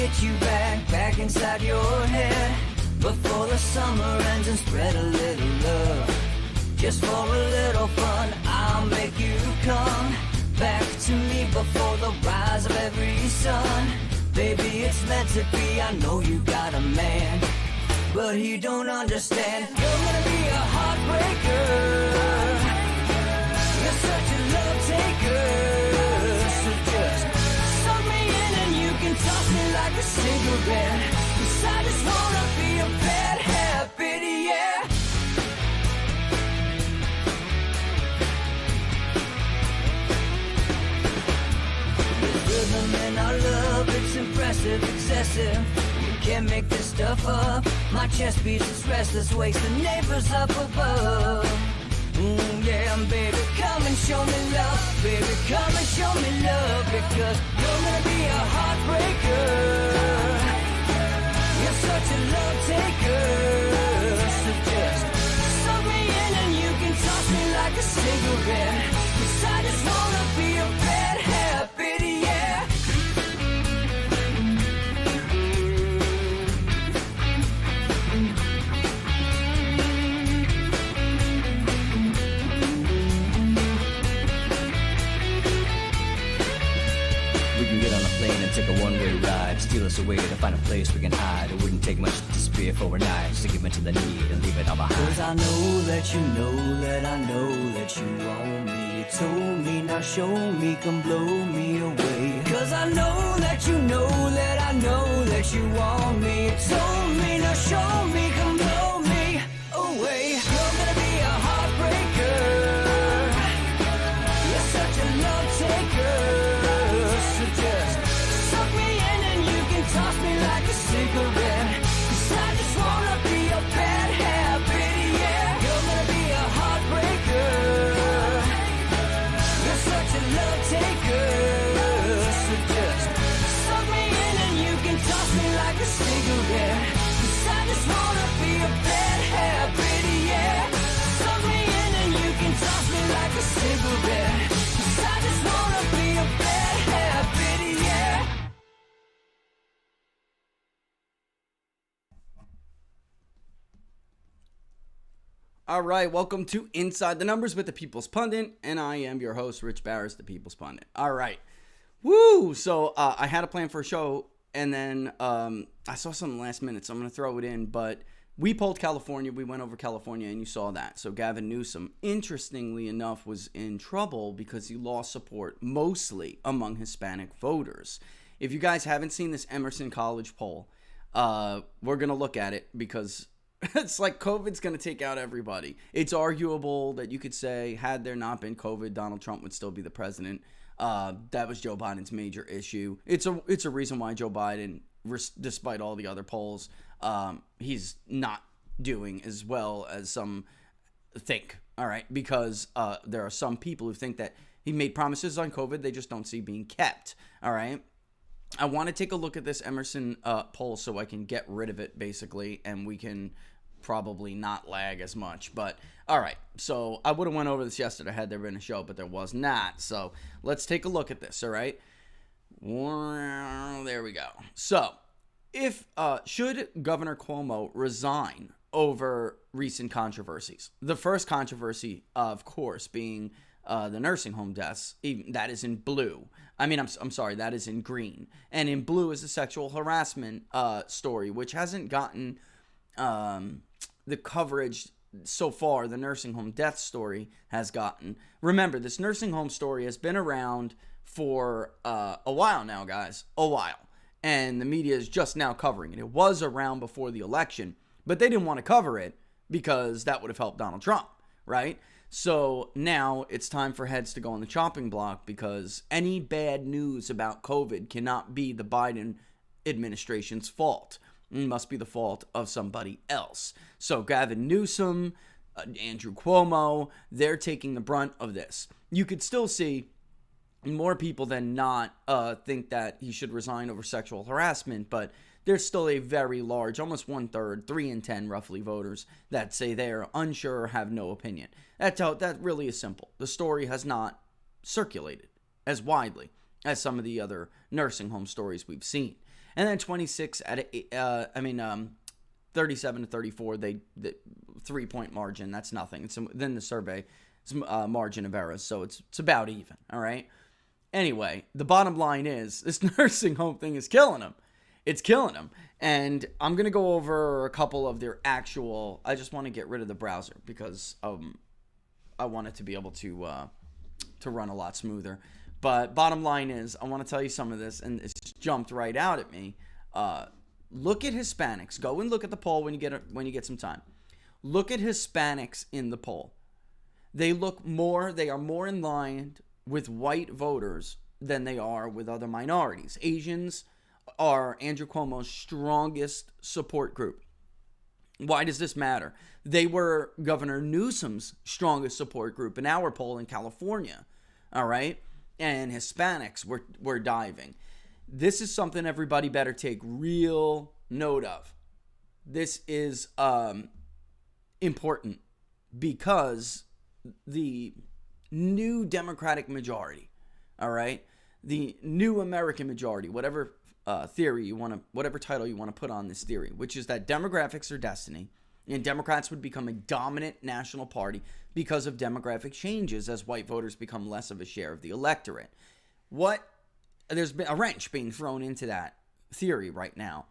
get you back inside your head before the summer ends and spread a little love. Just for a little fun, I'll make you come back to me before the rise of every sun. Baby, it's meant to be, I know you got a man, but he don't understand. You're gonna be a heartbreaker. You're such a love taker. So just suck me in and you can toss me like a cigarette. 'Cause I just wanna be a bad habit, yeah. Rhythm in our love, it's impressive, excessive. You can't make this stuff up. My chest beats, it's restless, wakes the neighbors up above. Yeah, baby, come and show me love. Baby, come and show me love. Because you're gonna be a heartbreaker. You're such a love taker. So just suck me in and you can toss me like a cigarette. 'Cause I just wanna be a bad habit, yeah. We can get on a plane and take a one-way ride. Steal us away to find a place we can hide. It wouldn't take much to spear for a night. Just to give into the need and leave it all behind. 'Cause I know that you know that I know that you want me. You told me, now show me, come blow me away. 'Cause I know that you know that I know that you want me. You told me, now show me, come blow me away. You're gonna be a heartbreaker. You're such a love taker. So just suck me in and you can toss me like a cigarette. 'Cause I just wanna be a bad habit, yeah. You're gonna be a heartbreaker. You're such a love taker. So just suck me in and you can toss me like a cigarette. 'Cause I just wanna be a bad habit, yeah. Suck me in and you can toss me like a cigarette. 'Cause I just wanna be a bad habit, yeah. All right, welcome to Inside the Numbers with the People's Pundit, and I am your host, Rich Barris, the People's Pundit. All right, woo! So I had a plan for a show, and then I saw something last minute, so I'm going to throw it in, but we polled California. We went over California, and you saw that. So Gavin Newsom, interestingly enough, was in trouble because he lost support mostly among Hispanic voters. If you guys haven't seen this Emerson College poll, we're going to look at it because it's like COVID's going to take out everybody. It's arguable that you could say, had there not been COVID, Donald Trump would still be the president. That was Joe Biden's major issue. It's a reason why Joe Biden, despite all the other polls, he's not doing as well as some think. All right, because there are some people who think that he made promises on COVID they just don't see being kept. All right. I want to take a look at this Emerson poll so I can get rid of it, basically, and we can probably not lag as much. But, all right, so I would have went over this yesterday had there been a show, but there was not. So let's take a look at this, all right? There we go. So, should Governor Cuomo resign over recent controversies? The first controversy, of course, being the nursing home deaths. That is in blue. I'm sorry, that is in green. And in blue is the sexual harassment story, which hasn't gotten the coverage so far the nursing home death story has gotten. Remember, this nursing home story has been around for a while now, guys. A while. And the media is just now covering it. It was around before the election, but they didn't want to cover it because that would have helped Donald Trump, right? So now it's time for heads to go on the chopping block because any bad news about COVID cannot be the Biden administration's fault. It must be the fault of somebody else. So Gavin Newsom, Andrew Cuomo, they're taking the brunt of this. You could still see more people than not think that he should resign over sexual harassment, but there's still a very large, almost 1/3, 3 in 10 roughly voters that say they are unsure or have no opinion. That really is simple. The story has not circulated as widely as some of the other nursing home stories we've seen. And then 26 at 37 to 34, the 3-point margin, that's nothing. It's then the survey margin of errors, so it's about even. All right. Anyway, the bottom line is this nursing home thing is killing them. It's killing them. And I'm going to go over a couple of their actual, I just want to get rid of the browser because I want it to be able to run a lot smoother. But bottom line is, I want to tell you some of this, and it's jumped right out at me. Look at Hispanics. Go and look at the poll when you get some time. Look at Hispanics in the poll. They are more in line with white voters than they are with other minorities. Asians are Andrew Cuomo's strongest support group. Why does this matter? They were Governor Newsom's strongest support group in our poll in California. All right? And Hispanics were diving. This is something everybody better take real note of. This is important because the new Democratic majority, all right, the new American majority, whatever whatever title you want to put on this theory, which is that demographics are destiny, and Democrats would become a dominant national party because of demographic changes as white voters become less of a share of the electorate. There's been a wrench being thrown into that theory right now.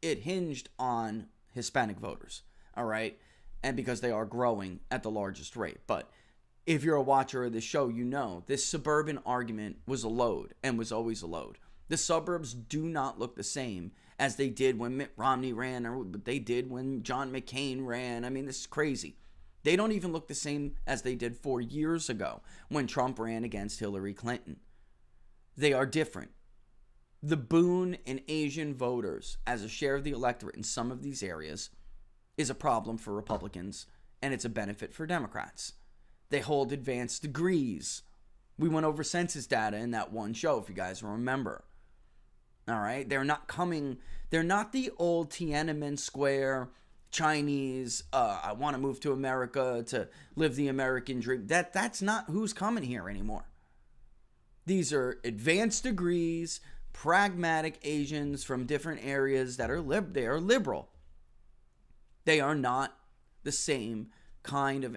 It hinged on Hispanic voters, all right, and because they are growing at the largest rate. But if you're a watcher of this show, you know this suburban argument was a load and was always a load. The suburbs do not look the same as they did when Mitt Romney ran or they did when John McCain ran. I mean, this is crazy. They don't even look the same as they did 4 years ago when Trump ran against Hillary Clinton. They are different. The boon in Asian voters as a share of the electorate in some of these areas is a problem for Republicans, and it's a benefit for Democrats. They hold advanced degrees. We went over census data in that one show, if you guys remember. All right? They're not the old Tiananmen Square Chinese, I want to move to America to live the American dream. That's not who's coming here anymore. These are advanced degrees, pragmatic Asians from different areas that are they are liberal. They are not the same kind of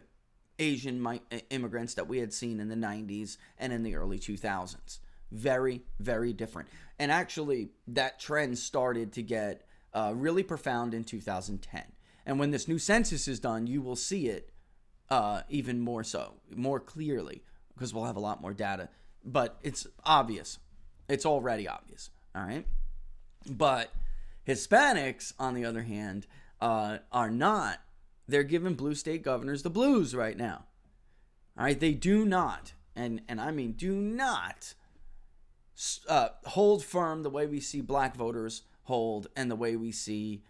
Asian immigrants that we had seen in the 90s and in the early 2000s. Very, very different. And actually, that trend started to get really profound in 2010. And when this new census is done, you will see it even more so, more clearly, because we'll have a lot more data. But it's obvious. It's already obvious. All right? But Hispanics, on the other hand, are not. They're giving blue state governors the blues right now. All right? They do not, and I mean do not, hold firm the way we see black voters hold and the way we see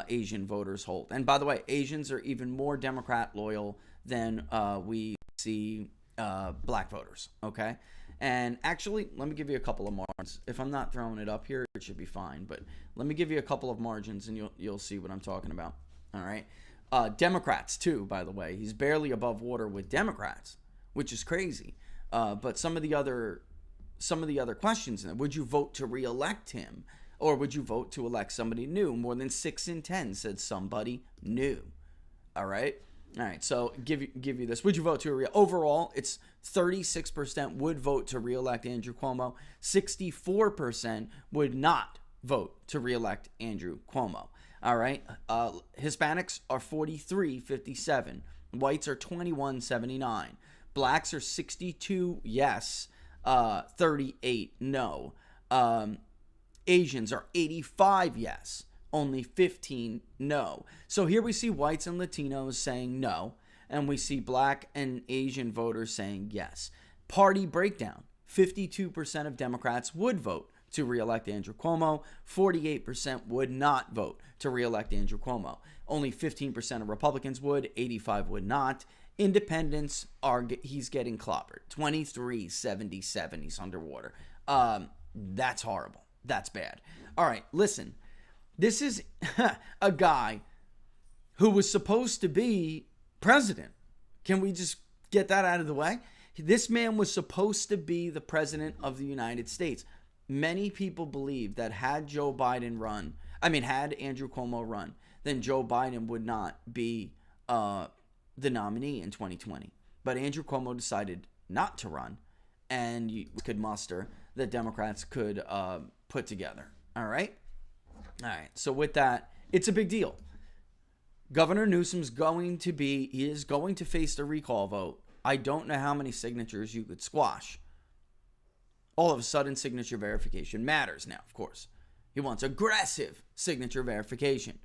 Asian voters hold. And by the way, Asians are even more Democrat loyal than we see black voters, okay? And actually, let me give you a couple of margins. If I'm not throwing it up here, it should be fine. But let me give you a couple of margins, and you'll see what I'm talking about, all right? Democrats, too, by the way. He's barely above water with Democrats, which is crazy. But some of the other questions, would you vote to reelect him? Or would you vote to elect somebody new? More than 6 in 10 said somebody new. All right? All right, so give you this. Would you vote to overall, it's 36% would vote to reelect Andrew Cuomo. 64% would not vote to reelect Andrew Cuomo. All right? Hispanics are 43-57. Whites are 21-79. Blacks are 62 yes, 38 no. Asians are 85 yes, only 15 no. So here we see whites and Latinos saying no, and we see black and Asian voters saying yes. Party breakdown. 52% of Democrats would vote to reelect Andrew Cuomo. 48% would not vote to reelect Andrew Cuomo. Only 15% of Republicans would. 85 would not. Independents he's getting clobbered. 23-77. He's underwater. That's horrible. That's bad. All right, listen. This is a guy who was supposed to be president. Can we just get that out of the way? This man was supposed to be the president of the United States. many people believe that had had Andrew Cuomo run, then Joe Biden would not be the nominee in 2020. But Andrew Cuomo decided not to run, and you could muster that Democrats could put together. All right? So with that, it's a big deal. Governor Newsom's he is going to face the recall vote. I don't know how many signatures you could squash. All of a sudden, signature verification matters now, of course. He wants aggressive signature verification.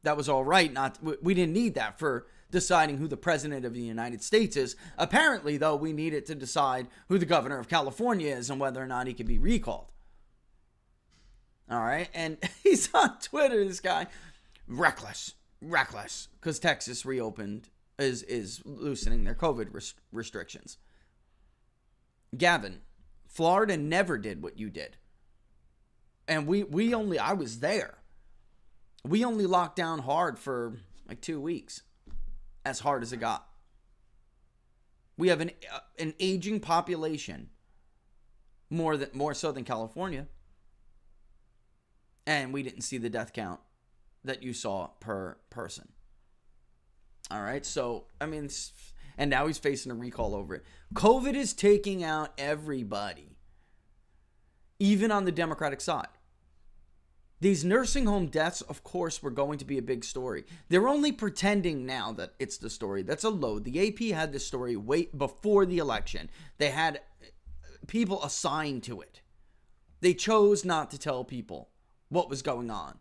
That was all right. We didn't need that for deciding who the president of the United States is. Apparently, though, we need it to decide who the governor of California is and whether or not he can be recalled. All right. And he's on Twitter, this guy. Reckless. Because Texas reopened, is loosening their COVID restrictions. Gavin, Florida never did what you did. And I was there. We only locked down hard for like 2 weeks. As hard as it got. We have an aging population, more so than California. And we didn't see the death count that you saw per person. All right, so, and now he's facing a recall over it. COVID is taking out everybody, even on the Democratic side. These nursing home deaths, of course, were going to be a big story. They're only pretending now that it's the story. That's a load. The AP had this story way before the election. They had people assigned to it. They chose not to tell people what was going on.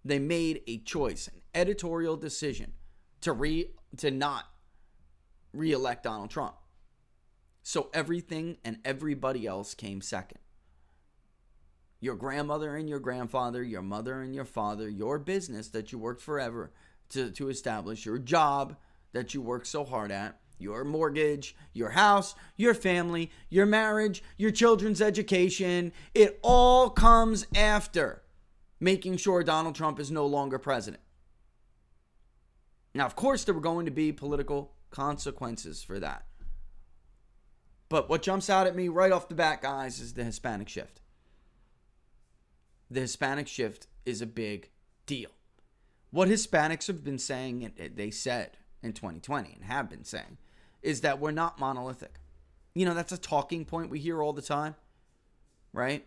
They made a choice, an editorial decision to not re-elect Donald Trump. So everything and everybody else came second. Your grandmother and your grandfather, your mother and your father, your business that you worked forever to establish, your job that you worked so hard at, your mortgage, your house, your family, your marriage, your children's education. It all comes after making sure Donald Trump is no longer president. Now, of course, there were going to be political consequences for that. But what jumps out at me right off the bat, guys, is the Hispanic shift. The Hispanic shift is a big deal. What Hispanics have been saying, and they said in 2020 and have been saying, is that we're not monolithic. That's a talking point we hear all the time, right?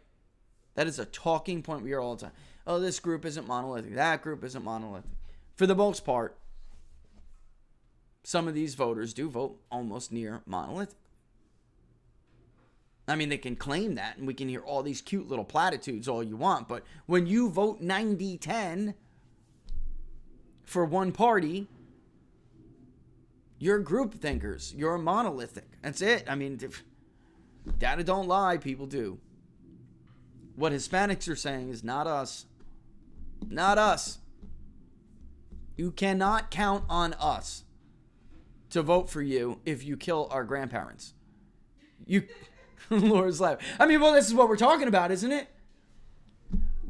That is a talking point we hear all the time. Oh, this group isn't monolithic. That group isn't monolithic. For the most part, some of these voters do vote almost near monolithic. They can claim that, and we can hear all these cute little platitudes all you want, but when you vote 90-10 for one party, you're group thinkers. You're monolithic. That's it. Data don't lie. People do. What Hispanics are saying is not us. Not us. You cannot count on us to vote for you if you kill our grandparents. Laura's laughing. This is what we're talking about, isn't it?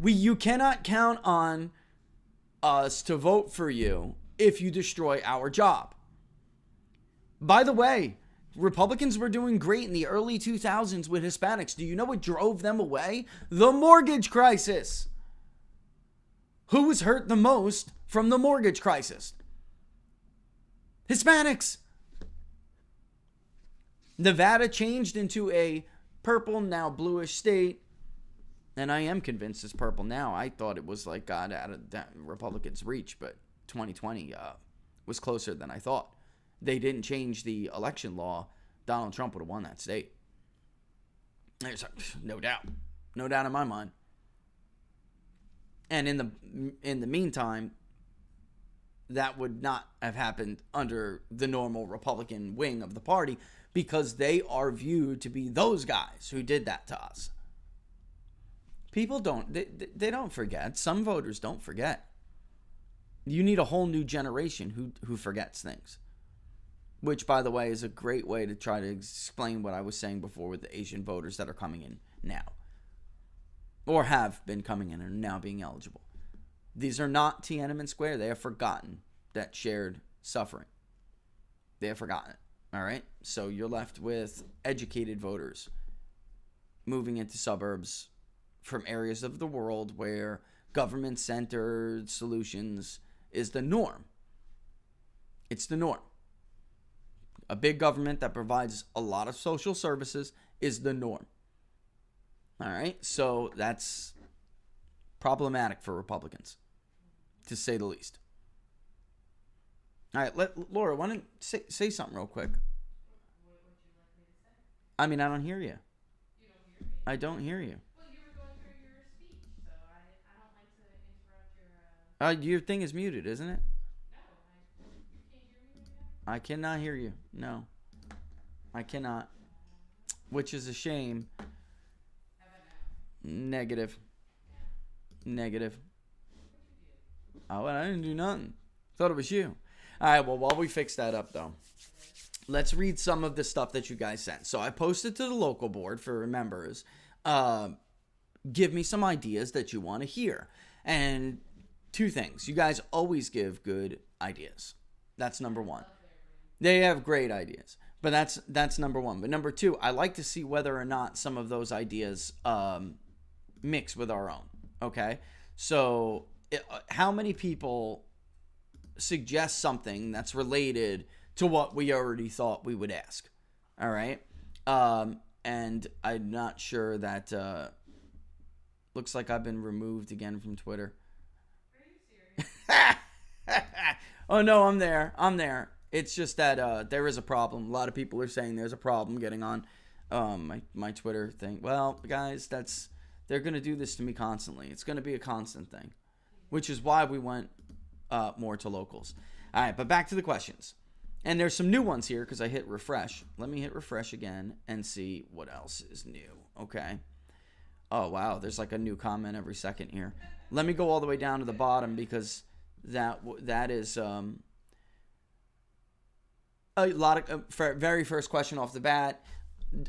You cannot count on us to vote for you if you destroy our job. By the way, Republicans were doing great in the early 2000s with Hispanics. Do you know what drove them away? The mortgage crisis. Who was hurt the most from the mortgage crisis? Hispanics. Nevada changed into a purple, now bluish state. And I am convinced it's purple now. I thought it was like got out of that Republicans' reach, but 2020 was closer than I thought. They didn't change the election law, Donald Trump would have won that state. There's no doubt. No doubt in my mind. And in the meantime, that would not have happened under the normal Republican wing of the party because they are viewed to be those guys who did that to us. People they don't forget. Some voters don't forget. You need a whole new generation who forgets things. Which, by the way, is a great way to try to explain what I was saying before with the Asian voters that are coming in now. Or have been coming in and are now being eligible. These are not Tiananmen Square. They have forgotten that shared suffering. They have forgotten it. All right? So you're left with educated voters moving into suburbs from areas of the world where government-centered solutions is the norm. It's the norm. A big government that provides a lot of social services is the norm. All right? So that's problematic for Republicans, to say the least. All right, Laura, why don't you say something real quick? What would you like me to say? I mean, I don't hear you. You don't hear me? I don't hear you. Well, you were going through your speech, so I don't like to interrupt your, Your thing is muted, isn't it? No, you can't hear me right now? I cannot hear you. No. I cannot. Which is a shame. How about now? Negative. Yeah. Negative. What'd you do? Oh, I didn't do nothing. Thought it was you. All right, well, while we fix that up, though, let's read some of the stuff that you guys sent. So I posted to the local board for members. Give me some ideas that you want to hear. And two things. You guys always give good ideas. That's number one. They have great ideas. But that's number one. But number two, I like to see whether or not some of those ideas mix with our own. Okay? So how many people suggest something that's related to what we already thought we would ask? All right? And I'm not sure that... looks like I've been removed again from Twitter. Are you serious? Oh, no, I'm there. It's just that there is a problem. A lot of people are saying there's a problem getting on my Twitter thing. Well, guys, they're going to do this to me constantly. It's going to be a constant thing, which is why we went more to locals. All right, but back to the questions. And there's some new ones here because I hit refresh. Let me hit refresh again and see what else is new. Okay. Oh, wow. There's like a new comment every second here. Let me go all the way down to the bottom because that is a lot of very first question off the bat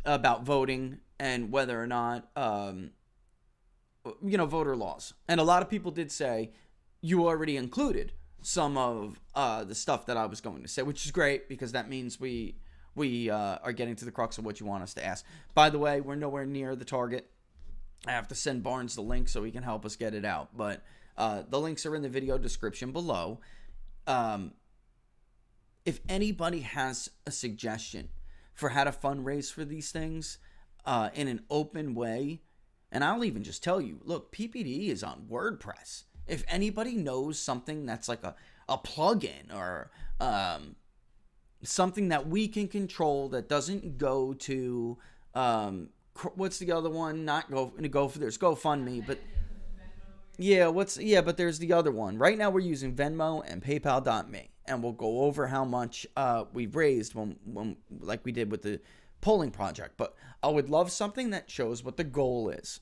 about voting and whether or not voter laws. And a lot of people did say you already included some of the stuff that I was going to say, which is great because that means we are getting to the crux of what you want us to ask. By the way, we're nowhere near the target. I have to send Barnes the link so he can help us get it out. But the links are in the video description below. If anybody has a suggestion for how to fundraise for these things in an open way, and I'll even just tell you, look, PPD is on WordPress. If anybody knows something that's like a plugin or something that we can control that doesn't go to what's the other one? Not go for there's GoFundMe, but but there's the other one. Right now we're using Venmo and PayPal.me, and we'll go over how much we've raised when like we did with the polling project. But I would love something that shows what the goal is.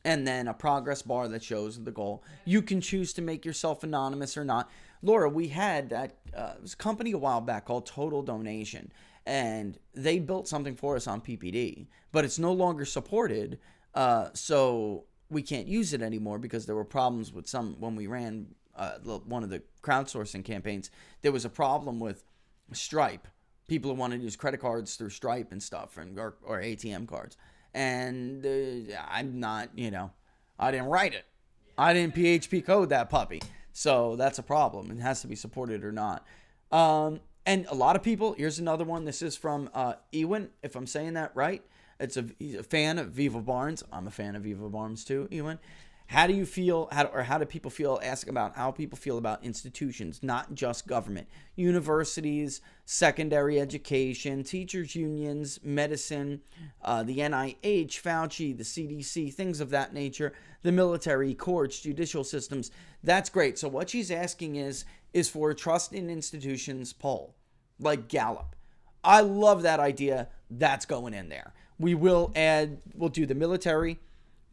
And then a progress bar that shows the goal. You can choose to make yourself anonymous or not. Laura, we had that it was a company a while back called Total Donation, and they built something for us on PPD, but it's no longer supported, so we can't use it anymore because there were problems with when we ran one of the crowdsourcing campaigns. There was a problem with Stripe. People who wanted to use credit cards through Stripe and stuff, or ATM cards. And I'm not, I didn't write it. I didn't PHP code that puppy. So that's a problem. It has to be supported or not. And a lot of people, here's another one. This is from Ewan, if I'm saying that right. He's a fan of Viva Barnes. I'm a fan of Viva Barnes too, Ewan. How do you feel, how do people feel, ask about how people feel about institutions, not just government, universities, secondary education, teachers unions, medicine, the NIH, Fauci, the CDC, things of that nature, the military, courts, judicial systems. That's great. So what she's asking is for a trust in institutions poll, like Gallup. I love that idea. That's going in there. We'll do the military.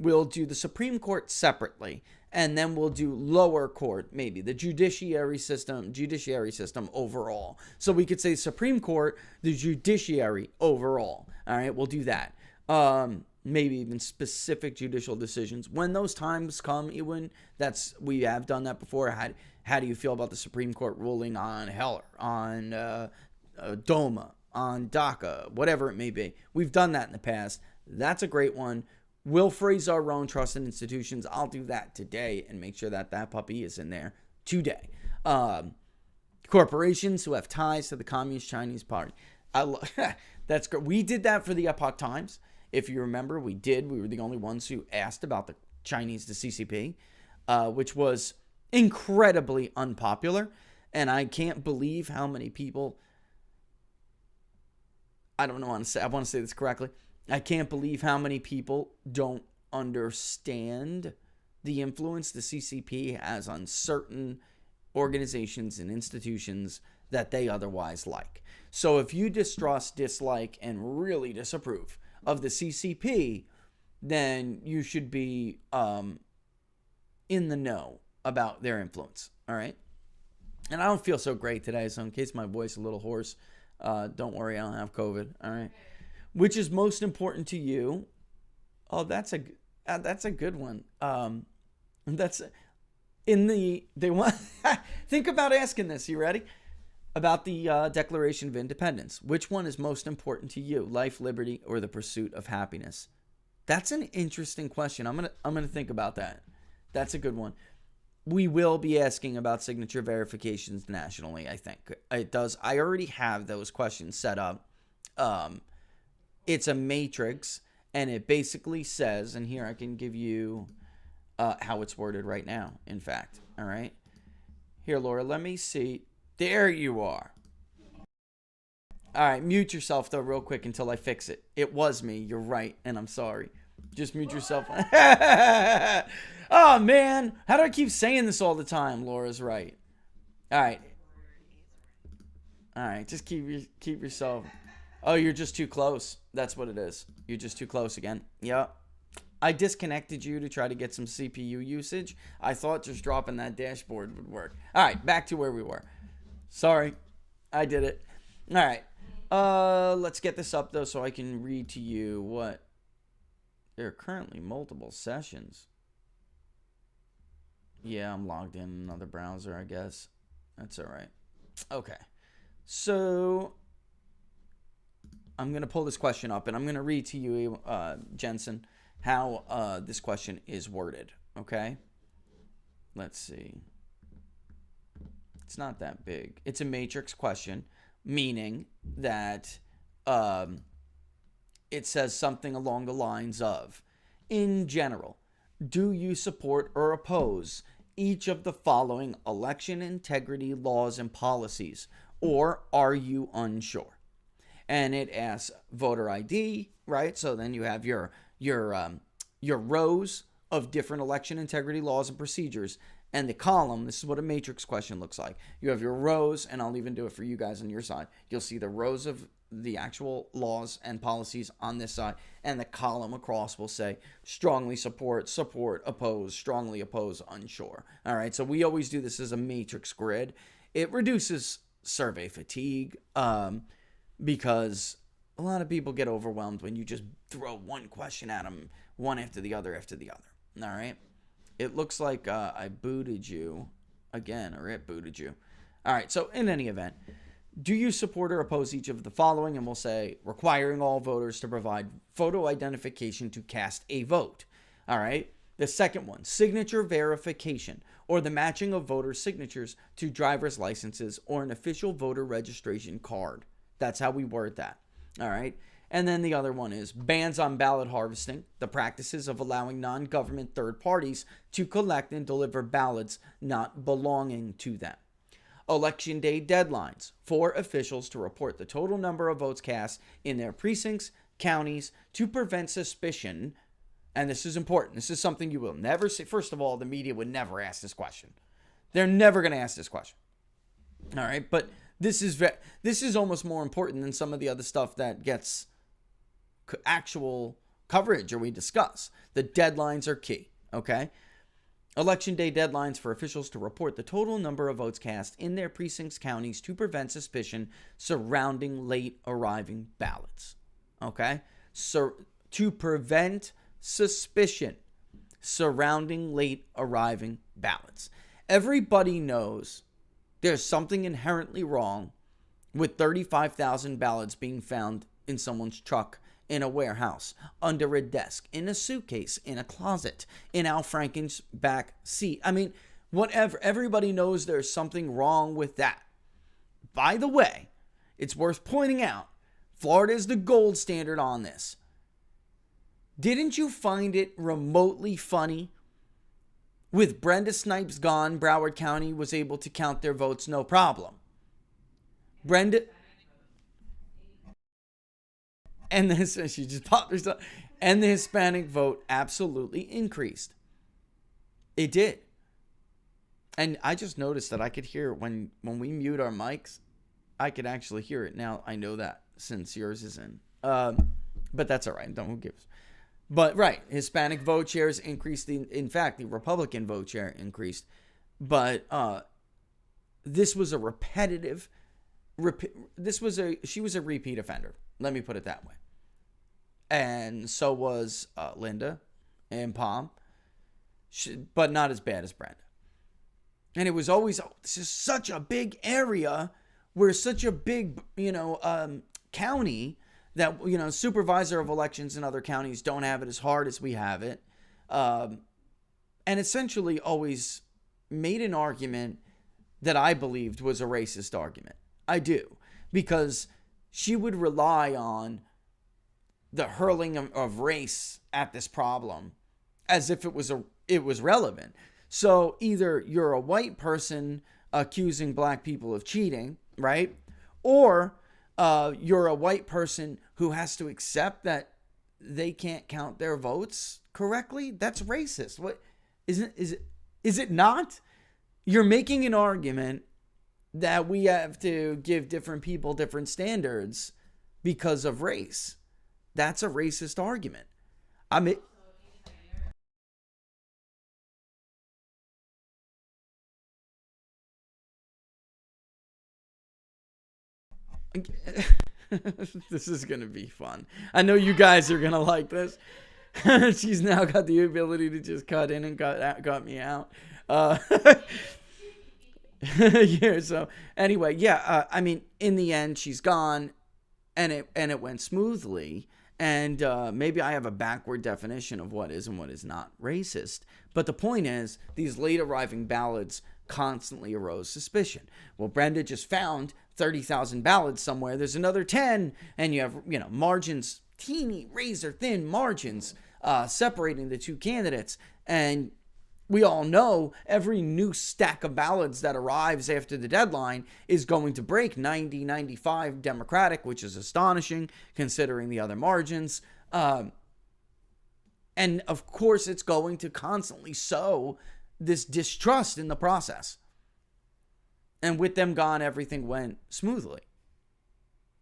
We'll do the Supreme Court separately, and then we'll do lower court, maybe the judiciary system overall. So we could say Supreme Court, the judiciary overall. All right, we'll do that. Maybe even specific judicial decisions. When those times come, Ewan, we have done that before. How do you feel about the Supreme Court ruling on Heller, on DOMA, on DACA, whatever it may be? We've done that in the past. That's a great one. We'll phrase our own trusted institutions. I'll do that today and make sure that that puppy is in there today. Corporations who have ties to the Communist Chinese Party. That's great. We did that for the Epoch Times. If you remember, we did. We were the only ones who asked about the Chinese to CCP, which was incredibly unpopular. And I can't believe how many people, I want to say this correctly. I can't believe how many people don't understand the influence the CCP has on certain organizations and institutions that they otherwise like. So if you distrust, dislike, and really disapprove of the CCP, then you should be in the know about their influence. All right. And I don't feel so great today, so in case my voice is a little hoarse, don't worry, I don't have COVID. All right. Which is most important to you? Oh, that's a good one. That's in the they want. Think about asking this. You ready? About the Declaration of Independence. Which one is most important to you? Life, liberty, or the pursuit of happiness? That's an interesting question. I'm gonna think about that. That's a good one. We will be asking about signature verifications nationally, I think. It does. I already have those questions set up. It's a matrix, and it basically says, and here I can give you how it's worded right now, in fact. All right. Here, Laura, let me see. There you are. All right, mute yourself, though, real quick until I fix it. It was me. You're right, and I'm sorry. Just mute yourself. Oh, man. How do I keep saying this all the time? Laura's right. All right. All right, just keep yourself. Oh, you're just too close. That's what it is. You're just too close again. Yep. I disconnected you to try to get some CPU usage. I thought just dropping that dashboard would work. All right, back to where we were. Sorry, I did it. All right. Let's get this up, though, so I can read to you what... There are currently multiple sessions. Yeah, I'm logged in another browser, I guess. That's all right. Okay. So... I'm going to pull this question up, and I'm going to read to you, Jensen, how this question is worded, okay? Let's see. It's not that big. It's a matrix question, meaning that it says something along the lines of, in general, do you support or oppose each of the following election integrity laws and policies, or are you unsure? And it asks voter ID, right? So then you have your rows of different election integrity laws and procedures, and the column. This is what a matrix question looks like. You have your rows, and I'll even do it for you guys on your side. You'll see the rows of the actual laws and policies on this side, and the column across will say strongly support, oppose, strongly oppose, unsure. All right. So we always do this as a matrix grid. It reduces survey fatigue. Because a lot of people get overwhelmed when you just throw one question at them, one after the other after the other. All right? It looks like I booted you again, or it booted you. All right, so in any event, do you support or oppose each of the following? And we'll say requiring all voters to provide photo identification to cast a vote. All right? The second one, signature verification, or the matching of voter signatures to driver's licenses or an official voter registration card. That's how we word that. All right. And then the other one is bans on ballot harvesting, the practices of allowing non-government third parties to collect and deliver ballots not belonging to them. Election day deadlines for officials to report the total number of votes cast in their precincts, counties, to prevent suspicion. And this is important. This is something you will never see. First of all, the media would never ask this question. They're never going to ask this question. All right. But this is almost more important than some of the other stuff that gets actual coverage or we discuss. The deadlines are key, okay? Election day deadlines for officials to report the total number of votes cast in their precincts, counties to prevent suspicion surrounding late arriving ballots, okay? So to prevent suspicion surrounding late arriving ballots. Everybody knows there's something inherently wrong with 35,000 ballots being found in someone's truck in a warehouse, under a desk, in a suitcase, in a closet, in Al Franken's back seat. I mean, whatever. Everybody knows there's something wrong with that. By the way, it's worth pointing out, Florida is the gold standard on this. Didn't you find it remotely funny? With Brenda Snipes gone, Broward County was able to count their votes no problem. Brenda... And she just popped herself. And the Hispanic vote absolutely increased. It did. And I just noticed that I could hear when we mute our mics, I could actually hear it. Now I know that since yours is in. But that's all right. Who gives? But right, Hispanic vote shares increased. In fact, the Republican vote share increased. But this was a repetitive. She was a repeat offender. Let me put it that way. And so was Linda and Palm, but not as bad as Brenda. And it was always, this is such a big area. We're such a big, county that, supervisor of elections in other counties don't have it as hard as we have it. And essentially always made an argument that I believed was a racist argument. I do. Because she would rely on the hurling of race at this problem as if it was relevant. So either you're a white person accusing black people of cheating, right? Or you're a white person who has to accept that they can't count their votes correctly. That's racist. What is it not? You're making an argument that we have to give different people different standards because of race. That's a racist argument. I mean, this is going to be fun. I know you guys are going to like this. She's now got the ability to just cut in and cut me out. Yeah, so anyway, I mean, in the end, she's gone, and it went smoothly. And maybe I have a backward definition of what is and what is not racist. But the point is, these late arriving ballots constantly arose suspicion. Well, Brenda just found 30,000 ballots somewhere. There's another 10, and you have, margins, teeny, razor thin margins separating the two candidates. And we all know every new stack of ballots that arrives after the deadline is going to break 90, 95 Democratic, which is astonishing considering the other margins. And of course, it's going to constantly sow this distrust in the process. And with them gone, everything went smoothly.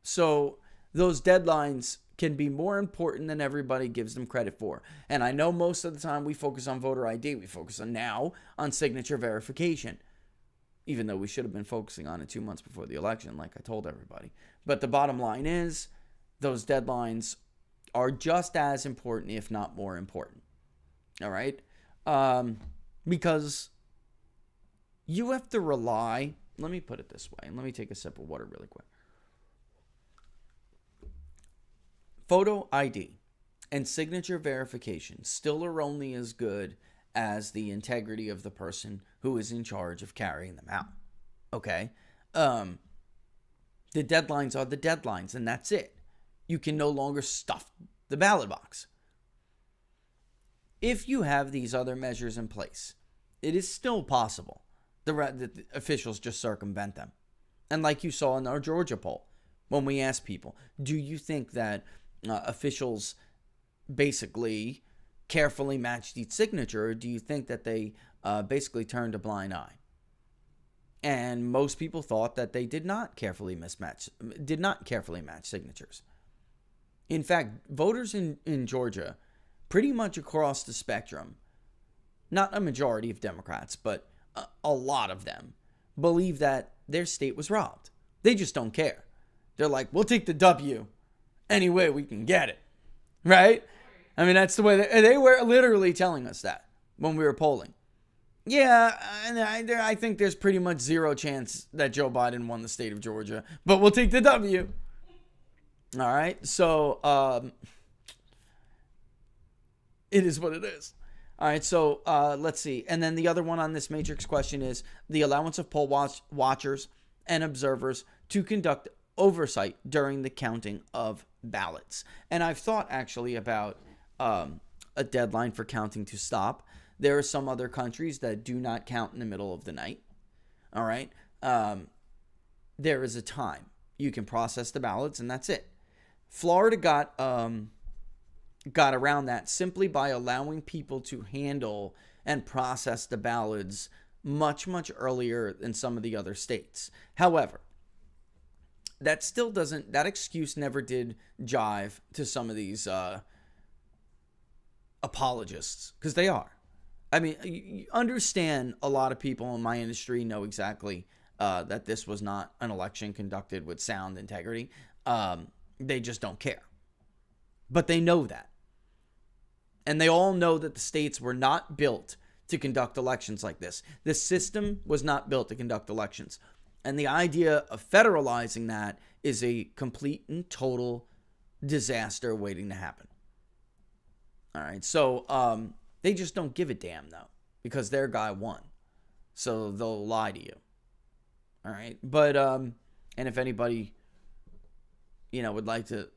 So those deadlines can be more important than everybody gives them credit for. And I know most of the time we focus on voter ID. We focus on signature verification. Even though we should have been focusing on it 2 months before the election, like I told everybody. But the bottom line is, those deadlines are just as important, if not more important. All right? Because you have to rely, let me put it this way, and let me take a sip of water really quick. Photo ID and signature verification still are only as good as the integrity of the person who is in charge of carrying them out. Okay? The deadlines are the deadlines, and that's it. You can no longer stuff the ballot box. If you have these other measures in place, it is still possible the officials just circumvent them. And like you saw in our Georgia poll, when we asked people, do you think that officials basically carefully matched each signature, or do you think that they basically turned a blind eye? And most people thought that they did not carefully match signatures. In fact, voters in Georgia, pretty much across the spectrum, not a majority of Democrats, but a lot of them, believe that their state was robbed. They just don't care. They're like, we'll take the W any way we can get it. Right? I mean, that's the way they were literally telling us that when we were polling. Yeah, and I think there's pretty much zero chance that Joe Biden won the state of Georgia, but we'll take the W. All right, so It is what it is. All right, so let's see. And then the other one on this matrix question is the allowance of poll watchers and observers to conduct oversight during the counting of ballots. And I've thought actually about a deadline for counting to stop. There are some other countries that do not count in the middle of the night. All right. There is a time you can process the ballots, and that's it. Florida got around that simply by allowing people to handle and process the ballots much, much earlier than some of the other states. However, that still doesn't, that excuse never did jive to some of these apologists, because they are. I mean, you understand, a lot of people in my industry know exactly that this was not an election conducted with sound integrity. They just don't care. But they know that. And they all know that the states were not built to conduct elections like this. The system was not built to conduct elections. And the idea of federalizing that is a complete and total disaster waiting to happen. All right. So they just don't give a damn, though, because their guy won. So they'll lie to you. All right. But, and if anybody, would like to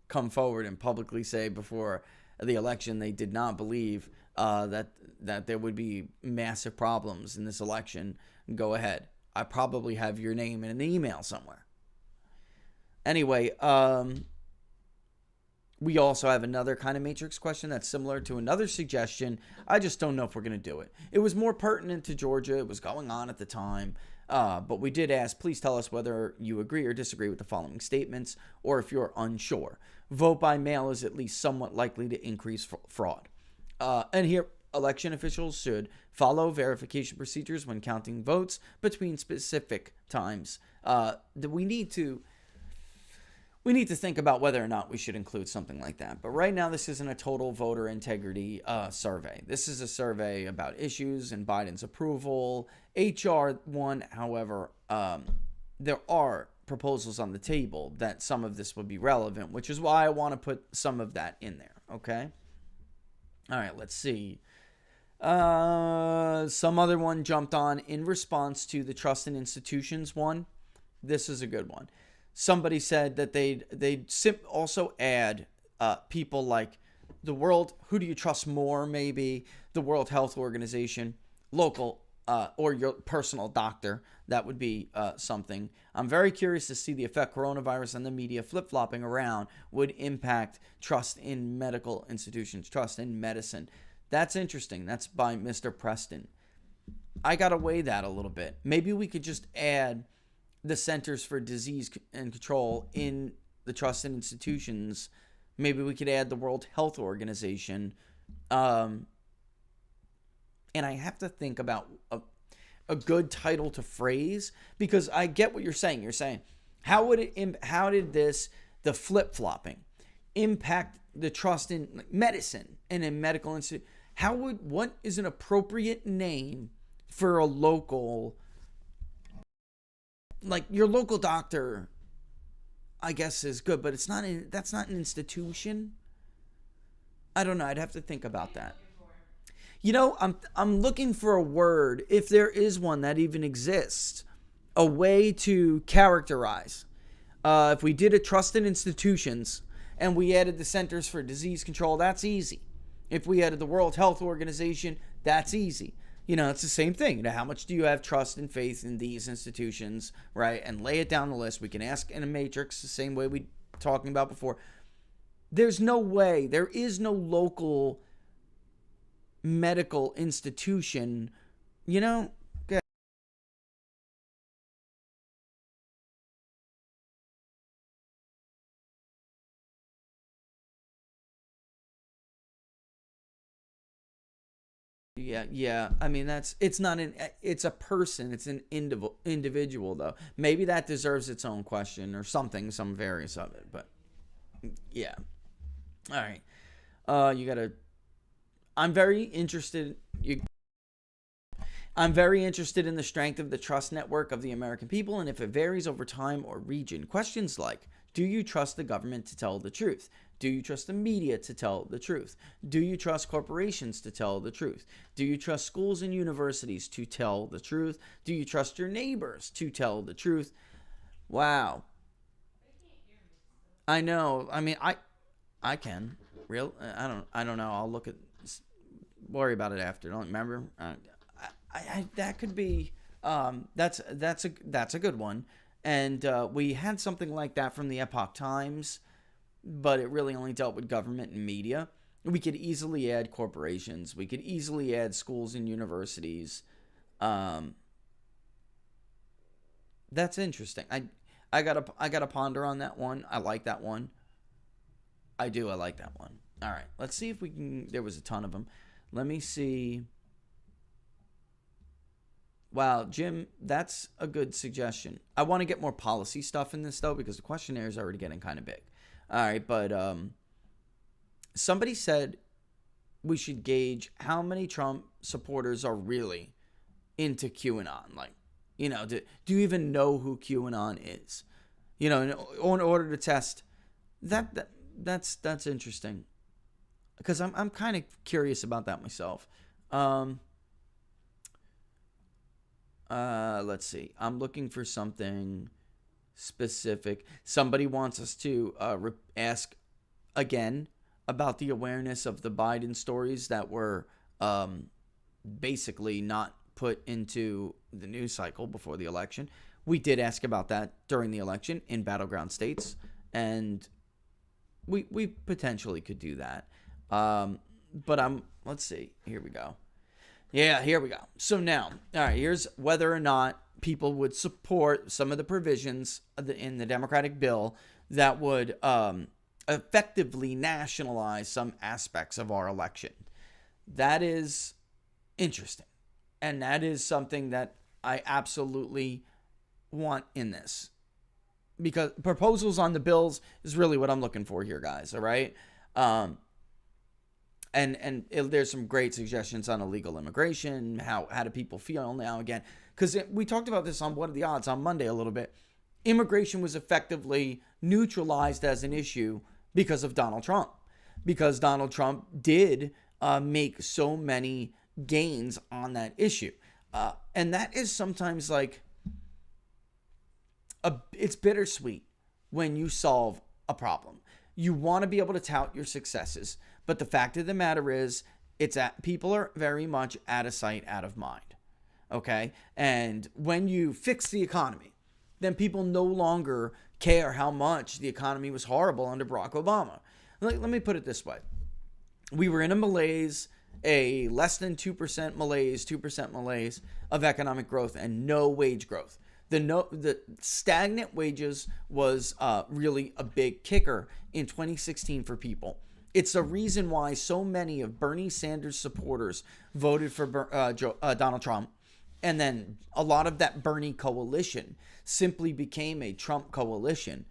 come forward and publicly say before the election they did not believe that there would be massive problems in this election, go ahead. I probably have your name in an email somewhere. Anyway, we also have another kind of matrix question that's similar to another suggestion. I just don't know if we're going to do it. It was more pertinent to Georgia. It was going on at the time. But we did ask, please tell us whether you agree or disagree with the following statements, or if you're unsure. Vote by mail is at least somewhat likely to increase fraud. And here, election officials should follow verification procedures when counting votes between specific times. We need to think about whether or not we should include something like that. But right now, this isn't a total voter integrity survey. This is a survey about issues and Biden's approval. HR 1, however, there are proposals on the table that some of this would be relevant, which is why I want to put some of that in there, okay? All right, let's see. Some other one jumped on in response to the trust in institutions one. This is a good one. Somebody said that they'd also add people like the world, who do you trust more, maybe, the World Health Organization, local, or your personal doctor. That would be something. I'm very curious to see the effect coronavirus and the media flip-flopping around would impact trust in medical institutions, trust in medicine. That's interesting. That's by Mr. Preston. I got to weigh that a little bit. Maybe we could just add the Centers for Disease and Control in the trust in institutions. Maybe we could add the World Health Organization. And I have to think about a good title to phrase, because I get what you're saying. You're saying, how did the flip-flopping impact the trust in medicine and in medical institute? What is an appropriate name for a local, like your local doctor, I guess is good, but that's not an institution. I don't know. I'd have to think about that. I'm looking for a word, if there is one that even exists, a way to characterize. If we did a trust in institutions and we added the Centers for Disease Control, that's easy. If we added the World Health Organization, that's easy. It's the same thing. How much do you have trust and faith in these institutions, right? And lay it down the list. We can ask in a matrix the same way we were talking about before. There's no way. There is no local medical institution, Okay. Yeah. I mean, it's a person. It's an individual, though. Maybe that deserves its own question or something, some various of it. But yeah. All right. I'm very interested in the strength of the trust network of the American people and if it varies over time or region. Questions like, do you trust the government to tell the truth? Do you trust the media to tell the truth? Do you trust corporations to tell the truth? Do you trust schools and universities to tell the truth? Do you trust your neighbors to tell the truth? Wow. I know. I mean, I can. I don't know. I'll look at, worry about it after. Don't remember. That could be, that's a good one. And we had something like that from the Epoch Times, but it really only dealt with government and media. We could easily add corporations. We could easily add schools and universities. That's interesting. I gotta ponder on that one. I like that one. I do. I like that one. All right. Let's see if we can. There was a ton of them. Let me see. Wow, Jim, that's a good suggestion. I want to get more policy stuff in this, though, because the questionnaire is already getting kind of big. All right, but somebody said we should gauge how many Trump supporters are really into QAnon. Like, you know, do you even know who QAnon is? You know, in order to test that's interesting, because I'm kind of curious about that myself. Let's see. I'm looking for something specific. Somebody wants us to ask again about the awareness of the Biden stories that were basically not put into the news cycle before the election. We did ask about that during the election in battleground states, and we potentially could do that. But let's see. Here we go. Yeah, here we go. So now, all right, here's whether or not people would support some of the provisions in the Democratic bill that would effectively nationalize some aspects of our election. That is interesting. And that is something that I absolutely want in this. Because proposals on the bills is really what I'm looking for here, guys, all right? And there's some great suggestions on illegal immigration. How do people feel now again? Because we talked about this on What Are the Odds on Monday a little bit. Immigration was effectively neutralized as an issue because of Donald Trump. Because Donald Trump did make so many gains on that issue. And that is sometimes like, it's bittersweet when you solve a problem. You want to be able to tout your successes. But the fact of the matter is, people are very much out of sight, out of mind. Okay? And when you fix the economy, then people no longer care how much the economy was horrible under Barack Obama. Let me put it this way. We were in a malaise, a less than 2% malaise, 2% malaise of economic growth and no wage growth. The stagnant wages was really a big kicker in 2016 for people. It's the reason why so many of Bernie Sanders supporters voted for Donald Trump. And then a lot of that Bernie coalition simply became a Trump coalition,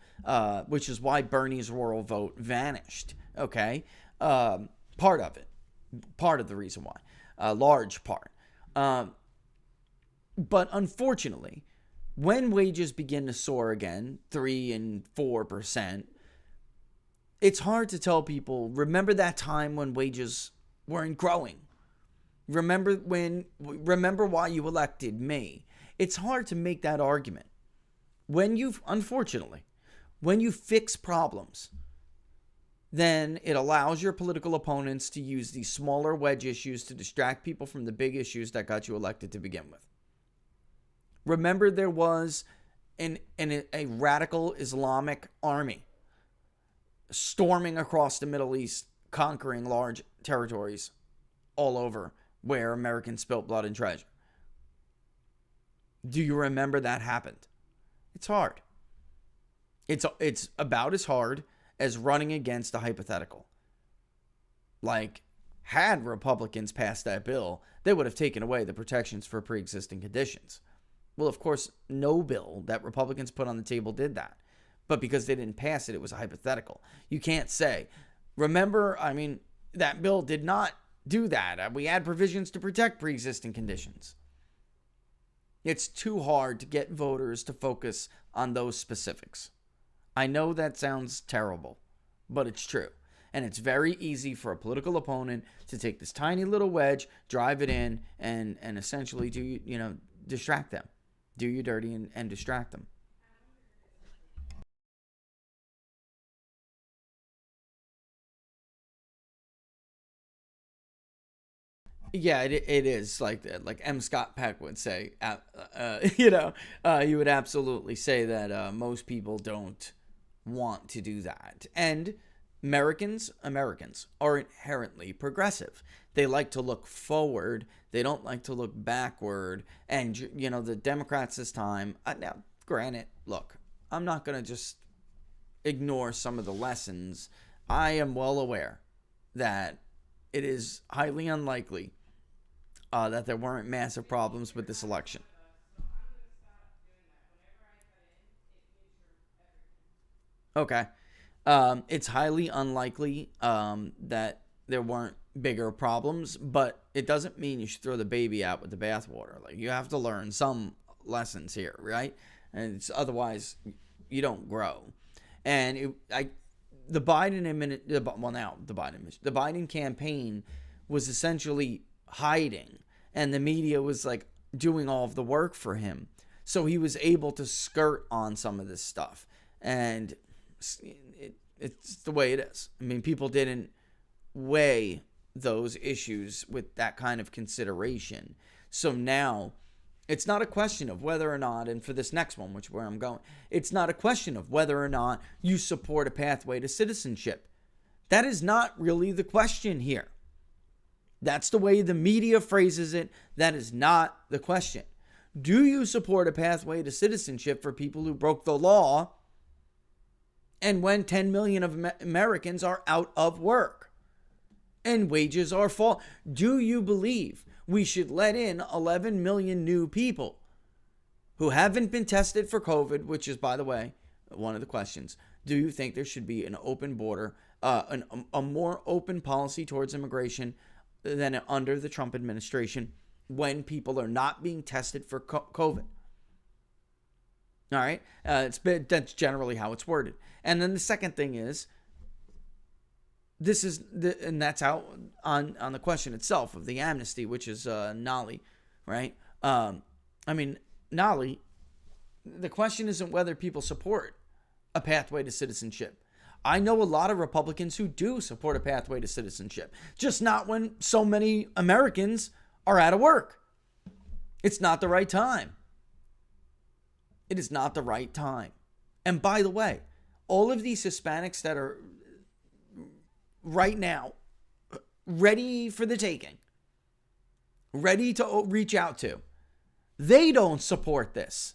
which is why Bernie's rural vote vanished. Okay? Part of it. Part of the reason why. A large part. But unfortunately, when wages begin to soar again, 3 and 4%, it's hard to tell people, remember that time when wages weren't growing. Remember why you elected me. It's hard to make that argument. Unfortunately, when you fix problems, then it allows your political opponents to use these smaller wedge issues to distract people from the big issues that got you elected to begin with. Remember, there was a radical Islamic army storming across the Middle East, conquering large territories all over where Americans spilt blood and treasure. Do you remember that happened? It's hard. It's about as hard as running against a hypothetical. Like, had Republicans passed that bill, they would have taken away the protections for pre-existing conditions. Well, of course, no bill that Republicans put on the table did that. But because they didn't pass it, it was a hypothetical. You can't say, remember, that bill did not do that. We had provisions to protect pre-existing conditions. It's too hard to get voters to focus on those specifics. I know that sounds terrible, but it's true. And it's very easy for a political opponent to take this tiny little wedge, drive it in, and essentially distract them. Do you dirty and distract them. Yeah, it is like M. Scott Peck would say. You would absolutely say that most people don't want to do that. And Americans are inherently progressive. They like to look forward. They don't like to look backward. And, the Democrats this time, now, granted, look, I'm not going to just ignore some of the lessons. I am well aware that it is highly unlikely that there weren't massive problems with this election. Okay. It's highly unlikely that there weren't bigger problems, but it doesn't mean you should throw the baby out with the bathwater. Like, you have to learn some lessons here, right? And otherwise, you don't grow. And the Biden campaign was essentially hiding, and the media was like doing all of the work for him. So he was able to skirt on some of this stuff. And it's the way it is. I mean, people didn't weigh those issues with that kind of consideration. So now it's not a question of whether or not, and for this next one, which is where I'm going, it's not a question of whether or not you support a pathway to citizenship. That is not really the question here. That's the way the media phrases it. That is not the question. Do you support a pathway to citizenship for people who broke the law and when 10 million of Americans are out of work and wages are falling? Do you believe we should let in 11 million new people who haven't been tested for COVID, which is, by the way, one of the questions? Do you think there should be an open border, a more open policy towards immigration than under the Trump administration when people are not being tested for COVID? All right. That's generally how it's worded. And then the second thing is, and that's out on the question itself of the amnesty, which is Nolly, right? Nolly, the question isn't whether people support a pathway to citizenship. I know a lot of Republicans who do support a pathway to citizenship, just not when so many Americans are out of work. It's not the right time. It is not the right time. And by the way, all of these Hispanics that are right now ready for the taking, ready to reach out to, they don't support this.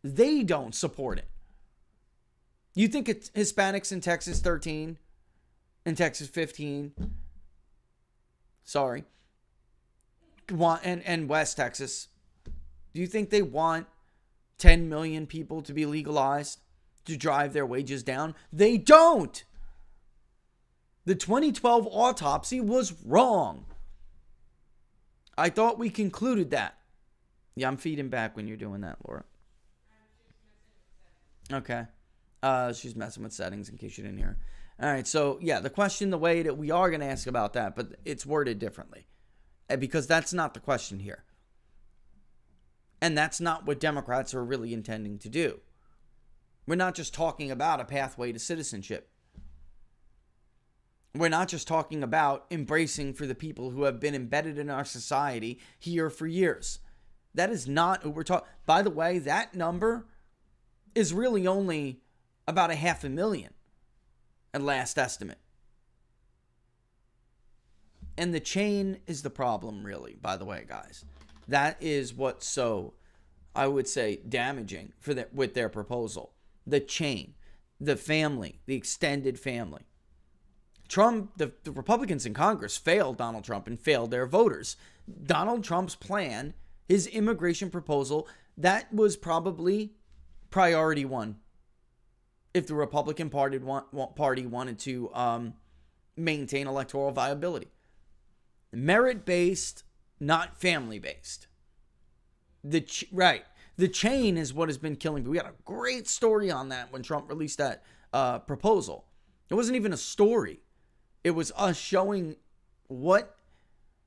They don't support it. You think it's Hispanics in Texas 13, in Texas 15, and West Texas, do you think they want 10 million people to be legalized to drive their wages down? They don't. The 2012 autopsy was wrong. I thought we concluded that. Yeah, I'm feeding back when you're doing that, Laura. Okay. She's messing with settings in case you didn't hear. All right, so yeah, the question, the way that we are going to ask about that, but it's worded differently because that's not the question here. And that's not what Democrats are really intending to do. We're not just talking about a pathway to citizenship. We're not just talking about embracing for the people who have been embedded in our society here for years. That is not who we're talking. By the way, that number is really only about 500,000 at last estimate. And the chain is the problem, really, by the way, guys. That is what's so, I would say, damaging with their proposal. The chain, the family, the extended family. Trump, the Republicans in Congress failed Donald Trump and failed their voters. Donald Trump's plan, his immigration proposal, that was probably priority one. If the Republican Party wanted to maintain electoral viability. Merit-based, not family-based. The chain is what has been killing people. We got a great story on that when Trump released that proposal. It wasn't even a story. It was us showing what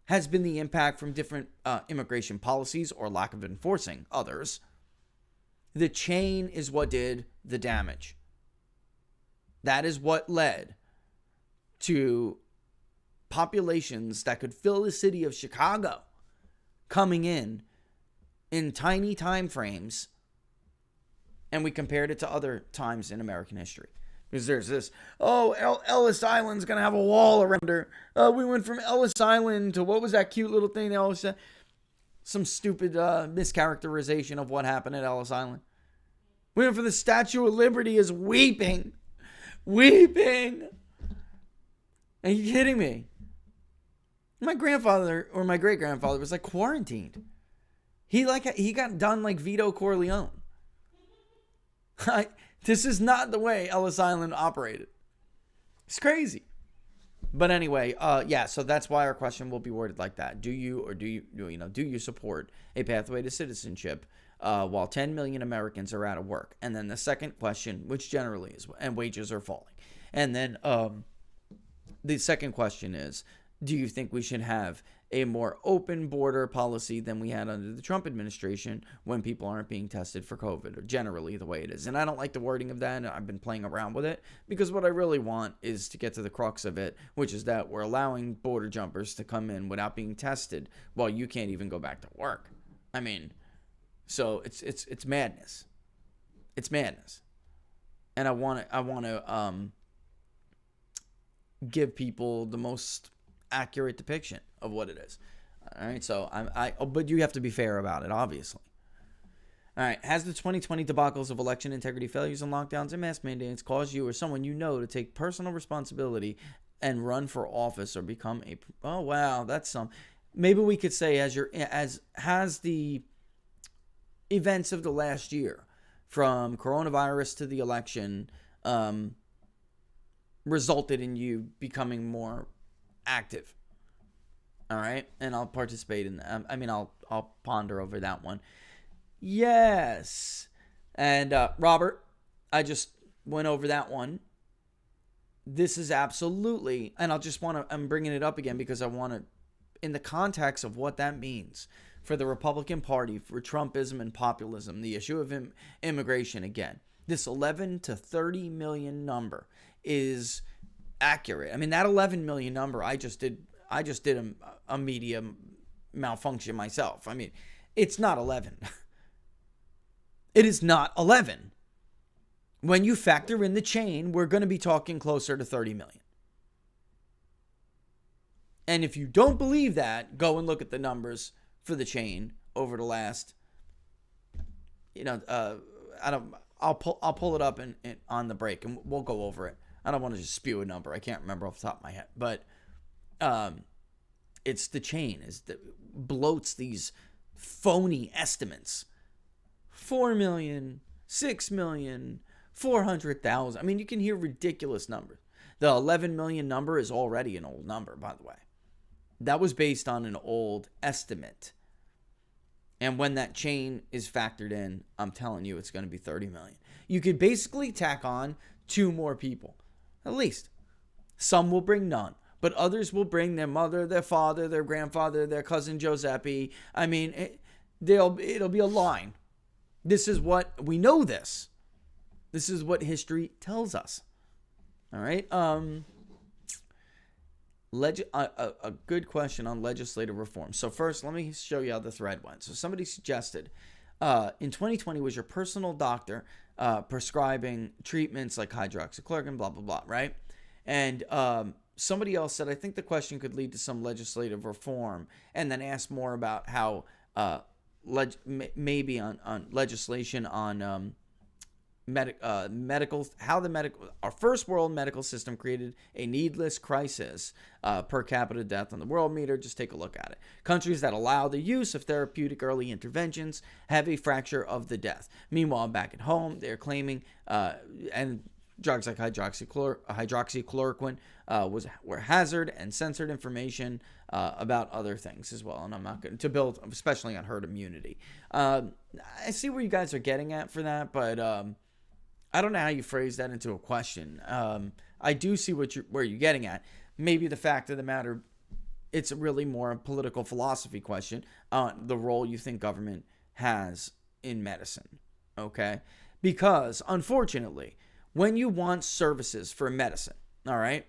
has been the impact from different immigration policies or lack of enforcing others. The chain is what did the damage. That is what led to populations that could fill the city of Chicago coming in tiny time frames, and we compared it to other times in American history. Because there's this, Ellis Island's going to have a wall around her. We went from Ellis Island to what was that cute little thing they always said? Some stupid mischaracterization of what happened at Ellis Island. We went from the Statue of Liberty is weeping. Weeping. Are you kidding me? My grandfather or my great-grandfather was like quarantined. He got done like Vito Corleone. This is not the way Ellis Island operated. It's crazy. But anyway, so that's why our question will be worded like that. Do you support a pathway to citizenship while 10 million Americans are out of work? And then the second question, which generally is, and wages are falling. And then the second question is, do you think we should have a more open border policy than we had under the Trump administration when people aren't being tested for COVID, or generally the way it is? And I don't like the wording of that, and I've been playing around with it, because what I really want is to get to the crux of it, which is that we're allowing border jumpers to come in without being tested while you can't even go back to work. I mean, so it's madness. It's madness. And I want to give people the most accurate depiction of what it is. All right, so but you have to be fair about it, obviously. All right, has the 2020 debacles of election integrity failures and lockdowns and mask mandates caused you or someone you know to take personal responsibility and run for office or become a? Oh wow, that's some. Maybe we could say has the events of the last year, from coronavirus to the election, resulted in you becoming more active. All right, and I'll participate in that. I'll ponder over that one. Yes, and Robert, I just went over that one. This is absolutely, and I'm bringing it up again because I want to, in the context of what that means for the Republican Party, for Trumpism and populism, the issue of immigration again. This 11 to 30 million number is accurate. I mean, that 11 million number, I just did a media malfunction myself. I mean, it's not 11. It is not 11. When you factor in the chain, we're going to be talking closer to 30 million. And if you don't believe that, go and look at the numbers for the chain over the last, I'll pull it up on the break and we'll go over it. I don't want to just spew a number. I can't remember off the top of my head, but it's the chain that bloats these phony estimates. 4 million, 6 million, 400,000. I mean, you can hear ridiculous numbers. The 11 million number is already an old number, by the way. That was based on an old estimate. And when that chain is factored in, I'm telling you, it's going to be 30 million. You could basically tack on 2 more people, at least. Some will bring none, but others will bring their mother, their father, their grandfather, their cousin Giuseppe. I mean, it'll be a line. This is what we know. This is what history tells us. All right. A good question on legislative reform. So first, let me show you how the thread went. So somebody suggested, in 2020 was your personal doctor prescribing treatments like hydroxychloroquine, blah, blah, blah, right? And somebody else said, I think the question could lead to some legislative reform, and then asked more about how maybe on legislation on our first world medical system created a needless crisis per capita death on the world meter. Just take a look at it. Countries that allow the use of therapeutic early interventions have a fracture of the death. Meanwhile, back at home, they're claiming and drugs like hydroxychloroquine were hazard and censored information about other things as well. And I'm not going to build, especially on herd immunity. I see where you guys are getting at for that, but I don't know how you phrase that into a question. I do see where you're getting at. Maybe the fact of the matter, it's really more a political philosophy question on the role you think government has in medicine. Okay? Because, unfortunately, when you want services for medicine, all right,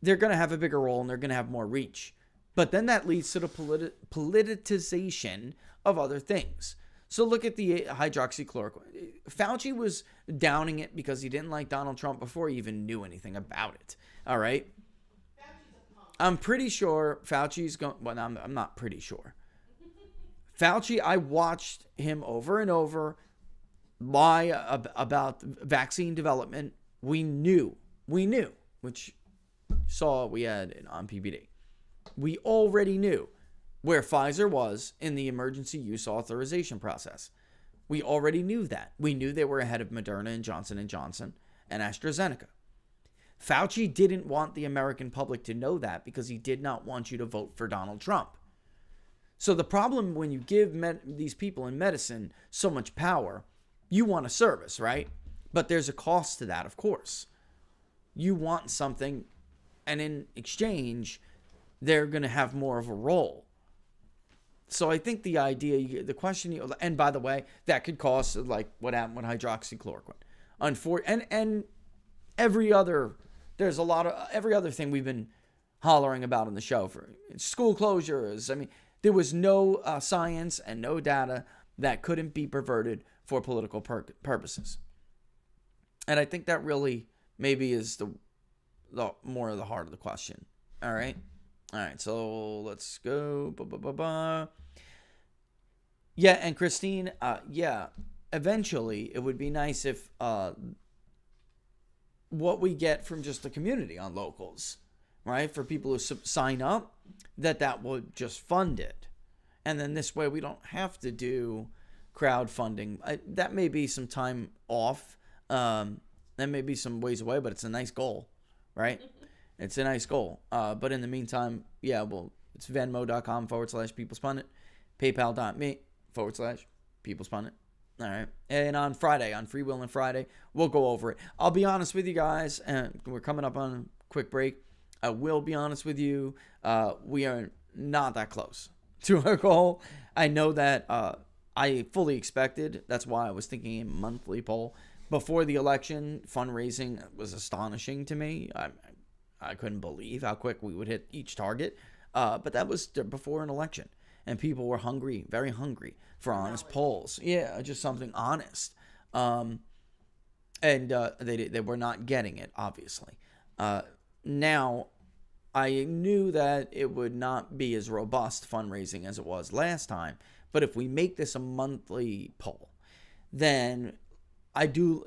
they're going to have a bigger role and they're going to have more reach. But then that leads to the politicization of other things. So look at the hydroxychloroquine. Fauci was downing it because he didn't like Donald Trump before he even knew anything about it. All right? I'm pretty sure Fauci's going... Well, I'm not pretty sure. Fauci, I watched him over and over lie about vaccine development. We knew, which saw we had it on PBD. We already knew where Pfizer was in the emergency use authorization process. We already knew that. We knew they were ahead of Moderna and Johnson & Johnson and AstraZeneca. Fauci didn't want the American public to know that because he did not want you to vote for Donald Trump. So the problem when you give these people in medicine so much power, you want a service, right? But there's a cost to that, of course. You want something, and in exchange, they're going to have more of a role. So I think the idea, the question, and by the way, that could cost like what happened with hydroxychloroquine. And every other, there's a lot of, every other thing we've been hollering about on the show for school closures. I mean, there was no science and no data that couldn't be perverted for political purposes. And I think that really maybe is the more of the heart of the question. All right. So let's go. Yeah, and Christine, eventually it would be nice if what we get from just the community on locals, right? For people who sign up, that would just fund it. And then this way we don't have to do crowdfunding. That may be some time off. That may be some ways away, but it's a nice goal, right? It's a nice goal. But in the meantime, it's venmo.com/peoplepundit, paypal.me/peoplepundit. All right. And on Friday, on Free Will and Friday, we'll go over it. I'll be honest with you guys, and we're coming up on a quick break. I will be honest with you. We are not that close to our goal. I know that I fully expected. That's why I was thinking a monthly poll. Before the election, fundraising was astonishing to me. I couldn't believe how quick we would hit each target. But that was before an election. And people were hungry, very hungry for honest polls. Yeah, just something honest. And they were not getting it, obviously. Now, I knew that it would not be as robust fundraising as it was last time. But if we make this a monthly poll, then I do,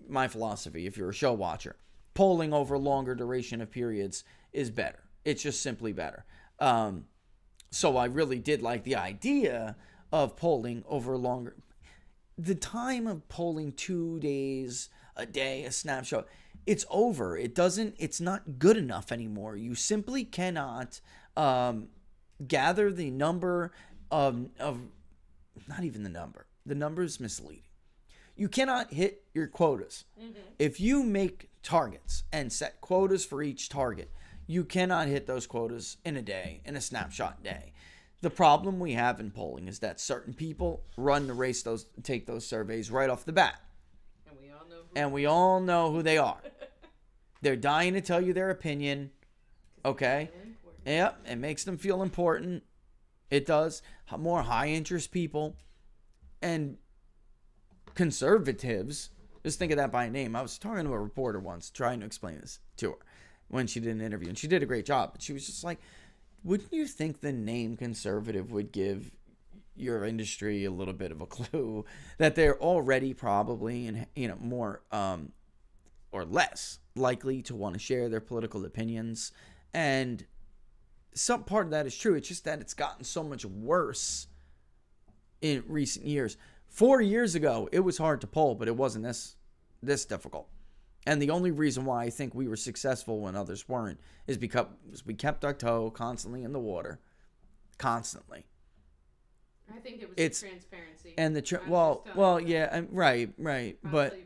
my philosophy, if you're a show watcher, polling over longer duration of periods is better. It's just simply better. So I really did like the idea of polling over longer. The time of polling 2 days, a day, a snapshot, it's over. It's not good enough anymore. You simply cannot gather the number of not even the number. The number is misleading. You cannot hit your quotas. Mm-hmm. If you make targets and set quotas for each target, you cannot hit those quotas in a day, in a snapshot day. The problem we have in polling is that certain people run the race, take those surveys right off the bat. And we all know who they are. They're dying to tell you their opinion. Okay? Yep, it makes them feel important. It does. More high-interest people and conservatives. Just think of that by name. I was talking to a reporter once, trying to explain this to her when she did an interview, and she did a great job. But she was just like, wouldn't you think the name conservative would give your industry a little bit of a clue that they're already probably more or less likely to want to share their political opinions? And some part of that is true. It's just that it's gotten so much worse in recent years. 4 years ago, it was hard to poll, but it wasn't this difficult. And the only reason why I think we were successful when others weren't is because we kept our toe constantly in the water. Constantly. I think it was the transparency. And right. But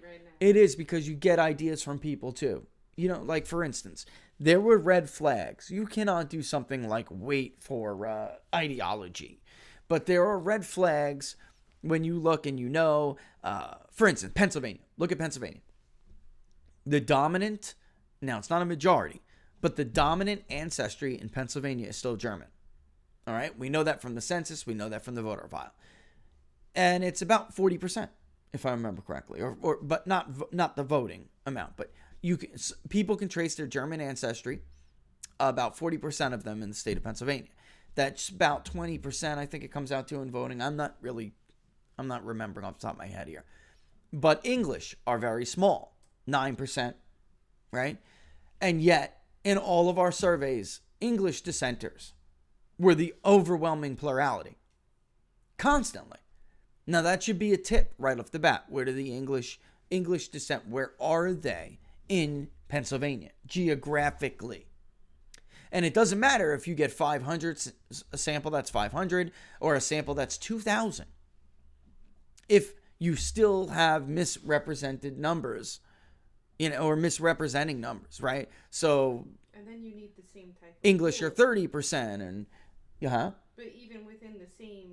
It is, because you get ideas from people too. You know, like for instance, there were red flags. You cannot do something like wait for ideology. But there are red flags when you look and you know, for instance, Pennsylvania. Look at Pennsylvania. The dominant, now it's not a majority, but the dominant ancestry in Pennsylvania is still German. All right? We know that from the census. We know that from the voter file. And it's about 40%, if I remember correctly, but not the voting amount. But people can trace their German ancestry, about 40% of them in the state of Pennsylvania. That's about 20%, I think it comes out to in voting. I'm not remembering off the top of my head here. But English are very small, 9%, right? And yet, in all of our surveys, English dissenters were the overwhelming plurality. Constantly. Now, that should be a tip right off the bat. Where do the English dissent, where are they in Pennsylvania, geographically? And it doesn't matter if you get 500, a sample that's 500, or a sample that's 2,000. If you still have misrepresented numbers, or misrepresenting numbers, right? So, and then you need the same type of English tool. are 30%, and But even within the same,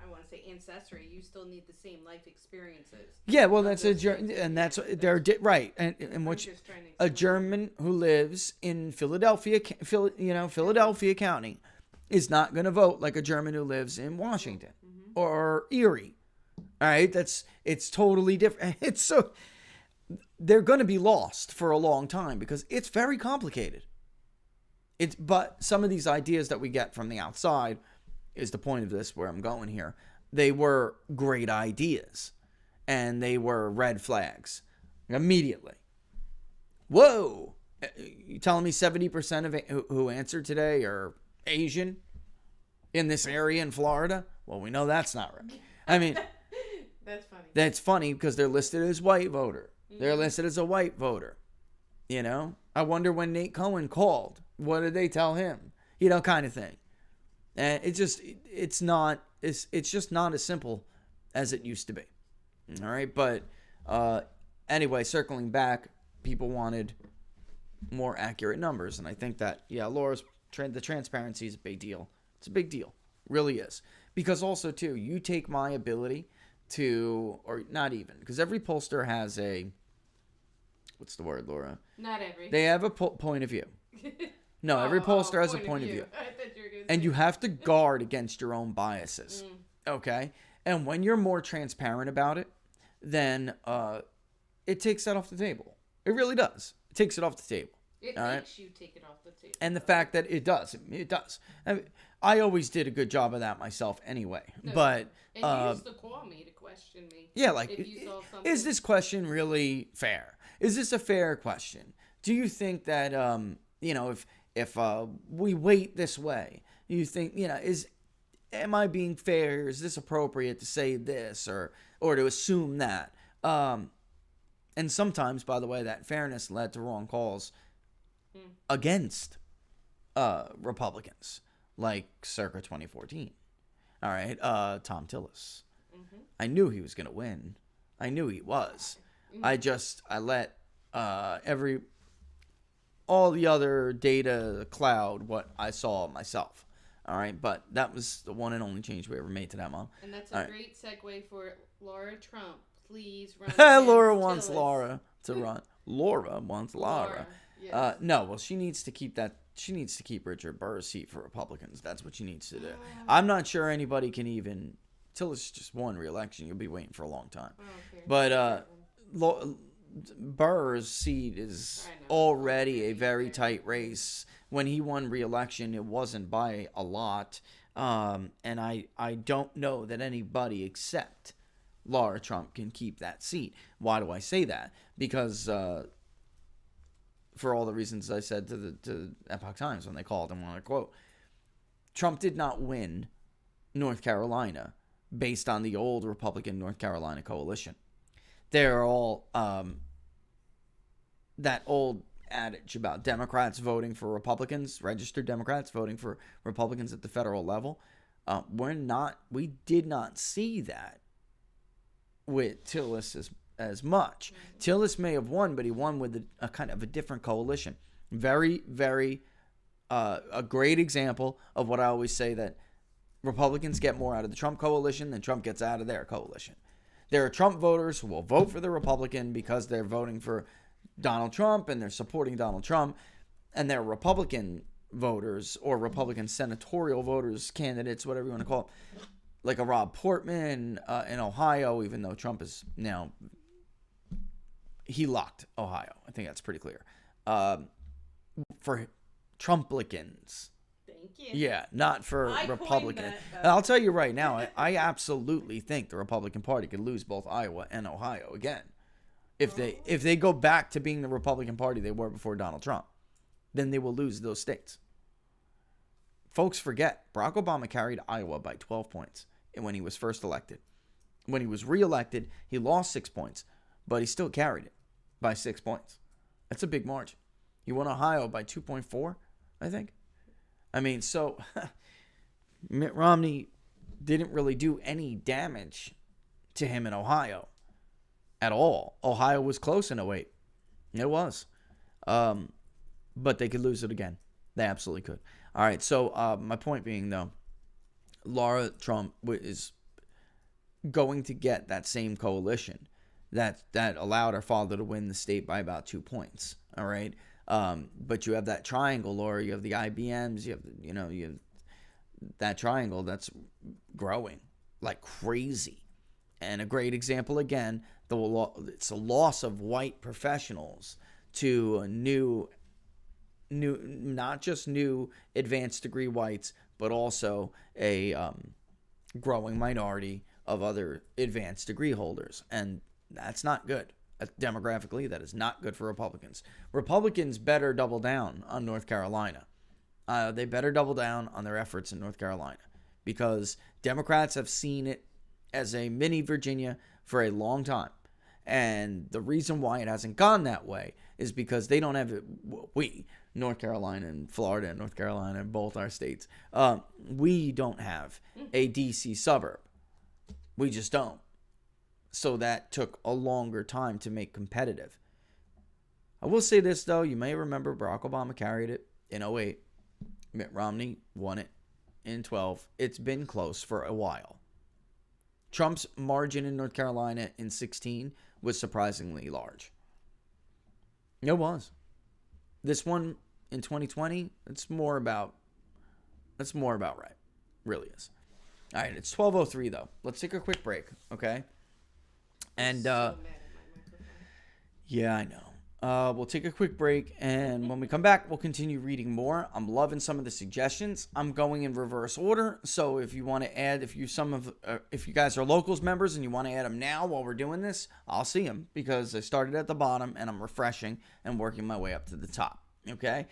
I want to say ancestry, you still need the same life experiences. Yeah, well, that's right, and which just trying to a explain. German who lives in Philadelphia County, is not going to vote like a German who lives in Washington or Erie. All right, it's totally different. It's so they're going to be lost for a long time because it's very complicated. But some of these ideas that we get from the outside is the point of this, where I'm going here. They were great ideas, and they were red flags immediately. Whoa! You telling me 70% of who answered today are Asian in this area in Florida? Well, we know that's not right. I mean, That's funny. that's funny because they're listed as white voter. They're listed as a white voter. I wonder when Nate Cohen called, what did they tell him? Kind of thing. And it's just not as simple as it used to be. All right, but anyway, circling back, people wanted more accurate numbers, and I think that Laura's the transparency is a big deal. It's a big deal, really is, because also too, you take my ability to, or not even, because every pollster has what's the word, Laura? Not every. They have a point of view. No, every pollster has a point of view. I thought you were gonna And say you have to guard against your own biases. Okay? And when you're more transparent about it, then it takes that off the table. It really does. It takes it off the table. It all right? makes you take it off the table. And the fact that it does. I always did a good job of that myself anyway. No, but and you used to call me to question me. yeah, like, if you saw something. is this question really fair? Is this a fair question? Do you think that if we wait this way, you think am I being fair? Is this appropriate to say this or to assume that? And sometimes, by the way, that fairness led to wrong calls against Republicans, like circa 2014. All right, Tom Tillis. I knew he was going to win. I knew he was. I let all the other data cloud what I saw myself. All right, but that was the one and only change we ever made to that, Mom. And that's a great segue for Laura Trump. Please run. Laura wants Tillis. Laura to run. Laura wants Laura. Yes. No, well, she needs to keep that. She needs to keep Richard Burr's seat for Republicans. That's what she needs to do. I'm not sure anybody can even. Tillis just won re-election. You'll be waiting for a long time. Okay. But Burr's seat is already a very tight race. When he won re-election, it wasn't by a lot. And I don't know that anybody except Laura Trump can keep that seat. Why do I say that? Because for all the reasons I said to the Epoch Times when they called and wanted to quote, Trump did not win North Carolina based on the old Republican North Carolina coalition. They're all that old adage about Democrats voting for Republicans, registered Democrats voting for Republicans at the federal level. We did not see that with Tillis as much. Tillis may have won, but he won with a kind of a different coalition. Very, very a great example of what I always say, that Republicans get more out of the Trump coalition than Trump gets out of their coalition. There are Trump voters who will vote for the Republican because they're voting for Donald Trump and they're supporting Donald Trump. And there are Republican voters or Republican senatorial voters, candidates, whatever you want to call it, like a Rob Portman in Ohio, even though Trump is now, he locked Ohio. I think that's pretty clear. For Trumplicans. Thank you. Yeah, not for I Republican. coined that. I'll tell you right now, I absolutely think the Republican Party could lose both Iowa and Ohio again. If they go back to being the Republican Party they were before Donald Trump, then they will lose those states. Folks forget, Barack Obama carried Iowa by 12 points when he was first elected. When he was reelected, he lost 6 points, but he still carried it by 6 points. That's a big margin. He won Ohio by 2.4, I think. I mean, so Mitt Romney didn't really do any damage to him in Ohio at all. Ohio was close in 08. It was. But they could lose it again. They absolutely could. All right, so my point being, though, Laura Trump is going to get that same coalition that allowed her father to win the state by about 2 points. All right. But you have that triangle, Laura. You have the IBMs. You have that triangle that's growing like crazy. And a great example again, it's a loss of white professionals to a new, not just new advanced degree whites, but also a growing minority of other advanced degree holders, and that's not good. Demographically, that is not good for Republicans. Republicans better double down on North Carolina. They better double down on their efforts in North Carolina, because Democrats have seen it as a mini Virginia for a long time. And the reason why it hasn't gone that way is because they don't have it. North Carolina and Florida and North Carolina, both our states, we don't have a DC suburb. We just don't. So that took a longer time to make competitive. I will say this, though. You may remember Barack Obama carried it in 08. Mitt Romney won it in 12. It's been close for a while. Trump's margin in North Carolina in 16 was surprisingly large. It was. This one in 2020, it's more about right. Really is. All right, it's 12:03 though. Let's take a quick break, okay? And So mad at my microphone. yeah, I know. We'll take a quick break, and when we come back, we'll continue reading more. I'm loving some of the suggestions. I'm going in reverse order, so if you want to add, if you guys are locals members and you want to add them now while we're doing this, I'll see them, because I started at the bottom and I'm refreshing and working my way up to the top. Okay,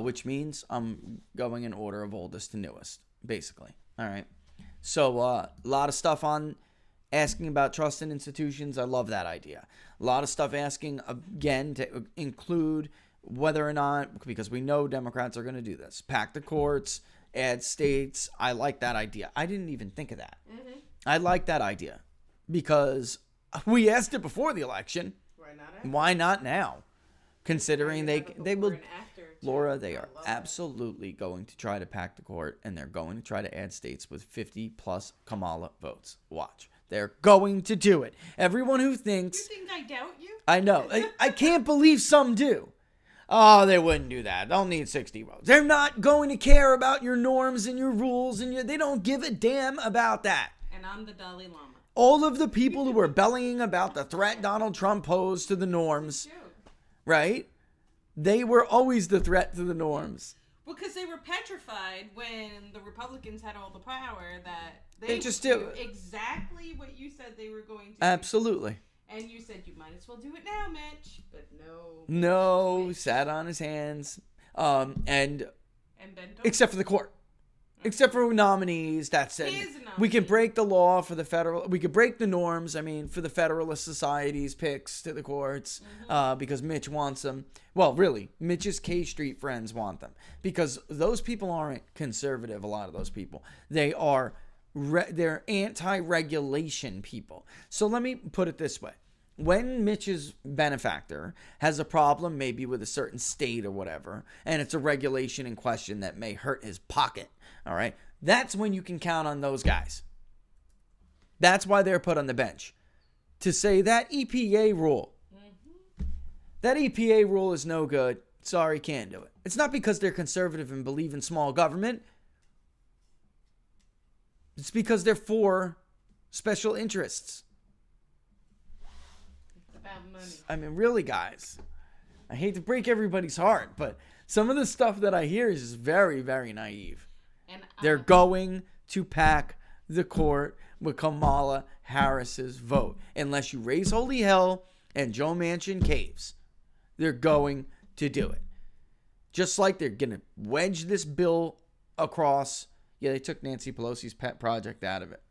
which means I'm going in order of oldest to newest, basically. All right. So a lot of stuff on asking about trust in institutions. I love that idea. A lot of stuff asking, again, to include whether or not, because we know Democrats are going to do this, pack the courts, add states. I like that idea. I didn't even think of that. Mm-hmm. I like that idea because we asked it before the election. Why not now? Considering they will, Laura, they are absolutely going to try to pack the court, and they're going to try to add states with 50 plus Kamala votes. Watch. They're going to do it. Everyone who thinks... You think I doubt you? I know. I can't believe some do. Oh, they wouldn't do that. They'll need 60 votes. They're not going to care about your norms and your rules, and they don't give a damn about that. And I'm the Dalai Lama. All of the people who were bellying about the threat Donald Trump posed to the norms, right? They were always the threat to the norms. Because they were petrified when the Republicans had all the power that They just do do exactly what you said they were going to do. Absolutely. And you said you might as well do it now, Mitch. But no. No, sat on his hands. And bent over. except for the court. Except for nominees, that's it. We can break the law for the federal. We could break the norms. I mean, for the Federalist Society's picks to the courts, because Mitch wants them. Well, really, Mitch's K Street friends want them, because those people aren't conservative. A lot of those people, they are, they're anti-regulation people. So let me put it this way: when Mitch's benefactor has a problem, maybe with a certain state or whatever, and it's a regulation in question that may hurt his pocket, all right, that's when you can count on those guys. That's why they're put on the bench. To say that EPA rule, that EPA rule is no good. Sorry, can't do it. It's not because they're conservative and believe in small government. It's because they're for special interests. It's about money. I mean, really, guys, I hate to break everybody's heart, but some of the stuff that I hear is just very, very naive. And They're going to pack the court with Kamala Harris's vote. Unless you raise holy hell and Joe Manchin caves, they're going to do it. Just like they're going to wedge this bill across. Yeah, they took Nancy Pelosi's pet project out of it.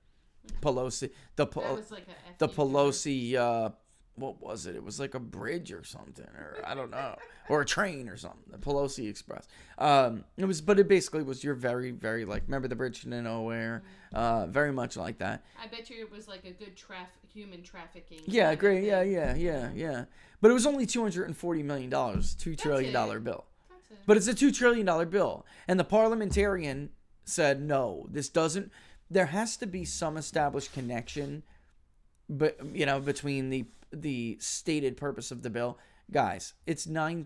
Pelosi, that was like the Pelosi, what was it? It was like a bridge or something, or I don't know, or a train or something. The Pelosi Express. But it basically was your very, very like, remember the bridge to nowhere? Very much like that. I bet you it was like a good human trafficking. Yeah, great. Yeah. But it was only $240 million, $2 trillion bill. That's it. But it's a $2 trillion bill, and the parliamentarian said no. This doesn't. There has to be some established connection, but between the stated purpose of the bill. Guys, it's 9%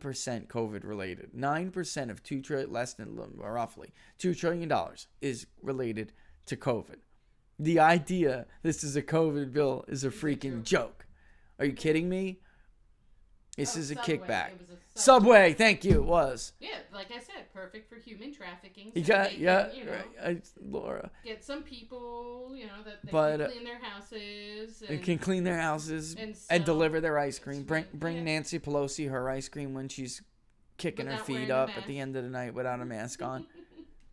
COVID related. 9% of $2 trillion, less than roughly $2 trillion is related to COVID. The idea this is a COVID bill is a freaking joke. Are you kidding me? This is a Subway. kickback. It was a Subway, thank you. It was. Yeah, like I said, perfect for human trafficking. You so got they yeah, can, right. Laura. get some people, that they But, can clean their houses. They And, can clean their houses and and sell deliver their ice cream. Bring Yeah. Nancy Pelosi her ice cream when she's kicking her Without feet wearing a up at mask. the end of the night without a mask on.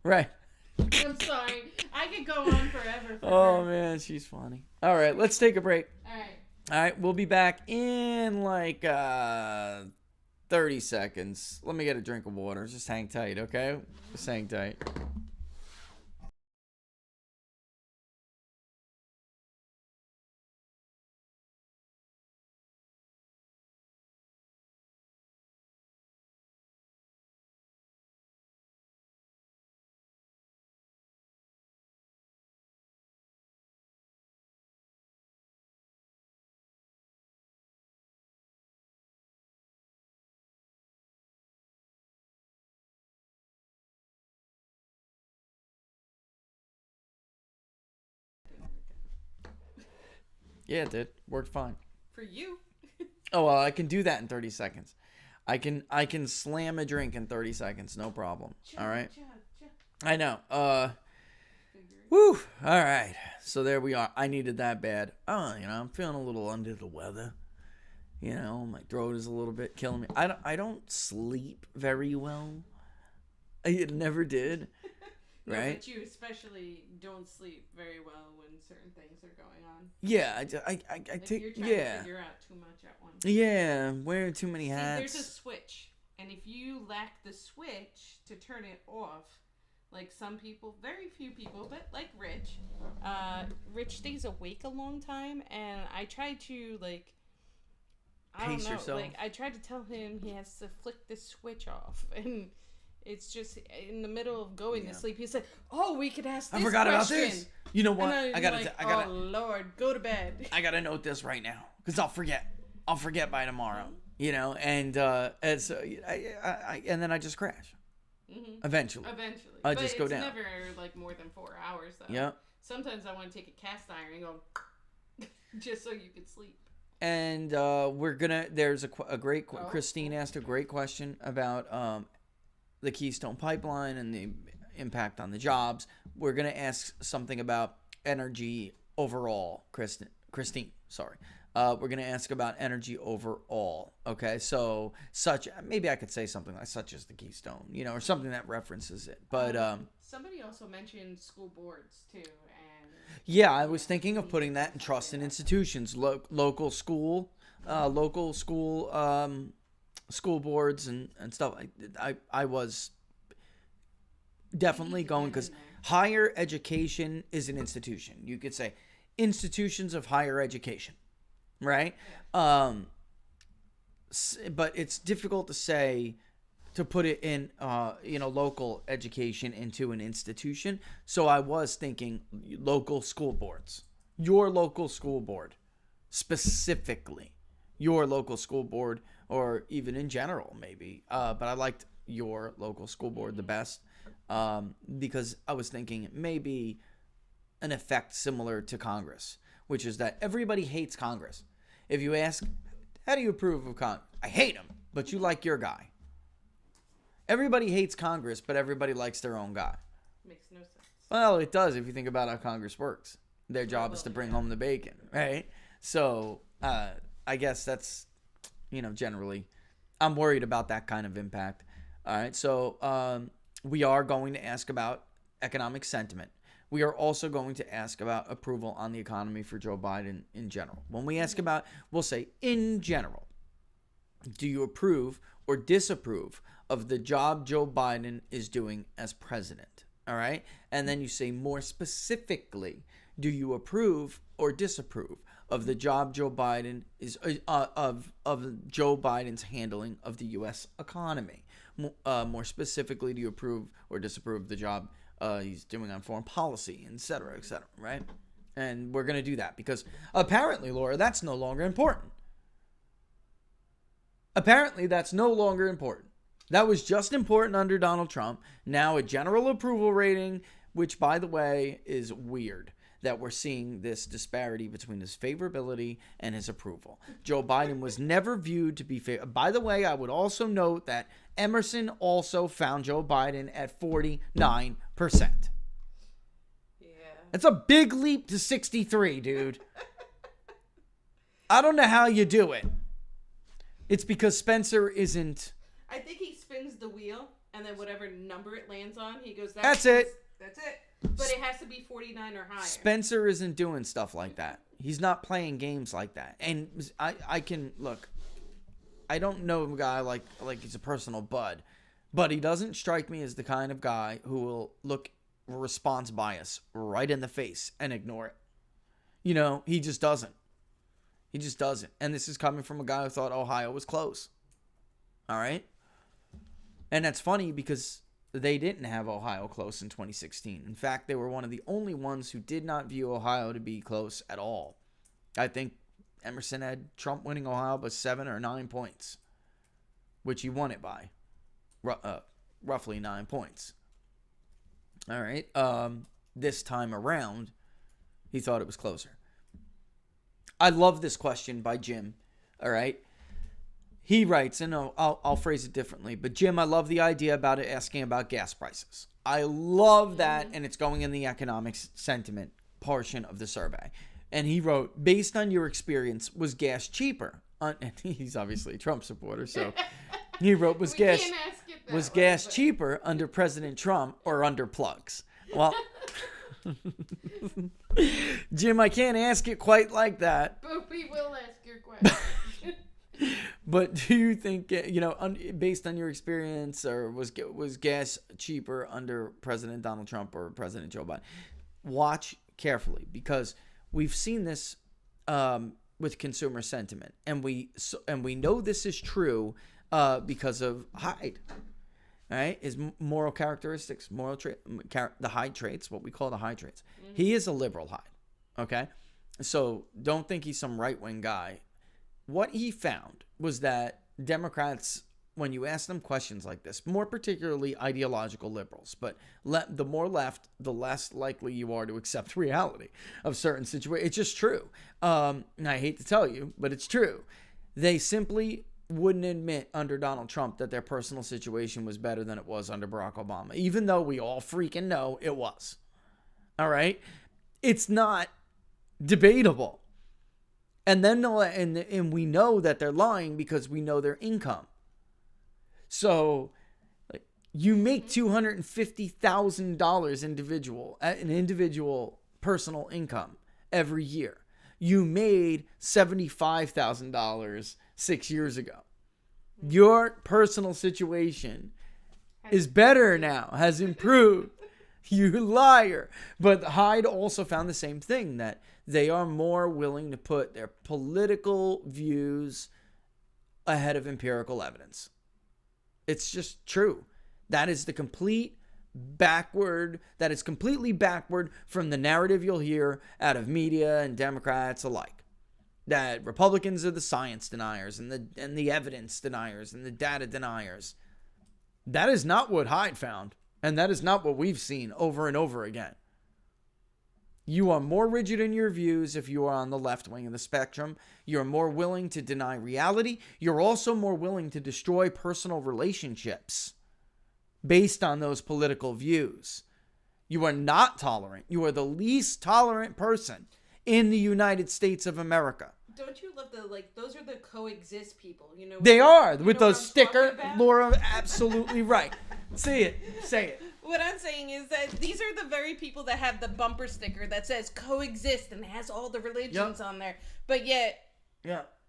Right. I'm sorry. I could go on forever. Oh man, she's funny. All right, let's take a break. All right. All right, we'll be back in like 30 seconds. Let me get a drink of water. Just hang tight, okay? Just hang tight. Yeah, it did. Worked fine. For you. Oh, well, I can do that in 30 seconds. I can slam a drink in 30 seconds, no problem. All right? I know. Whew. All right. So there we are. I needed that bad. Oh, I'm feeling a little under the weather. My throat is a little bit killing me. I don't sleep very well. I never did. No, Right? but you especially don't sleep very well when certain things are going on. Yeah, I Like take you're trying to figure out too much at once. Yeah, wearing too many See, hats. there's a switch, and if you lack the switch to turn it off, like some people, very few people, but like Rich, Rich stays awake a long time, and I try to I don't Pace know, yourself. I tried to tell him he has to flick the switch off, and it's just in the middle of going to sleep. He said, "Oh, we could ask this I forgot question." about this. You know what? And I gotta. like, I gotta. Oh Lord, go to bed. I gotta note this right now because I'll forget. I'll forget by tomorrow. And so and then I just crash. Eventually. Eventually, I but just go it's down. never like more than 4 hours though. Yeah. Sometimes I want to take a cast iron and go just so you can sleep. And we're gonna. There's a great. Christine asked a great question about the Keystone Pipeline and the impact on the jobs. We're gonna ask something about energy overall, Christine. Sorry. We're gonna ask about energy overall. Okay, so maybe I could say something like such as the Keystone, or something that references it. But somebody also mentioned school boards too, and yeah, I was thinking of putting that in trust and institutions, local school school boards and stuff. I was definitely going because higher education is an institution. You could say institutions of higher education. right? But it's difficult to say, to put it in, local education into an institution. So I was thinking local school boards, your local school board, specifically your local school board, or even in general, maybe. But I liked your local school board the best, because I was thinking maybe an effect similar to Congress, which is that everybody hates Congress. If you ask, how do you approve of Congress? I hate him, but you like your guy. Everybody hates Congress, but everybody likes their own guy. Makes no sense. Well, it does if you think about how Congress works. Their job is to bring home the bacon, right? So I guess that's, generally, I'm worried about that kind of impact. All right, so we are going to ask about economic sentiment. We are also going to ask about approval on the economy for Joe Biden in general. When we ask about, we'll say in general, do you approve or disapprove of the job Joe Biden is doing as president? All right. And then you say more specifically, do you approve or disapprove of the job Joe Biden is of Joe Biden's handling of the U.S. economy? More specifically, do you approve or disapprove the job he's doing on foreign policy, et cetera, right? And we're going to do that because apparently, Laura, that's no longer important. Apparently, that's no longer important. That was just important under Donald Trump. Now a general approval rating, which, by the way, is weird that we're seeing this disparity between his favorability and his approval. Joe Biden was never viewed to be By the way, I would also note that Emerson also found Joe Biden at 49%. Yeah. It's a big leap to 63, dude. I don't know how you do it. It's because Spencer isn't... I think he spins the wheel, and then whatever number it lands on, he goes, That's it. That's it. But it has to be 49 or higher. Spencer isn't doing stuff like that. He's not playing games like that. And I can, look, I don't know a guy like he's a personal bud, but he doesn't strike me as the kind of guy who will look response bias right in the face and ignore it. He just doesn't. He just doesn't. And this is coming from a guy who thought Ohio was close. All right? And that's funny because they didn't have Ohio close in 2016. In fact, they were one of the only ones who did not view Ohio to be close at all. I think Emerson had Trump winning Ohio by 7 or 9 points, which he won it by roughly 9 points. All right. This time around, he thought it was closer. I love this question by Jim. All right. He writes, and I'll phrase it differently, but Jim, I love the idea about it asking about gas prices. I love that, and it's going in the economic sentiment portion of the survey. And he wrote, based on your experience, was gas cheaper? And he's obviously a Trump supporter, so he wrote, was gas cheaper under President Trump or under plugs? Well, Jim, I can't ask it quite like that. But we will ask your question. But do you think, based on your experience, or was gas cheaper under President Donald Trump or President Joe Biden? Watch carefully, because we've seen this with consumer sentiment, and we know this is true because of Hyde. All right, his moral characteristics, the Hyde traits, what we call the Hyde traits. Mm-hmm. He is a liberal Hyde. Okay, so don't think he's some right-wing guy. What he found was that Democrats, when you ask them questions like this, more particularly ideological liberals, but the more left, the less likely you are to accept reality of certain situations. It's just true. And I hate to tell you, but it's true. They simply wouldn't admit under Donald Trump that their personal situation was better than it was under Barack Obama, even though we all freaking know it was. All right? It's not debatable. And then and we know that they're lying because we know their income. So you make $250,000 an individual personal income every year. You made $75,000 6 years ago. Your personal situation is better now, has improved You liar. But Hyde also found the same thing, that they are more willing to put their political views ahead of empirical evidence. It's just true. That is completely backward from the narrative you'll hear out of media and Democrats alike. That Republicans are the science deniers and the evidence deniers and the data deniers. That is not what Hyde found. And that is not what we've seen over and over again. You are more rigid in your views if you are on the left wing of the spectrum. You're more willing to deny reality. You're also more willing to destroy personal relationships based on those political views. You are not tolerant. You are the least tolerant person in the United States of America. Don't you love those are the coexist people, you know? They are, with the those sticker. Laura, absolutely right. Say it. What I'm saying is that these are the very people that have the bumper sticker that says coexist and has all the religions on there. But yet,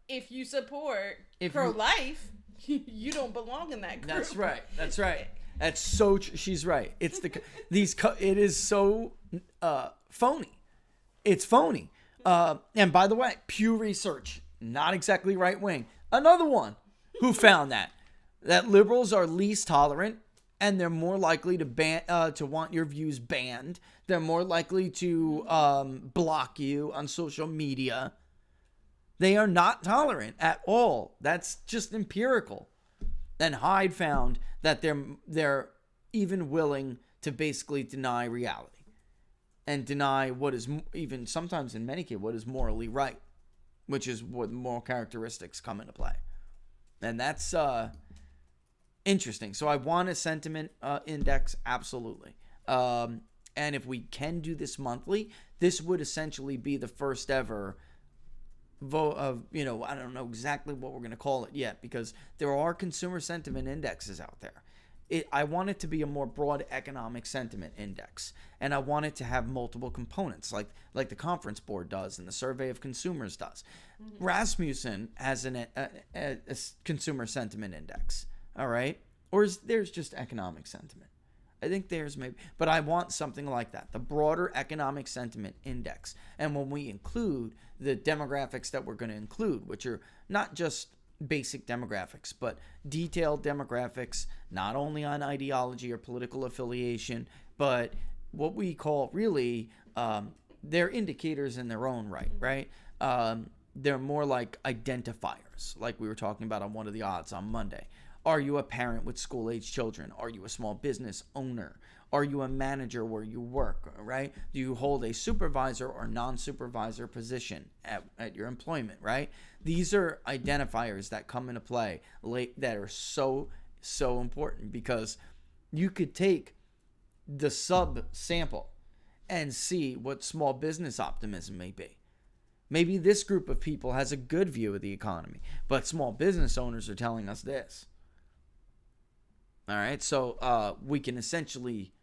if you support pro-life, you don't belong in that group. That's right. That's so she's right. It's it is so phony. It's phony. And by the way, Pew Research, not exactly right wing. Another one who found that liberals are least tolerant, and they're more likely to want your views banned. They're more likely to block you on social media. They are not tolerant at all. That's just empirical. And Hyde found that they're even willing to basically deny reality and deny what is, even sometimes in many cases, what is morally right, which is what moral characteristics come into play. And that's interesting. So I want a sentiment index, absolutely. And if we can do this monthly, this would essentially be the first ever vote of, I don't know exactly what we're going to call it yet, because there are consumer sentiment indexes out there. I want it to be a more broad economic sentiment index, and I want it to have multiple components, like the Conference Board does and the Survey of Consumers does. Mm-hmm. Rasmussen has a consumer sentiment index, all right? Or there's just economic sentiment? I think there's maybe, but I want something like that, the broader economic sentiment index. And when we include the demographics that we're going to include, which are not just basic demographics, but detailed demographics, not only on ideology or political affiliation, but what we call really, they're indicators in their own right? They're more like identifiers, like we were talking about on one of the odds on Monday. Are you a parent with school-age children? Are you a small business owner? Are you a manager where you work, right? Do you hold a supervisor or non-supervisor position at your employment, right? These are identifiers that come into play that are so important, because you could take the sub-sample and see what small business optimism may be. Maybe this group of people has a good view of the economy, but small business owners are telling us this. All right, so we can essentially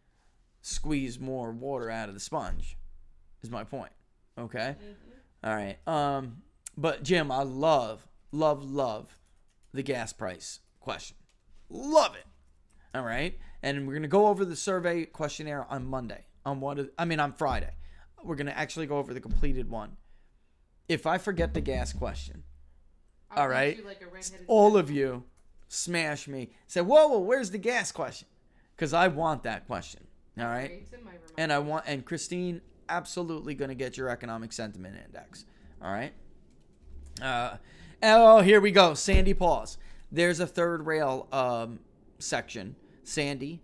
squeeze more water out of the sponge, is my point. Okay? Mm-hmm. All right. But Jim, I love the gas price question. Love it. All right? And we're going to go over the survey questionnaire on Monday. On Friday. We're going to actually go over the completed one. If I forget the gas question, all right, all of you smash me. Say, whoa, where's the gas question? Because I want that question. All right? And Christine, absolutely going to get your economic sentiment index. All right? Here we go. Sandy Paws. There's a third rail section. Sandy,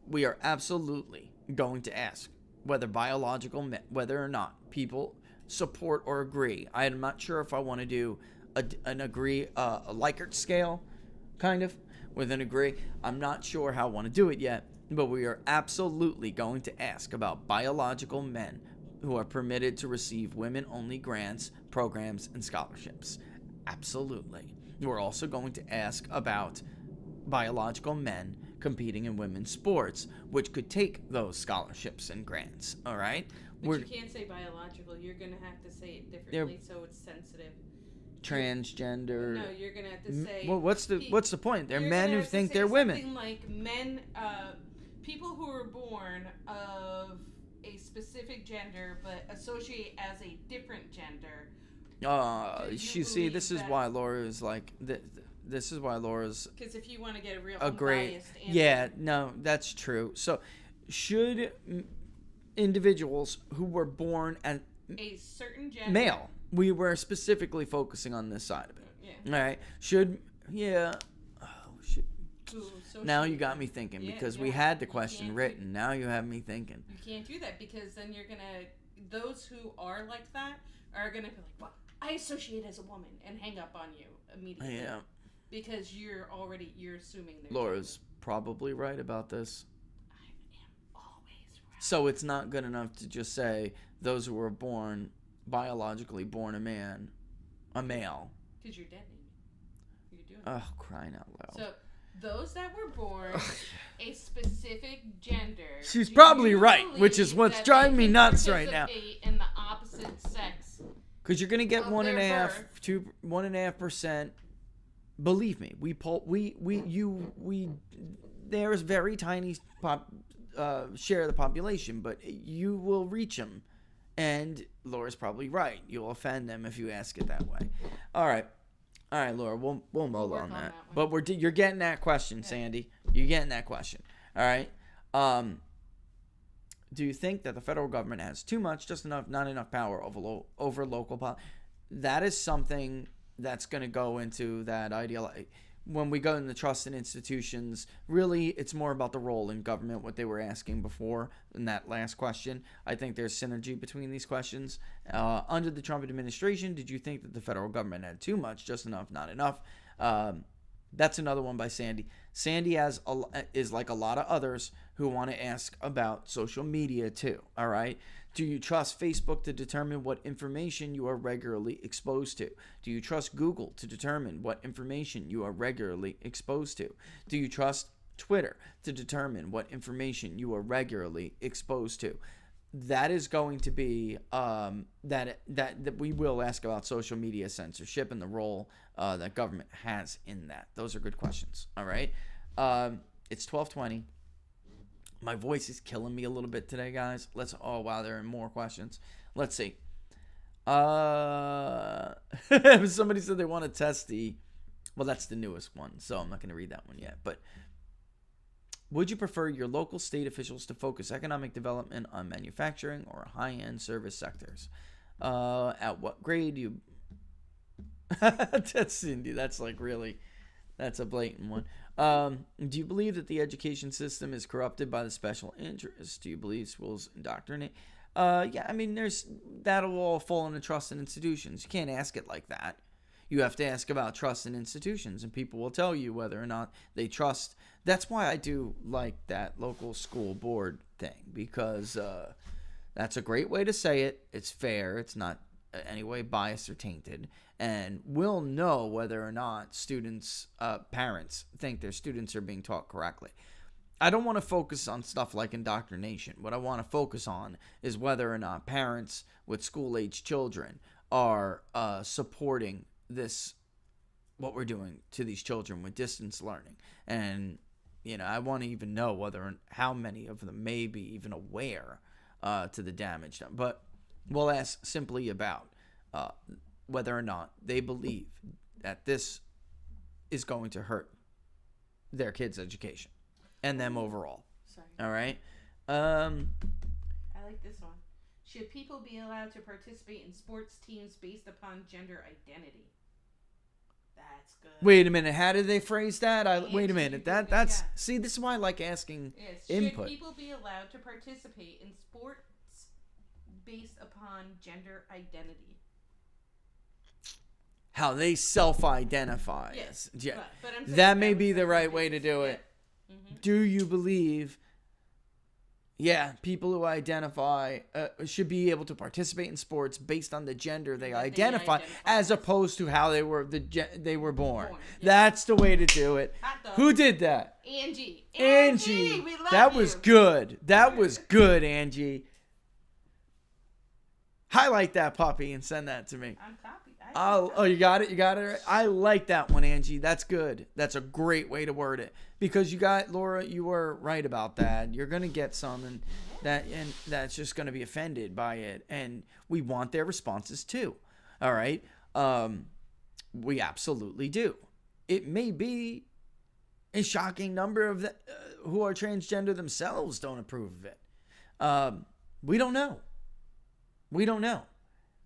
we are absolutely going to ask whether whether or not people support or agree. I am not sure if I want to do a Likert scale, kind of, with an agree. I'm not sure how I want to do it yet, but we are absolutely going to ask about biological men who are permitted to receive women-only grants, programs, and scholarships. Absolutely. We're also going to ask about biological men competing in women's sports, which could take those scholarships and grants. All right? But you can't say biological. You're going to have to say it differently so it's sensitive. Transgender. No, you're going to have to say... Well, what's the point? They're men who think they're women. Something like men people who are born of a specific gender but associate as a different gender. You see, this is why Laura's like this is why Laura's because if you want to get a real great unbiased answer, yeah, no, that's true. So should individuals who were born as a certain gender, male, we were specifically focusing on this side of it. Yeah. All right. Should oh shit. who Now you got me thinking because we had the question written. Now you have me thinking. You can't do that because then you're gonna. Those who are like that are gonna be like, "Well, I associate as a woman," and hang up on you immediately. Yeah. Because you're assuming they're Laura's probably right about this. I am always right. So it's not good enough to just say those who were born biologically born a male. Because you're dead, Amy. You're doing Oh, crying out loud. So those that were born a specific gender. She's do probably you right, which is believe what's that driving they me can nuts right now. participate in the opposite sex. Because you're gonna get Of 1.5% Believe me, there's very tiny share of the population, but you will reach them. And Laura's probably right. You'll offend them if you ask it that way. All right, Laura, we'll mull on that. But you're getting that question, Sandy. You're getting that question. All right. Do you think that the federal government has too much, just enough, not enough power over local policy? That is something that's going to go into that ideology. When we go in the trust in institutions, really, it's more about the role in government, what they were asking before in that last question. I think there's synergy between these questions. Under the Trump administration, did you think that the federal government had too much, just enough, not enough? That's another one by Sandy. Sandy is like a lot of others who want to ask about social media too, all right? Do you trust Facebook to determine what information you are regularly exposed to? Do you trust Google to determine what information you are regularly exposed to? Do you trust Twitter to determine what information you are regularly exposed to? That is going to be that we will ask about social media censorship and the role that government has in that. Those are good questions. All right. It's 12:20. My voice is killing me a little bit today, guys. Oh wow, there are more questions. Let's see. Somebody said they want to test that's the newest one, so I'm not going to read that one yet. But would you prefer your local state officials to focus economic development on manufacturing or high-end service sectors? At what grade do you... That's Cindy. That's like really... That's a blatant one. Do you believe that the education system is corrupted by the special interests? Do you believe schools indoctrinate? Yeah, I mean, that'll all fall into trust in institutions. You can't ask it like that. You have to ask about trust in institutions, and people will tell you whether or not they trust. That's why I do like that local school board thing, because that's a great way to say it. It's fair. It's not any way biased or tainted, and we'll know whether or not parents think their students are being taught correctly. I don't want to focus on stuff like indoctrination. What I want to focus on is whether or not parents with school-age children are supporting what we're doing to these children with distance learning. And, I want to even know how many of them may be even aware to the damage done. But we'll ask simply about whether or not they believe that this is going to hurt their kids' education and them overall. Sorry. All right? I like this one. Should people be allowed to participate in sports teams based upon gender identity? That's good. Wait a minute. How did they phrase that? Wait a minute. See, this is why I like asking input. Should people be allowed to participate in sports based upon gender identity? How they self-identify. Yes. Yeah. But I'm saying that may be the right way to do it. Mm-hmm. Do you believe... Yeah, people who identify should be able to participate in sports based on the gender they identify as opposed to how they were born. Yeah. That's the way to do it. Who did that? Angie, we love that you. Was good. That was good, Angie. Highlight that puppy and send that to me. I'm copied. I Oh, you got it. You got it. Right. I like that one, Angie. That's good. That's a great way to word it. Because you got Laura. You were right about that. You're gonna get some, and that's just gonna be offended by it, and we want their responses too. All right. We absolutely do. It may be a shocking number of who are transgender themselves don't approve of it. We don't know. We don't know.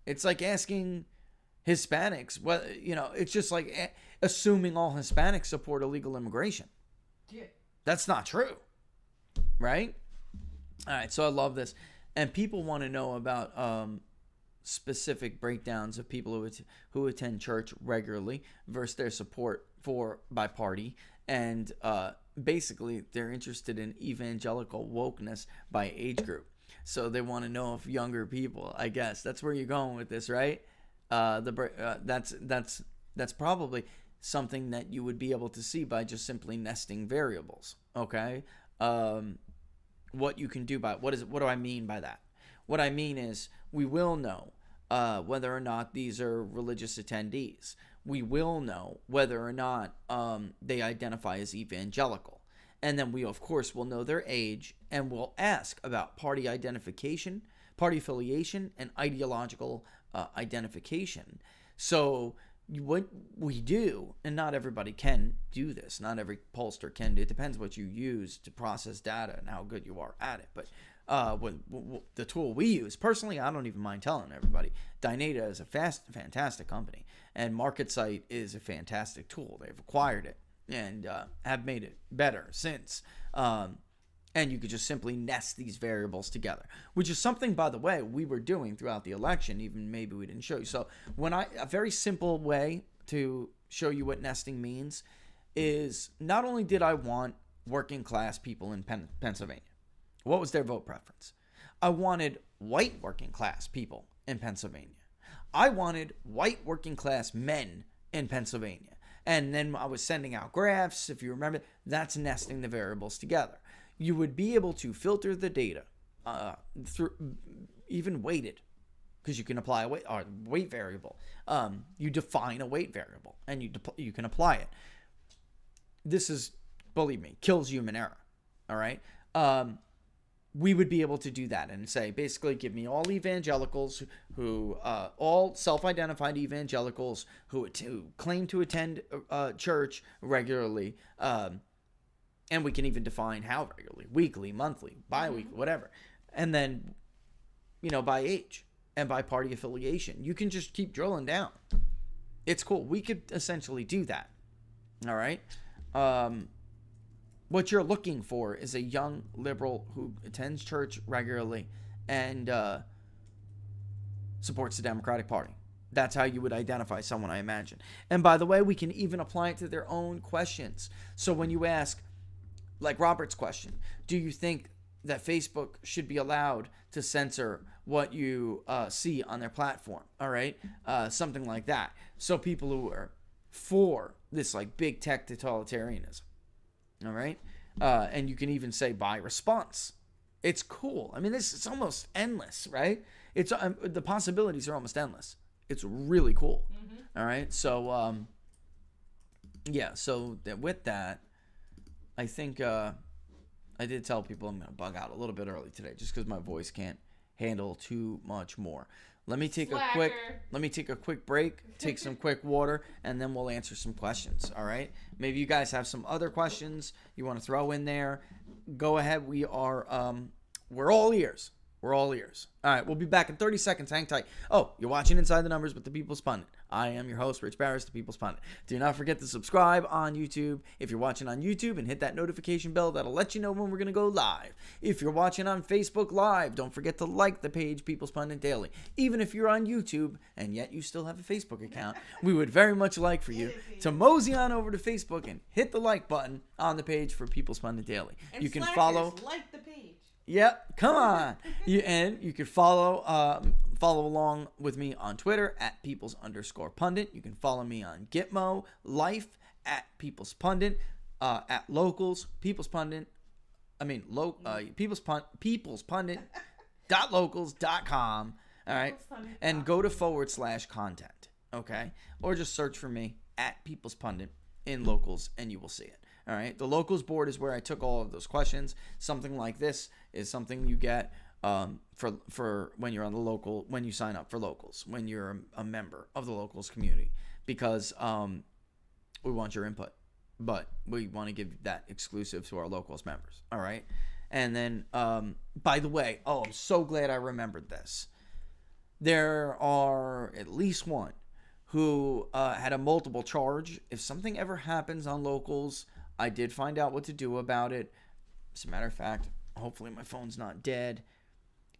It's like asking Hispanics. Well, it's just like assuming all Hispanics support illegal immigration. Yeah. That's not true, right? All right, so I love this, and people want to know about specific breakdowns of people who attend church regularly versus their support by party, and basically they're interested in evangelical wokeness by age group. So they want to know if younger people, I guess that's where you're going with this, right? That's probably something that you would be able to see by just simply nesting variables. Okay, what you can do by what do I mean by that? What I mean is we will know whether or not these are religious attendees. We will know whether or not they identify as evangelical. And then we, of course, will know their age, and we'll ask about party identification, party affiliation, and ideological identification. So what we do, and not everybody can do this, not every pollster can do it. It depends what you use to process data and how good you are at it. But the tool we use, personally, I don't even mind telling everybody, Dynata is a fantastic company, and MarketSite is a fantastic tool. They've acquired it and have made it better since. And you could just simply nest these variables together, which is something, by the way, we were doing throughout the election, even maybe we didn't show you. So a very simple way to show you what nesting means is not only did I want working class people in Pennsylvania, what was their vote preference? I wanted white working class people in Pennsylvania. I wanted white working class men in Pennsylvania. And then I was sending out graphs, if you remember. That's nesting the variables together. You would be able to filter the data through even weighted, because you can apply a weight variable. You define a weight variable, and you can apply it. This is, believe me, kills human error. All right. We would be able to do that and say, basically, give me all evangelicals who all self-identified evangelicals who claim to attend church regularly. And we can even define how regularly, weekly, monthly, bi-weekly, whatever. And then, by age and by party affiliation. You can just keep drilling down. It's cool. We could essentially do that. All right. What you're looking for is a young liberal who attends church regularly and supports the Democratic Party. That's how you would identify someone, I imagine. And by the way, we can even apply it to their own questions. So when you ask, like Robert's question, do you think that Facebook should be allowed to censor what you see on their platform? All right. Something like that. So people who are for this like big tech totalitarianism. All right. And you can even say by response. It's cool. I mean, it's almost endless, right? It's the possibilities are almost endless. It's really cool. Mm-hmm. All right. So, yeah. So with that, I think I did tell people I'm going to bug out a little bit early today just because my voice can't handle too much more. Let me take a quick break, take some quick water, and then we'll answer some questions, all right? Maybe you guys have some other questions you want to throw in there. Go ahead. We're all ears. We're all ears. All right, we'll be back in 30 seconds. Hang tight. Oh, you're watching Inside the Numbers with the People's Pundit. I am your host, Rich Barris, the People's Pundit. Do not forget to subscribe on YouTube if you're watching on YouTube, and hit that notification bell. That'll let you know when we're going to go live. If you're watching on Facebook Live, don't forget to like the page People's Pundit Daily. Even if you're on YouTube and yet you still have a Facebook account, we would very much like for you to mosey on over to Facebook and hit the like button on the page for People's Pundit Daily. And you can like the page. Yep, come on. And you can follow along with me on Twitter at Peoples_Pundit. You can follow me on Gitmo Life at People's Pundit, at Locals People's Pundit. People's Pundit.locals.com. All right, and go to /content. okay? Or just search for me at People's Pundit in Locals, and you will see it. All right. The Locals board is where I took all of those questions. Something like this is something you get for when you're on the local, when you sign up for Locals, when you're a member of the Locals community, because we want your input, but we want to give that exclusive to our Locals members. All right. And then, by the way, I'm so glad I remembered this. There are at least one who had a multiple charge. If something ever happens on Locals, I did find out what to do about it. As a matter of fact, hopefully my phone's not dead.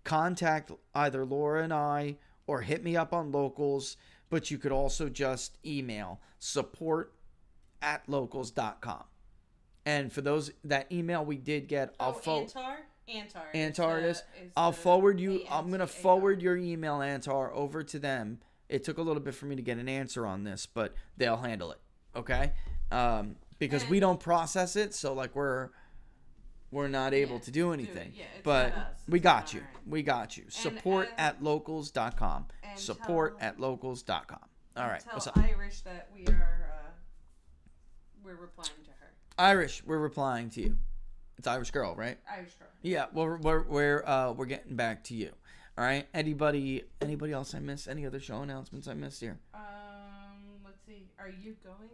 Contact either Laura and I, or hit me up on Locals, but you could also just email support@locals.com. And for those, that email we did get, I'll forward. Antar is. I'll forward you. I'm going to forward your email, Antar, over to them. It took a little bit for me to get an answer on this, but they'll handle it. Okay? Because we don't process it, so like we're not able to do anything. But we got you. We got you. Support@locals.com. Support@locals.com. All right. Tell What's up? Irish that we're replying to her. Irish, we're replying to you. It's Irish girl, right? Irish girl. Yeah. Well, we're getting back to you. All right. Anybody else I missed? Any other show announcements I missed here? Let's see. Are you going on?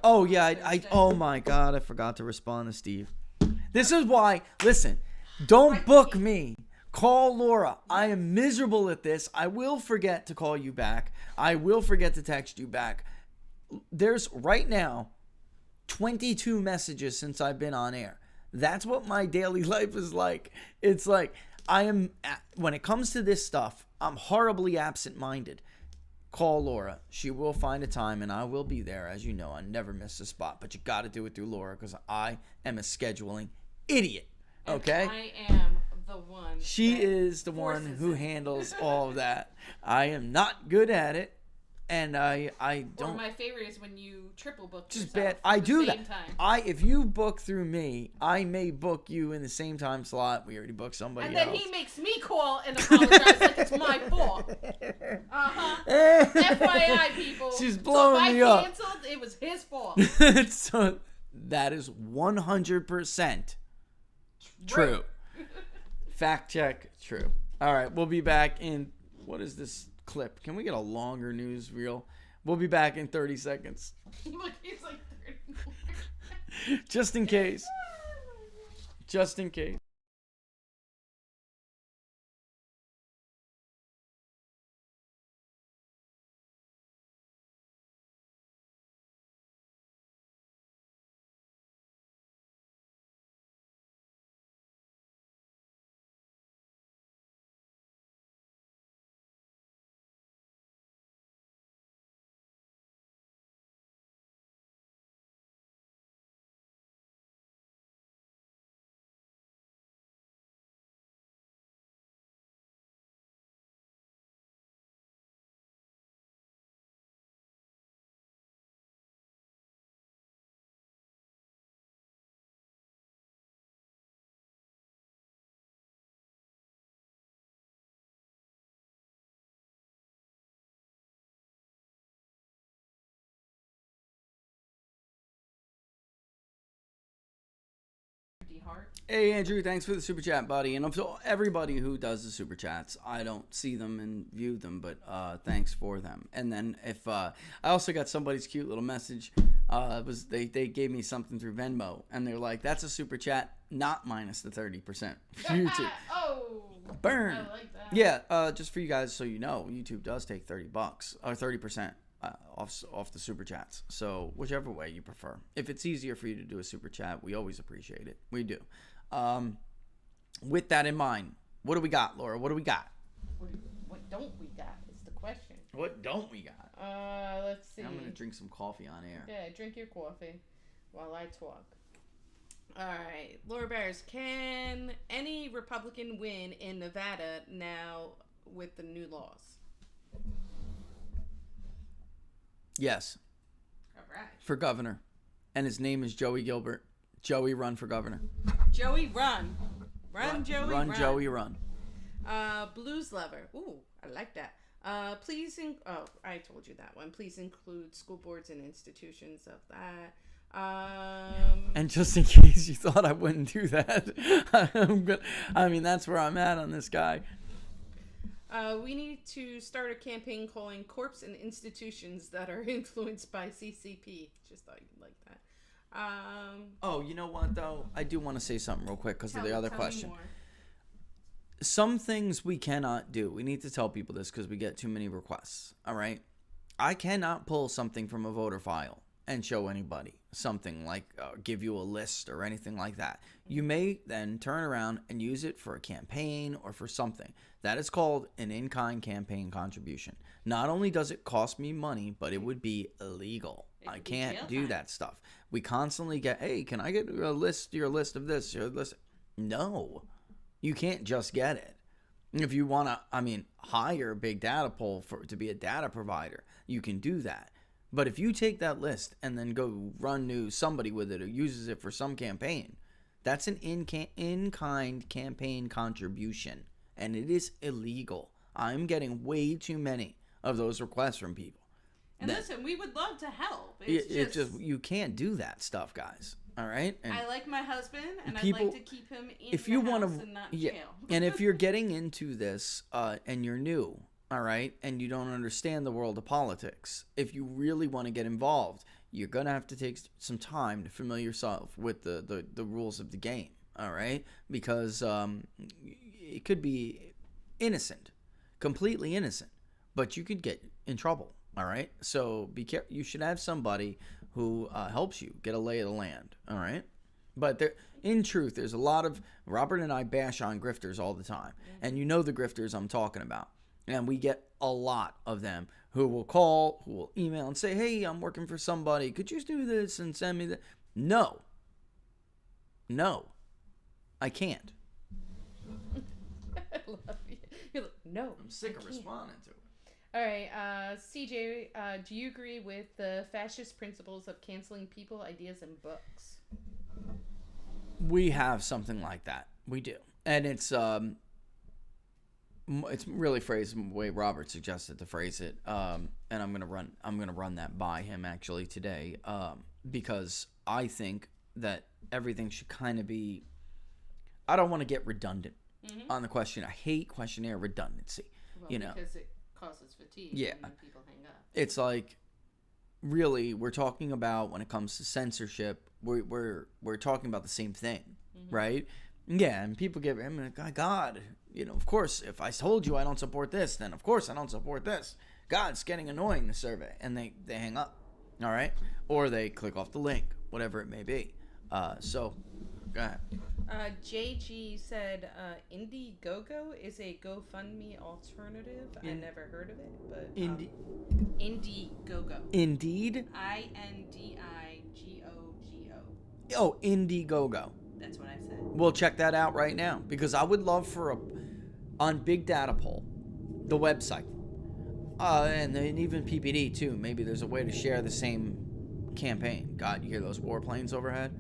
Oh yeah. Oh my God, I forgot to respond to Steve. This is why. Listen, don't book me. Call Laura. I am miserable at this. I will forget to call you back. I will forget to text you back. There's right now 22 messages since I've been on air. That's what my daily life is like. It's like when it comes to this stuff, I'm horribly absent-minded. Call Laura. She will find a time, and I will be there. As you know, I never miss a spot, but you got to do it through Laura because I am a scheduling idiot. Okay? And I am the one. She is the one who handles all of that. I am not good at it, and I don't. Or my favorite is when you triple book Just yourself bad. I the do same that. time. If you book through me, I may book you in the same time slot. We already booked somebody And else. then he makes me call and apologize like it's my fault. FYI, people. She's blowing me so up. if I canceled, it was his fault. So that is 100% true. Fact check, true. All right, we'll be back in, what is this clip? Can we get a longer news reel? We'll be back in 30 seconds. Look, he's like 30. Just in case. Just in case. Hey Andrew, thanks for the super chat, buddy. And to everybody who does the super chats, I don't see them and view them, but thanks for them. And then if I also got somebody's cute little message. It was they gave me something through Venmo, and they're like, "That's a super chat, not minus the 30% for YouTube." Oh, burn! I like that. Yeah, just for you guys, so you know, YouTube does take $30 or 30%. Off the super chats, so whichever way you prefer. If it's easier for you to do a super chat, we always appreciate it. We do. With that in mind, what do we got, Laura? What do we got? What don't we got is the question. What don't we got? Let's see. I'm gonna drink some coffee on air. Yeah, drink your coffee while I talk. All right, Laura Bears, can any Republican win in Nevada now with the new laws? Yes. All right. For governor. And his name is Joey Gilbert. Joey, run for governor. Joey, run. Run, Joey, run. Run, Joey, run. Blues lover. Ooh, I like that. I told you that one. Please include school boards and institutions of that. And just in case you thought I wouldn't do that, that's where I'm at on this guy. We need to start a campaign calling corps and institutions that are influenced by CCP. Just thought you'd like that. Oh, you know what, though? I do want to say something real quick because of the other question. More. Some things we cannot do. We need to tell people this because we get too many requests. All right? I cannot pull something from a voter file and show anybody something like give you a list or anything like that. You may then turn around and use it for a campaign or for something. That is called an in-kind campaign contribution. Not only does it cost me money, but it would be illegal. I can't do that stuff. We constantly get, hey, can I get your list of this, your list? No, you can't just get it. If you want to, hire a big data pool to be a data provider, you can do that. But if you take that list and then go run somebody with it or uses it for some campaign, that's an in-kind campaign contribution, and it is illegal. I'm getting way too many of those requests from people. And listen, we would love to help. It's just you can't do that stuff, guys. All right? And I like my husband, and I'd like to keep him in if the you house wanna, and not jail. And if you're getting into this and you're new, all right, and you don't understand the world of politics, if you really want to get involved, you're going to have to take some time to familiar yourself with the rules of the game, all right? Because it could be innocent, completely innocent, but you could get in trouble, all right? So be careful. You should have somebody who helps you get a lay of the land, all right? But in truth, there's a lot of, Robert and I bash on grifters all the time, and you know the grifters I'm talking about. And we get a lot of them who will call, who will email and say, hey, I'm working for somebody. Could you do this and send me that? No, I can't. I love you. You're like, no, I'm sick of responding to it. All right, CJ, do you agree with the fascist principles of canceling people, ideas, and books? We have something like that. We do. And it's really phrased the way Robert suggested to phrase it, and I'm gonna run that by him actually today, because I think that everything should kind of be. I don't want to get redundant on the question. I hate questionnaire redundancy. Well, you know, because it causes fatigue. Yeah, and then people hang up. It's like, really, we're talking about when it comes to censorship, we're talking about the same thing, right? Yeah, and people get, God, of course, if I told you I don't support this, then of course I don't support this. God, it's getting annoying, the survey. And they hang up, all right? Or they click off the link, whatever it may be. So, go ahead. JG said Indiegogo is a GoFundMe alternative. I never heard of it, but... Indiegogo. Indeed? INDIGOGO. Oh, Indiegogo. That's what I said. We'll check that out right now, because I would love on Big Data Poll, the website, and then even PPD too. Maybe there's a way to share the same campaign. God, you hear those warplanes overhead?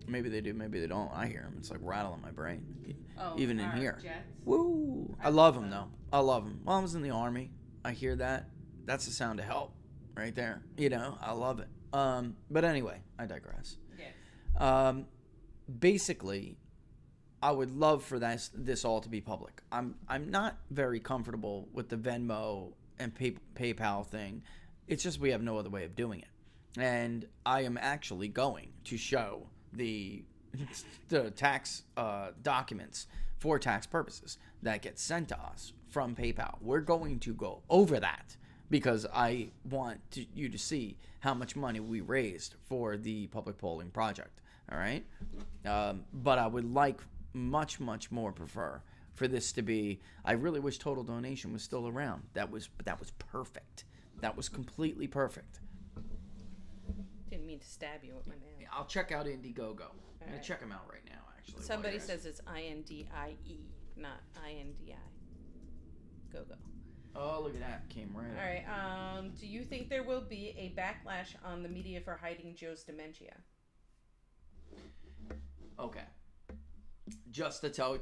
Maybe they do, maybe they don't. I hear them. It's like rattling my brain, even in here. Jets. Woo! I love them though. I love them. Well, I was in the Army. I hear that. That's the sound of help, right there. I love it. But anyway, I digress. Basically, I would love for this all to be public. I'm not very comfortable with the Venmo and PayPal thing. It's just we have no other way of doing it. And I am actually going to show the tax documents for tax purposes that get sent to us from PayPal. We're going to go over that because I want you to see how much money we raised for the public polling project. All right? But I would much more prefer for this to be, I really wish total donation was still around. That was perfect. That was completely perfect. Didn't mean to stab you with my nail. I'll check out Indiegogo. I'm going to check them out right now, actually. Somebody says it's INDIE, not INDI. Go. Oh, look at that. Came right up. All right. Do you think there will be a backlash on the media for hiding Joe's dementia? Okay. Just to tell you.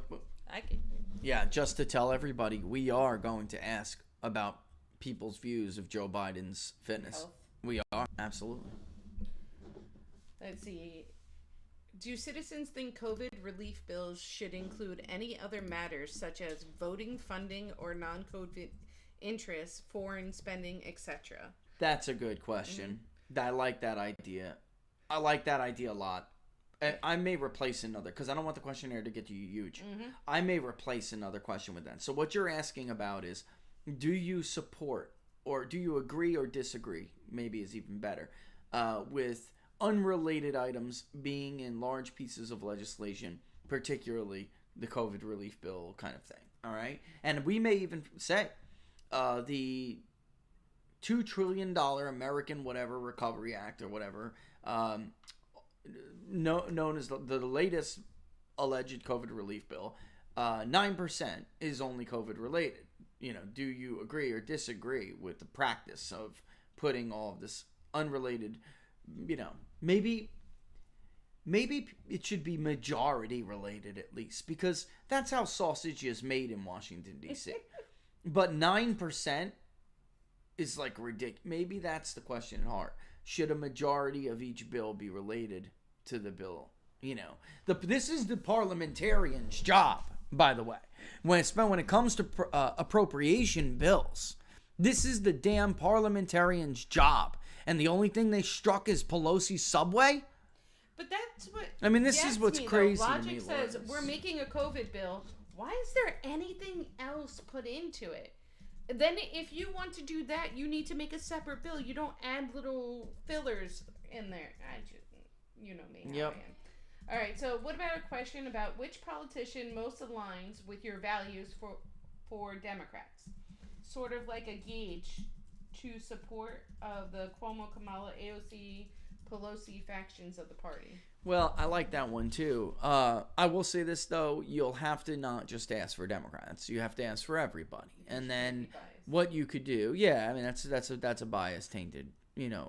I can. Yeah, just to tell everybody, we are going to ask about people's views of Joe Biden's fitness. Health. We are, absolutely. Let's see. Do citizens think COVID relief bills should include any other matters such as voting, funding, or non-COVID interests, foreign spending, etc.? That's a good question. I like that idea. I like that idea a lot. I may replace another, because I don't want the questionnaire to get too huge. I may replace another question with that. So what you're asking about is, do you support, or do you agree or disagree, maybe is even better, with unrelated items being in large pieces of legislation, particularly the COVID relief bill kind of thing, all right? And we may even say the $2 trillion American whatever Recovery Act or whatever, known as the latest alleged COVID relief bill, 9% is only COVID related. You know, do you agree or disagree with the practice of putting all of this unrelated, you know, maybe it should be majority related at least, because that's how sausage is made in Washington, D.C. But 9% is like ridiculous. Maybe that's the question at heart. Should a majority of each bill be related to the bill? You know, this is the parliamentarian's job, by the way. When it comes to appropriation bills, this is the damn parliamentarian's job. And the only thing they struck is Pelosi's subway? But that's what. I mean, this is what's crazy to Logic me, says Lois. we're making a COVID bill. Why is there anything else put into it? Then, if you want to do that, you need to make a separate bill. You don't add little fillers in there. You know me. How I am. All right. So, what about a question about which politician most aligns with your values for Democrats? Sort of like a gauge to support of the Cuomo, Kamala, AOC, Pelosi factions of the party. Well, I like that one too. I will say this though: you'll have to not just ask for Democrats; you have to ask for everybody. And then what you could do, yeah, I mean that's a bias tainted,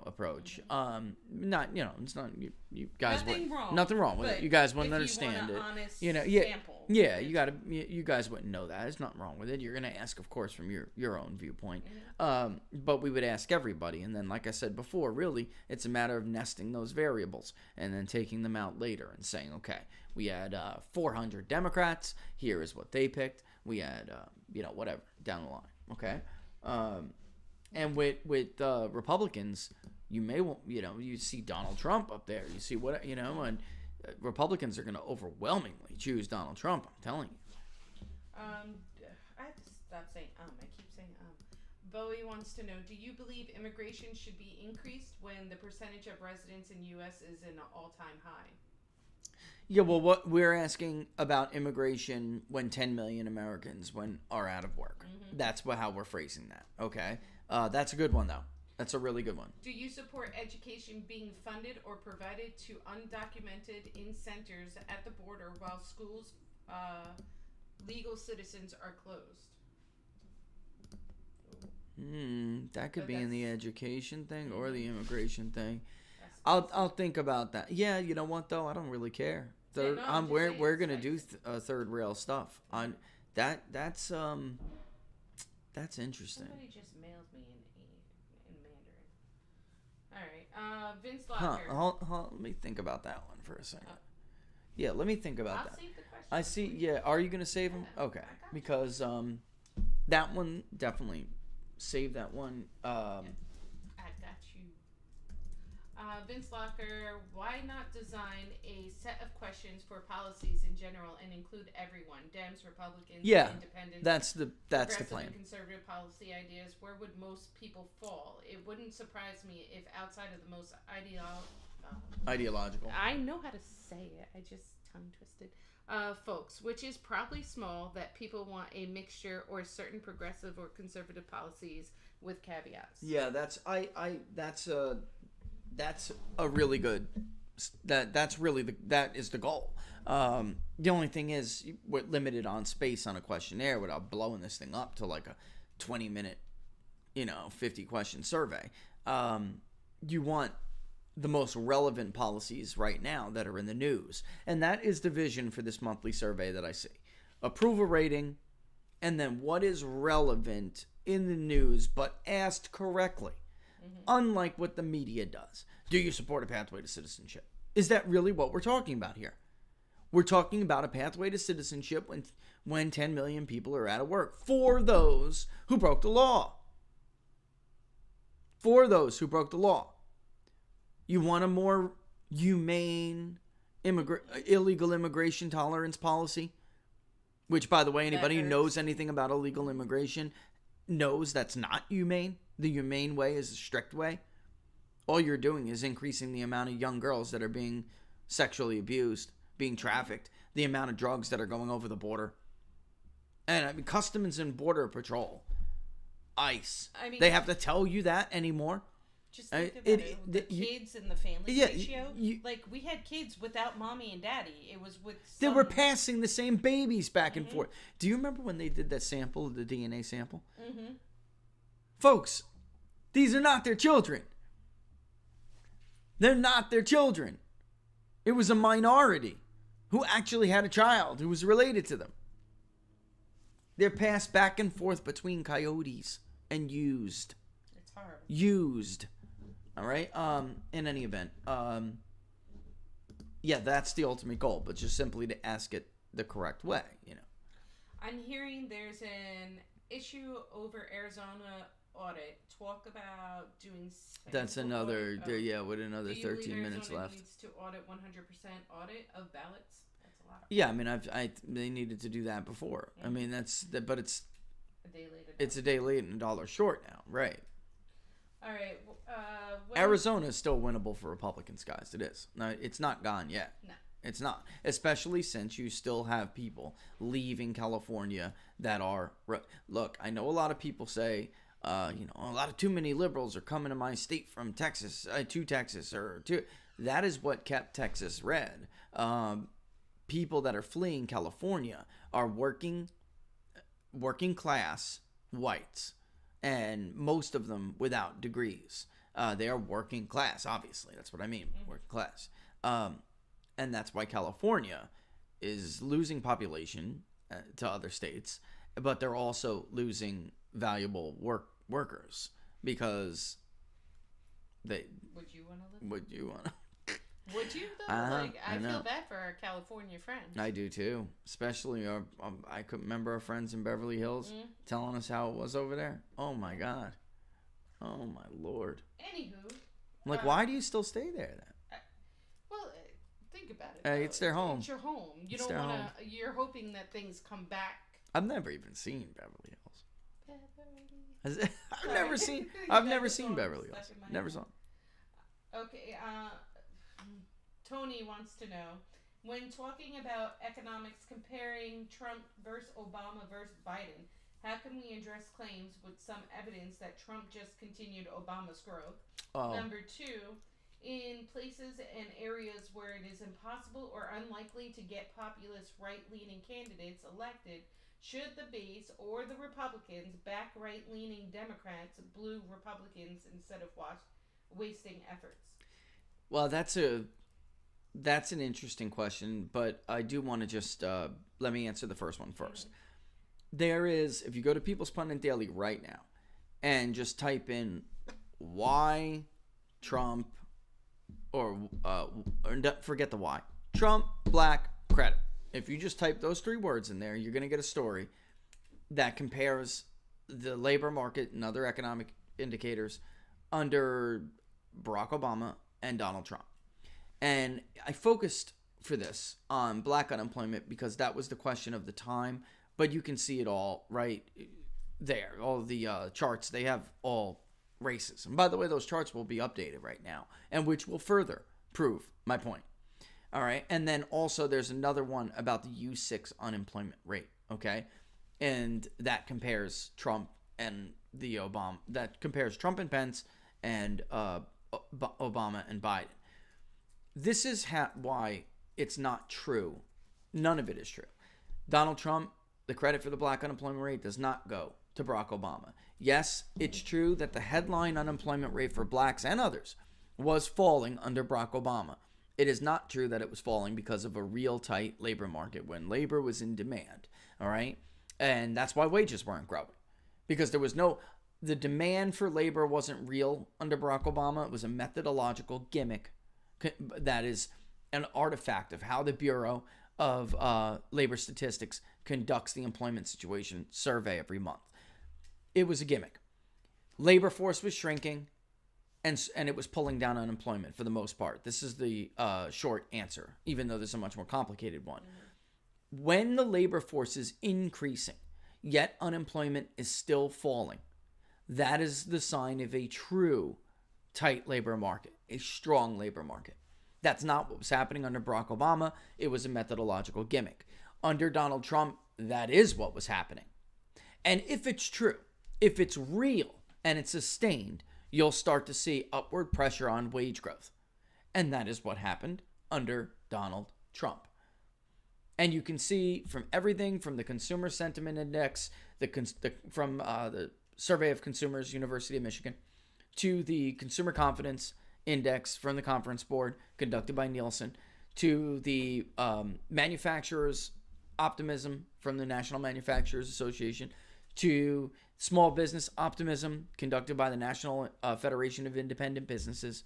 approach. Not, it's not you guys. Nothing wrong with it. You guys wouldn't understand it. Sample, you guys wouldn't know that. There's nothing wrong with it. You're gonna ask, of course, from your own viewpoint. But we would ask everybody, and then, like I said before, really, it's a matter of nesting those variables and then taking them out later and saying, okay, we had 400 Democrats. Here is what they picked. We had, whatever down the line. Okay. And with Republicans, you may, you see Donald Trump up there. You see and Republicans are going to overwhelmingly choose Donald Trump. I'm telling you. I have to stop saying I keep saying Bowie wants to know, do you believe immigration should be increased when the percentage of residents in U.S. is in an all-time high? Yeah, well, what we're asking about immigration when 10 million Americans are out of work. Mm-hmm. That's how we're phrasing that. Okay. That's a good one, though. That's a really good one. Do you support education being funded or provided to undocumented in centers at the border while schools, legal citizens are closed? That could be in the education thing or the immigration thing. I'll think about that. Yeah, you know what though? I don't really care. We're gonna do third rail stuff on that. That's interesting. Somebody just mailed me in Mandarin. All right, Vince Locker. Let me think about that one for a second. Yeah, let me think about I'll that. save the question. I see. Yeah, are you gonna save them? Yeah, Okay, because that one definitely save that one. I got you. Vince Locker, why not design a set of questions for policies in general and include everyone, Dems, Republicans, Independents? That's the plan. And conservative policy ideas. Where would most people fall? It wouldn't surprise me if outside of the most ideological. I know how to say it. I just tongue twisted. Folks, which is probably small, that people want a mixture or certain progressive or conservative policies with caveats. Yeah, that's a really good. That is the goal. The only thing is we're limited on space on a questionnaire without blowing this thing up to like a 20-minute, 50-question survey. You want the most relevant policies right now that are in the news, and that is the vision for this monthly survey that I see. approval rating, and then what is relevant in the news but asked correctly. Unlike what the media does. Do you support a pathway to citizenship? Is that really what we're talking about here? We're talking about a pathway to citizenship when 10 million people are out of work. For those who broke the law. For those who broke the law. You want a more humane illegal immigration tolerance policy? Which, by the way, anybody who knows anything about illegal immigration knows that's not humane. The humane way is the strict way. All you're doing is increasing the amount of young girls that are being sexually abused, being trafficked, the amount of drugs that are going over the border. And I mean, Customs and Border Patrol, ICE, they have to tell you that anymore. Just think about the kids and the family ratio. Like, we had kids without mommy and daddy. It was with They were passing the same babies back and forth. Do you remember when they did that sample, the DNA sample? Folks, these are not their children. They're not their children. It was a minority who actually had a child who was related to them. They're passed back and forth between coyotes and used. It's horrible. Used. All right? In any event, yeah, that's the ultimate goal, but just simply to ask it the correct way, you know. I'm hearing there's an issue over Arizona audit. Talk about doing. That's another. With another 13 minutes Arizona left. Needs to audit 100% audit of ballots. That's a lot. Yeah, I mean, they needed to do that before. I mean, but it's a day later. It's a day late and $1 short now, right? All right. Arizona is still winnable for Republicans, guys. It is. No, it's not gone yet. No. It's not. Especially since you still have people leaving California that are... Look, I know a lot of people say, a lot of too many liberals are coming to my state from Texas, to Texas, that is what kept Texas red. People that are fleeing California are working class whites, and most of them without degrees. They are working class, obviously. That's what I mean, working class. And that's why California is losing population to other states, but they're also losing valuable workers because they... Would you want to live? Would you want to? Would you though? I feel bad for our California friends. I do too. Especially I could remember our friends in Beverly Hills telling us how it was over there. Oh my God. Oh my Lord. Anywho. I'm like, why do you still stay there then? Well, think about it. Hey, it's their home. It's your home. You don't want to. You're hoping that things come back. I've never even seen Beverly Hills. Beverly. I've never seen Beverly Hills. Never saw it. Okay. Tony wants to know, when talking about economics, comparing Trump versus Obama versus Biden, how can we address claims with some evidence that Trump just continued Obama's growth? Number two, in places and areas where it is impossible or unlikely to get populist right-leaning candidates elected, should the base or the Republicans back right-leaning Democrats, blue Republicans, instead of wasting efforts? Well, that's an interesting question, but I do want to just let me answer the first one first. There is, if you go to People's Pundit Daily right now and just type in why Trump, or forget the why, Trump, black, credit. If you just type those three words in there, you're going to get a story that compares the labor market and other economic indicators under Barack Obama and Donald Trump. And I focused for this on black unemployment because that was the question of the time. But you can see it all right there. All the charts, they have all races. And by the way, those charts will be updated right now, and which will further prove my point. All right. And then also there's another one about the U6 unemployment rate. Okay. And that compares Trump and the Obama. That compares Trump and Pence and Obama and Biden. This is why it's not true. None of it is true. Donald Trump, the credit for the black unemployment rate does not go to Barack Obama. Yes, it's true that the headline unemployment rate for blacks and others was falling under Barack Obama. It is not true that it was falling because of a real tight labor market when labor was in demand. all right? And that's why wages weren't growing, because the demand for labor wasn't real under Barack Obama. It was a methodological gimmick that is an artifact of how the Bureau of Labor Statistics conducts the employment situation survey every month. It was a gimmick. Labor force was shrinking, and it was pulling down unemployment for the most part. This is the short answer, even though there's a much more complicated one. When the labor force is increasing, yet unemployment is still falling, that is the sign of a true tight labor market, a strong labor market. That's not what was happening under Barack Obama. It was a methodological gimmick. Under Donald Trump, that is what was happening. And if it's true, if it's real and it's sustained, you'll start to see upward pressure on wage growth. And that is what happened under Donald Trump. And you can see from everything from the Consumer Sentiment Index, from the Survey of Consumers, University of Michigan, to the Consumer Confidence Index from the Conference Board conducted by Nielsen, to the manufacturers' optimism from the National Manufacturers Association, to small business optimism conducted by the National Federation of Independent Businesses.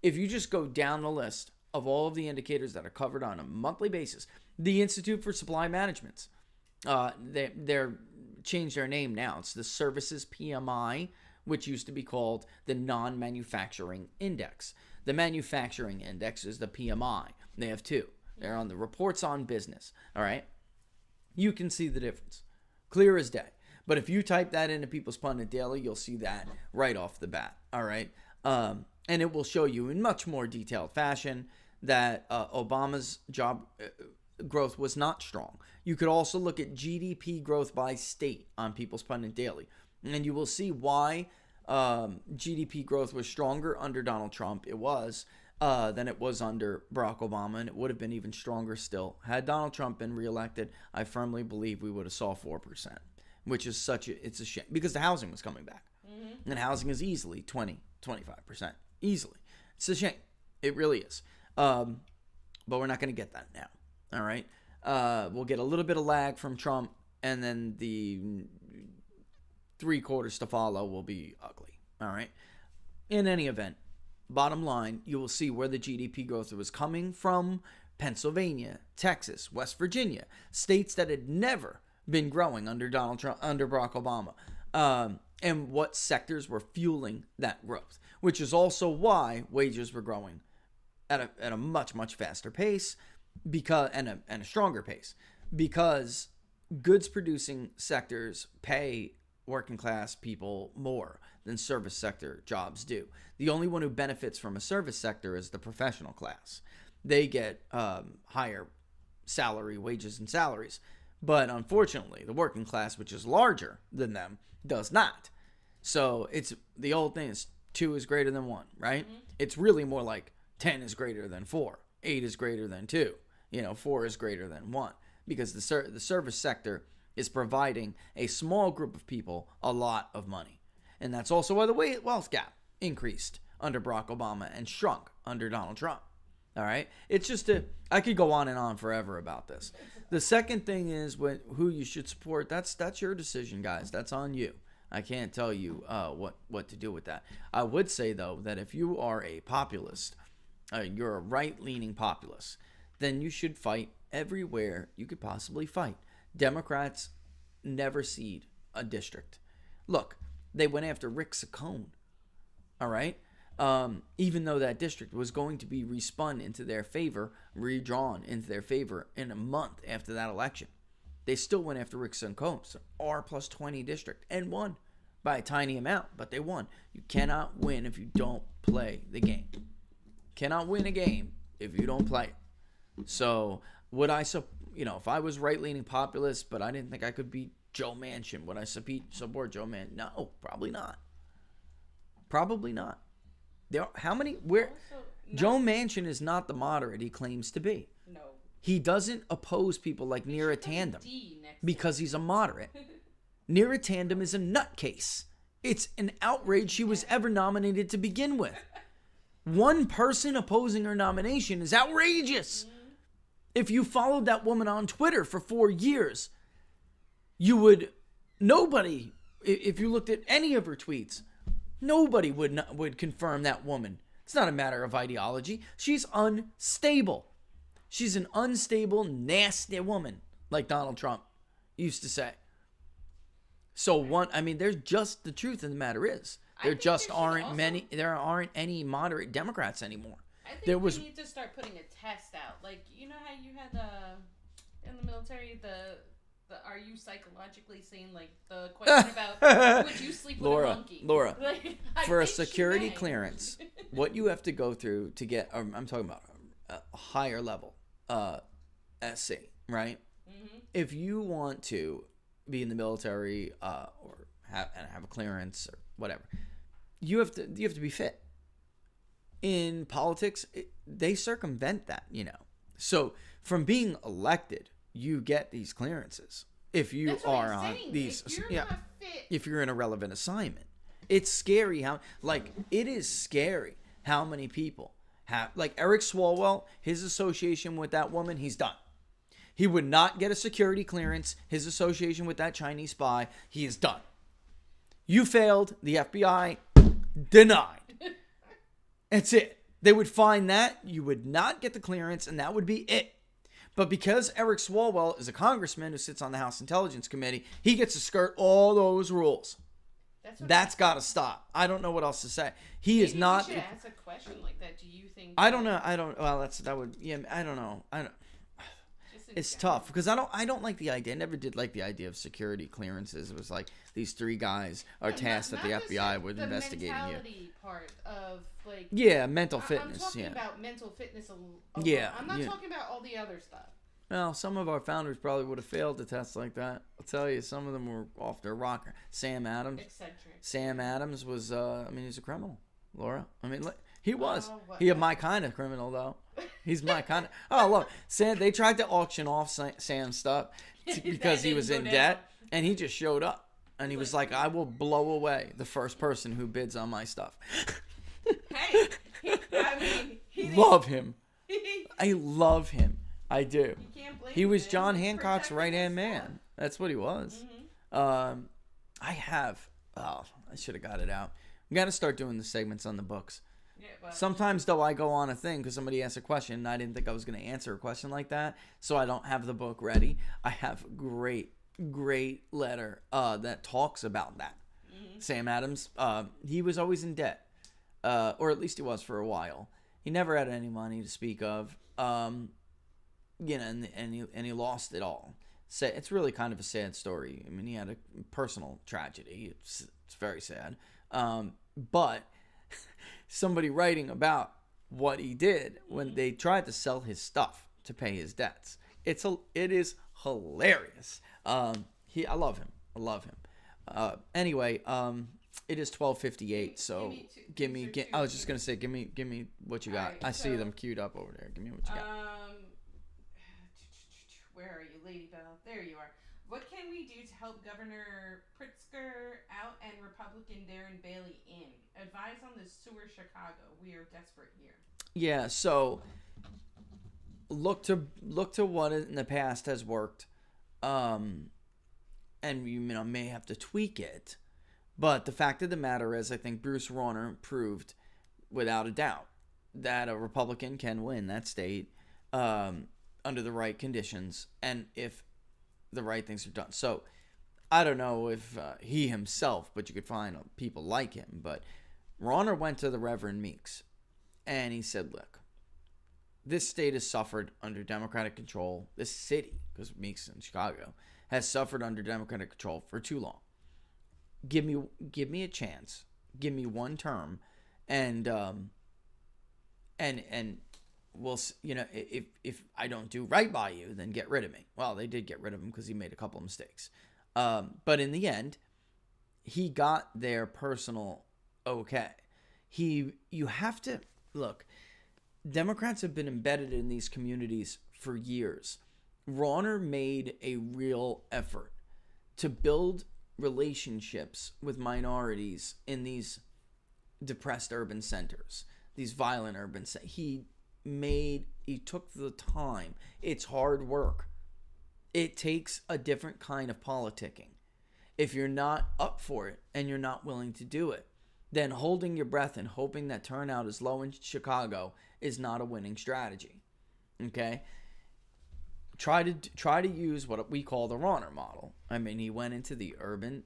If you just go down the list of all of the indicators that are covered on a monthly basis, the Institute for Supply Management, they're changed their name now. It's the Services PMI, which used to be called the Non-Manufacturing Index. The Manufacturing Index is the PMI. They have two. They're on the Reports on Business. All right? You can see the difference. Clear as day. But if you type that into People's Pundit Daily, you'll see that right off the bat. All right? And it will show you in much more detailed fashion that Obama's job growth was not strong. You could also look at GDP growth by state on People's Pundit Daily, and you will see why GDP growth was stronger under Donald Trump. It was than it was under Barack Obama, and it would have been even stronger still. Had Donald Trump been reelected, I firmly believe we would have saw 4%, which is it's a shame, because the housing was coming back. Mm-hmm. And housing is easily 20-25%. Easily. It's a shame. It really is. But we're not going to get that now. All right? We'll get a little bit of lag from Trump, and then the 3 quarters to follow will be ugly. All right? In any event, bottom line, you will see where the GDP growth was coming from. Pennsylvania, Texas, West Virginia, states that had never been growing under Donald Trump, under Barack Obama, and what sectors were fueling that growth, which is also why wages were growing at a much faster pace, and a stronger pace, because goods producing sectors pay working class people more than service sector jobs do. The only one who benefits from a service sector is the professional class. They get higher wages and salaries. But unfortunately, the working class, which is larger than them, does not. So it's the old thing is 2 is greater than 1, right? Mm-hmm. It's really more like 10 is greater than 4, 8 is greater than 2, 4 is greater than 1, because the service sector is providing a small group of people a lot of money. And that's also why the wealth gap increased under Barack Obama and shrunk under Donald Trump. All right? It's just I could go on and on forever about this. The second thing is who you should support. That's your decision, guys. That's on you. I can't tell you what to do with that. I would say, though, that if you are a populist, you're a right-leaning populist, then you should fight everywhere you could possibly fight. Democrats never cede a district. Look, they went after Rick Saccone, all right? Even though that district was going to be redrawn into their favor in a month after that election. They still went after Rick Sancone's R+20 district and won by a tiny amount, but they won. You cannot win if you don't play the game. Cannot win a game if you don't play it. So would I, if I was right-leaning populist, but I didn't think I could beat Joe Manchin, would I support Joe Manchin? No, probably not. Probably not. Joe Manchin is not the moderate he claims to be. No. He doesn't oppose people like Neera Tandem because he's a moderate. Neera Tandem is a nutcase. It's an outrage she was ever nominated to begin with. One person opposing her nomination is outrageous. Mm-hmm. If you followed that woman on Twitter for 4 years, nobody, if you looked at any of her tweets, nobody would confirm that woman. It's not a matter of ideology. She's unstable. She's an unstable, nasty woman, like Donald Trump used to say. So there's just, the truth of the matter is, there aren't any moderate Democrats anymore. I think we need to start putting a test out. Like, you know how you had in the military, are you psychologically sane? Like the question about would you sleep with a monkey? Laura, like, for a security clearance, what you have to go through to get, I'm talking about a higher level SC, right? Mm-hmm. If you want to be in the military or have a clearance or whatever, you have to be fit. In politics, they circumvent that, So from being elected, you get these clearances if you are on these. If you're in a relevant assignment, it's scary it is scary how many people have, like Eric Swalwell, his association with that woman, he's done. He would not get a security clearance. His association with that Chinese spy, he is done. You failed. The FBI denied. That's it. They would find that. You would not get the clearance, and that would be it. But because Eric Swalwell is a congressman who sits on the House Intelligence Committee, he gets to skirt all those rules. That's got to stop. I don't know what else to say. He is not. You should ask a question like that. Do you think? I don't know. Well, that would. Yeah, I don't know. It's tough because I don't like the idea. I never did like the idea of security clearances. It was like these three guys are tasked at the FBI with investigating you. The mentality part of mental fitness. I'm talking about mental fitness. I'm not talking about all the other stuff. Well, some of our founders probably would have failed the test like that. I'll tell you, some of them were off their rocker. Sam Adams. Eccentric. Sam Adams was. He's a criminal, Laura. He was. He my kind of criminal, though. He's my kind of. Oh, look. Sam, they tried to auction off Sam's stuff because he was in debt, and he just showed up. And he was like, I will blow away the first person who bids on my stuff. Hey, love him. I love him. I do. You can't blame he was him. John Hancock's right-hand man. That's what he was. Mm-hmm. I should have got it out. We got to start doing the segments on the books. Yeah, sometimes, though, I go on a thing because somebody asked a question, and I didn't think I was going to answer a question like that, so I don't have the book ready. I have a great letter that talks about that. Mm-hmm. Sam Adams, he was always in debt, or at least he was for a while. He never had any money to speak of, and he lost it all. So it's really kind of a sad story. I mean, he had a personal tragedy. It's very sad, but somebody writing about what he did when they tried to sell his stuff to pay his debts. It is hilarious. I love him. Anyway, it is 12:58. So give me. I was just gonna say, give me what you got. Right, I see them queued up over there. Give me what you got. Where are you, Lady Bell? There you are. What can we do to help Governor Pritzker out and Republican Darren Bailey in? Advise on the sewer Chicago. We are desperate here. Yeah, so look to what in the past has worked, and you may have to tweak it. But the fact of the matter is, I think Bruce Rauner proved without a doubt that a Republican can win that state under the right conditions and if the right things are done. So I don't know if he himself, but you could find people like him. But Rauner went to the Reverend Meeks and he said, look, this state has suffered under Democratic control. This city, because Meeks in Chicago, has suffered under Democratic control for too long. Give me a chance. Give me one term, and we'll, if I don't do right by you, then get rid of me. Well, they did get rid of him because he made a couple of mistakes. But in the end, he got their personal okay. You have to look. Democrats have been embedded in these communities for years. Rauner made a real effort to build relationships with minorities in these depressed urban centers, these violent urban centers. He took the time. It's hard work. It takes a different kind of politicking. If you're not up for it and you're not willing to do it, then holding your breath and hoping that turnout is low in Chicago is not a winning strategy. Okay? Try to use what we call the Rauner model. I mean, he went into the urban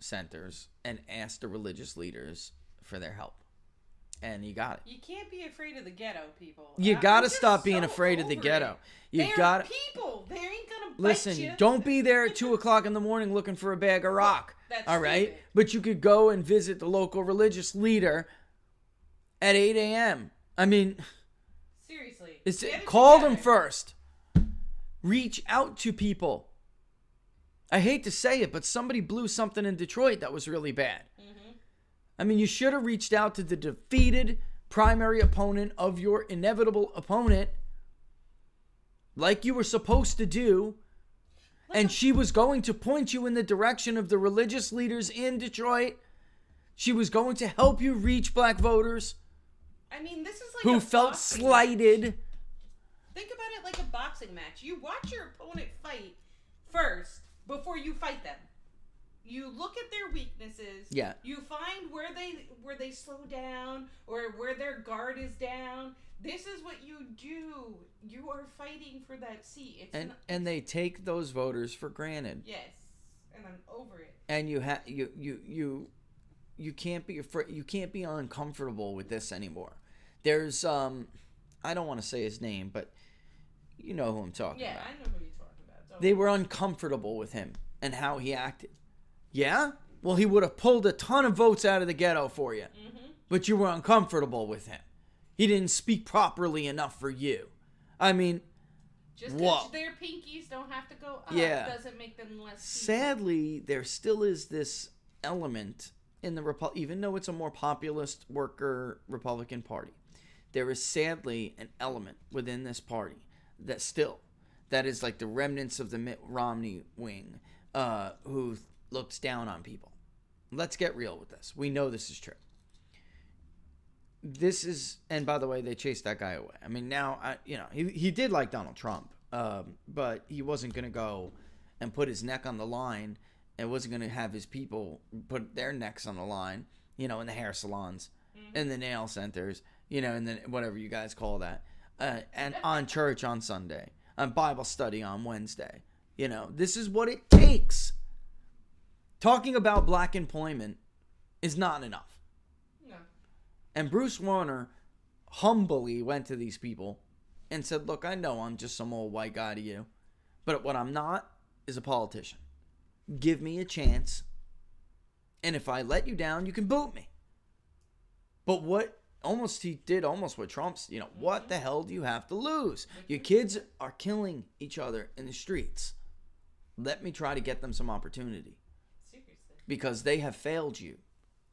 centers and asked the religious leaders for their help. And he got it. You can't be afraid of the ghetto, people. You got to I'm stop just being so afraid of the over ghetto. it. You got people. They ain't gonna bite Listen, you. don't be there at 2 o'clock in the morning looking for a bag of rock. That's all right? stupid. But you could go and visit the local religious leader at 8 a.m. I mean, Seriously. call them first. Reach out to people. I hate to say it, but somebody blew something in Detroit that was really bad. Mm-hmm. I mean, you should have reached out to the defeated primary opponent of your inevitable opponent like you were supposed to do. And she was going to point you in the direction of the religious leaders in Detroit. She was going to help you reach black voters. I mean, this is like who a felt boxing slighted. match. Think about it like a boxing match. You watch your opponent fight first before you fight them. You look at their weaknesses. Yeah. You find where they slow down or where their guard is down. This is what you do. You are fighting for that seat. And they take those voters for granted. Yes, and I'm over it. And you can't be afraid. You can't be uncomfortable with this anymore. There's I don't want to say his name, but you know who I'm talking about. Yeah, I know who you're talking about. They were uncomfortable with him and how he acted. Yeah? Well, he would have pulled a ton of votes out of the ghetto for you. Mm-hmm. But you were uncomfortable with him. He didn't speak properly enough for you. I mean, just because their pinkies don't have to go up doesn't make them less people. Sadly, there still is this element in the even though it's a more populist worker Republican Party, there is sadly an element within this party that is like the remnants of the Mitt Romney wing, who looks down on people. Let's get real with this. We know this is true. This is, and by the way, they chased that guy away. I mean, now, he did like Donald Trump, but he wasn't going to go and put his neck on the line and wasn't going to have his people put their necks on the line, in the hair salons, in the nail centers, and then whatever you guys call that, and on church on Sunday, on Bible study on Wednesday. This is what it takes. Talking about black employment is not enough. No. And Bruce Warner humbly went to these people and said, look, I know I'm just some old white guy to you, but what I'm not is a politician. Give me a chance, and if I let you down, you can boot me. But he did almost what Trump's, what the hell do you have to lose? Your kids are killing each other in the streets. Let me try to get them some opportunity. Seriously. Because they have failed you.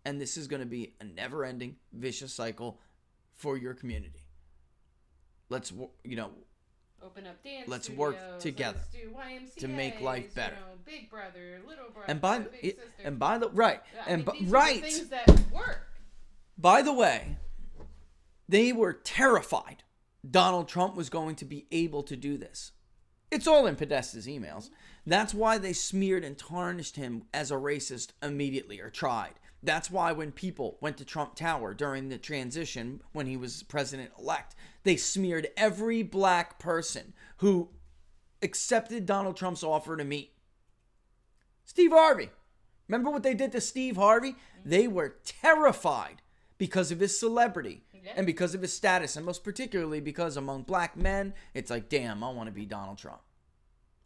And this is going to be a never-ending, vicious cycle for your community. Let's, open up dance let's studios, work together let's do YMCAs, to make life better. Big brother, little brother, And by big sister. and by the right, these are the right. things that work. By the way, they were terrified Donald Trump was going to be able to do this. It's all in Podesta's emails. That's why they smeared and tarnished him as a racist immediately, or tried. That's why when people went to Trump Tower during the transition, when he was president-elect, they smeared every black person who accepted Donald Trump's offer to meet. Steve Harvey. Remember what they did to Steve Harvey? They were terrified because of his celebrity and because of his status, and most particularly because among black men, it's like, damn, I want to be Donald Trump.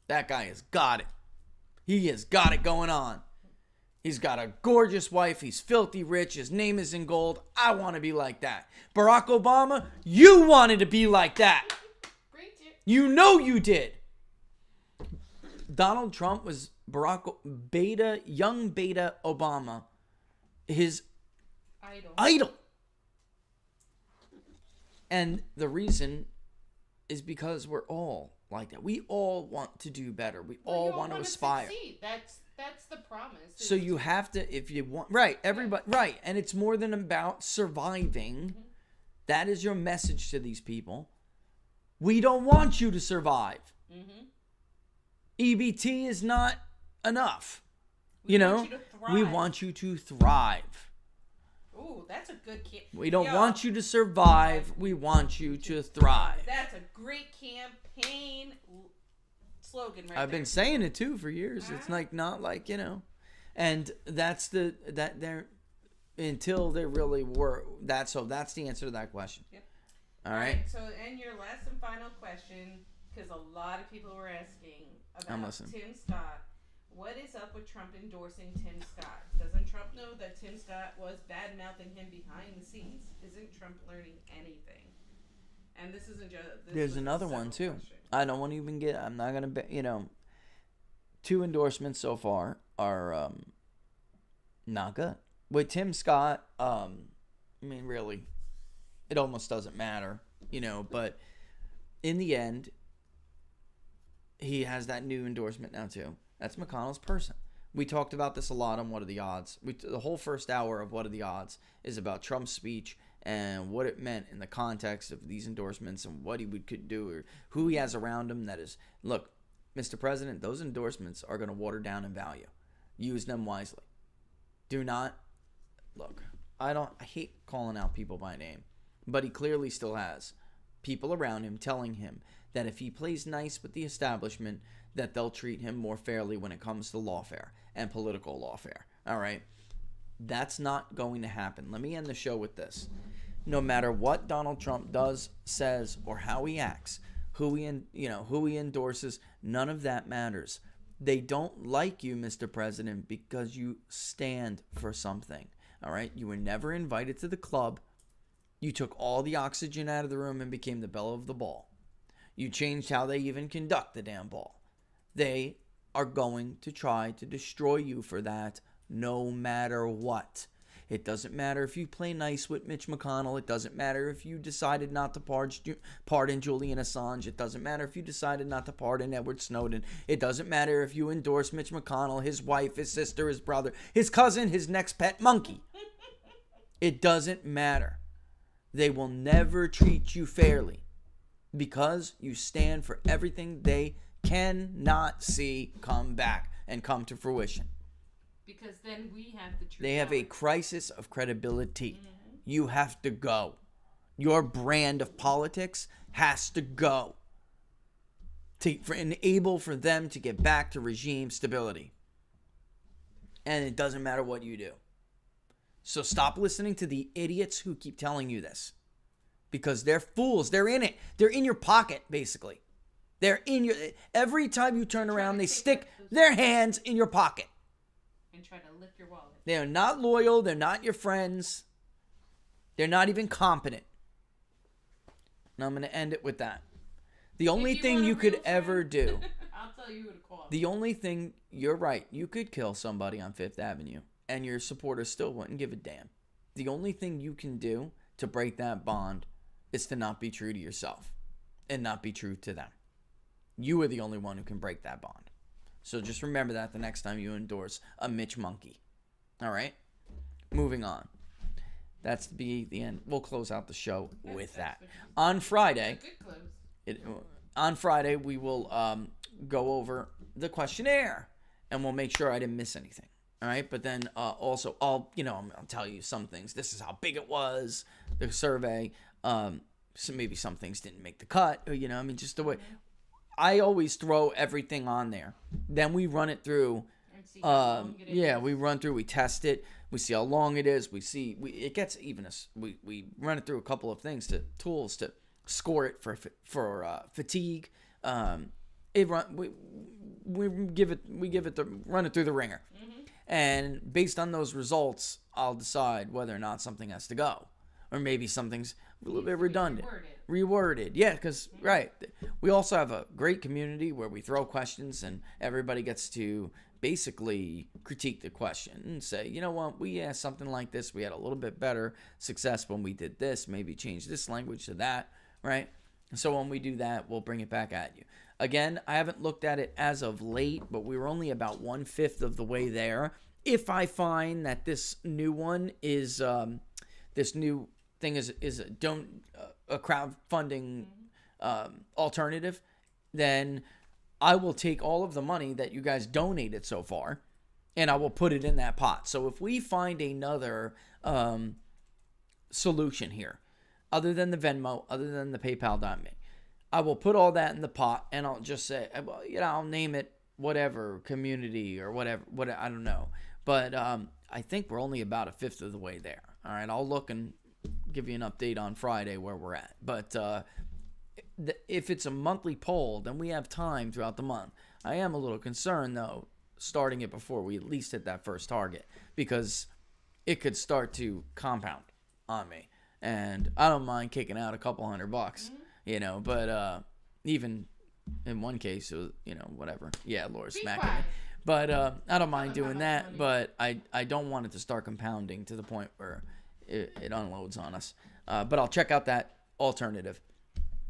That guy has got it. He has got it going on. He's got a gorgeous wife. He's filthy rich. His name is in gold. I want to be like that. Barack Obama, you wanted to be like that. You know you did. Donald Trump was young beta Obama, his idol. And the reason is because we're all like that. We all want to do better. We all want to aspire. Succeed. That's the promise. So you have to, if you want, right, everybody, right. And it's more than about surviving. Mm-hmm. That is your message to these people. We don't want you to survive. Mm-hmm. EBT is not enough. We want you to thrive. We want you to thrive. Ooh, that's a good We don't want you to survive. We want you to thrive. That's a great campaign slogan right I've there. been saying it too for years. It's like not like, and that's until they really were that. So that's the answer to that question. Yep. All right. So, and your last and final question, because a lot of people were asking about Tim Scott. What is up with Trump endorsing Tim Scott? Doesn't Trump know that Tim Scott was bad-mouthing him behind the scenes? Isn't Trump learning anything? And this isn't just... There's another one, too. Questions. I don't want to even get... I'm not going to... 2 endorsements so far are not good. With Tim Scott, I mean, really, it almost doesn't matter, but in the end, he has that new endorsement now, too. That's McConnell's person. We talked about this a lot on What Are the Odds. The whole first hour of What Are the Odds is about Trump's speech and what it meant in the context of these endorsements and what he could do or who he has around him. That is, look, Mr. President, those endorsements are going to water down in value. Use them wisely. Do not, look, I hate calling out people by name, but he clearly still has people around him telling him that if he plays nice with the establishment, that they'll treat him more fairly when it comes to lawfare and political lawfare. All right? That's not going to happen. Let me end the show with this. No matter what Donald Trump does, says, or how he acts, who he endorses, none of that matters. They don't like you, Mr. President, because you stand for something. All right? You were never invited to the club. You took all the oxygen out of the room and became the belle of the ball. You changed how they even conduct the damn ball. They are going to try to destroy you for that no matter what. It doesn't matter if you play nice with Mitch McConnell. It doesn't matter if you decided not to pardon Julian Assange. It doesn't matter if you decided not to pardon Edward Snowden. It doesn't matter if you endorse Mitch McConnell, his wife, his sister, his brother, his cousin, his next pet monkey. It doesn't matter. They will never treat you fairly because you stand for everything they cannot see come back and come to fruition. Because then we have the truth. They have a crisis of credibility. Mm-hmm. You have to go. Your brand of politics has to go to enable for them to get back to regime stability. And it doesn't matter what you do. So stop listening to the idiots who keep telling you this. Because they're fools. They're in it. They're in your pocket, basically. They're in your... Every time you turn around, they stick their hands in your pocket. And try to lift your wallet. They are not loyal. They're not your friends. They're not even competent. And I'm going to end it with that. The only thing you could ever do... I'll tell you who to call. The only thing... You're right. You could kill somebody on Fifth Avenue. And your supporters still wouldn't give a damn. The only thing you can do to break that bond is to not be true to yourself. And not be true to them. You are the only one who can break that bond. So just remember that the next time you endorse a Mitch Monkey. All right? Moving on. That's to be the end. We'll close out the show with that. On Friday, we will go over the questionnaire. And we'll make sure I didn't miss anything. All right? But then also, I'll tell you some things. This is how big it was, the survey. So maybe some things didn't make the cut. Or, just the way... I always throw everything on there. Then we run it through. We run through. We test it. We see how long it is. It gets even. We run it through a couple of tools to score it for fatigue. Run it through the ringer, and based on those results, I'll decide whether or not something has to go, or maybe something's a little bit redundant. Reworded. Yeah, because, right. We also have a great community where we throw questions and everybody gets to basically critique the question and say, you know what, we asked something like this. We had a little bit better success when we did this. Maybe change this language to that, right? And so when we do that, we'll bring it back at you. Again, I haven't looked at it as of late, but we were only about 1/5 of the way there. If I find that this new one is, this new thing is a crowdfunding alternative, then I will take all of the money that you guys donated so far, and I will put it in that pot. So if we find another solution here, other than the Venmo, other than the PayPal.me, I will put all that in the pot, and I'll just say, well, I'll name it whatever, community or whatever, I don't know. But I think we're only about a fifth of the way there. All right, I'll look and give you an update on Friday where we're at. But if it's a monthly poll, then we have time throughout the month. I am a little concerned, though, starting it before we at least hit that first target, because it could start to compound on me. And I don't mind kicking out a couple $100, but even in one case, it was, whatever. Yeah, Laura's smacking me. But I don't mind doing that, but I don't want it to start compounding to the point where it unloads on us. But I'll check out that alternative.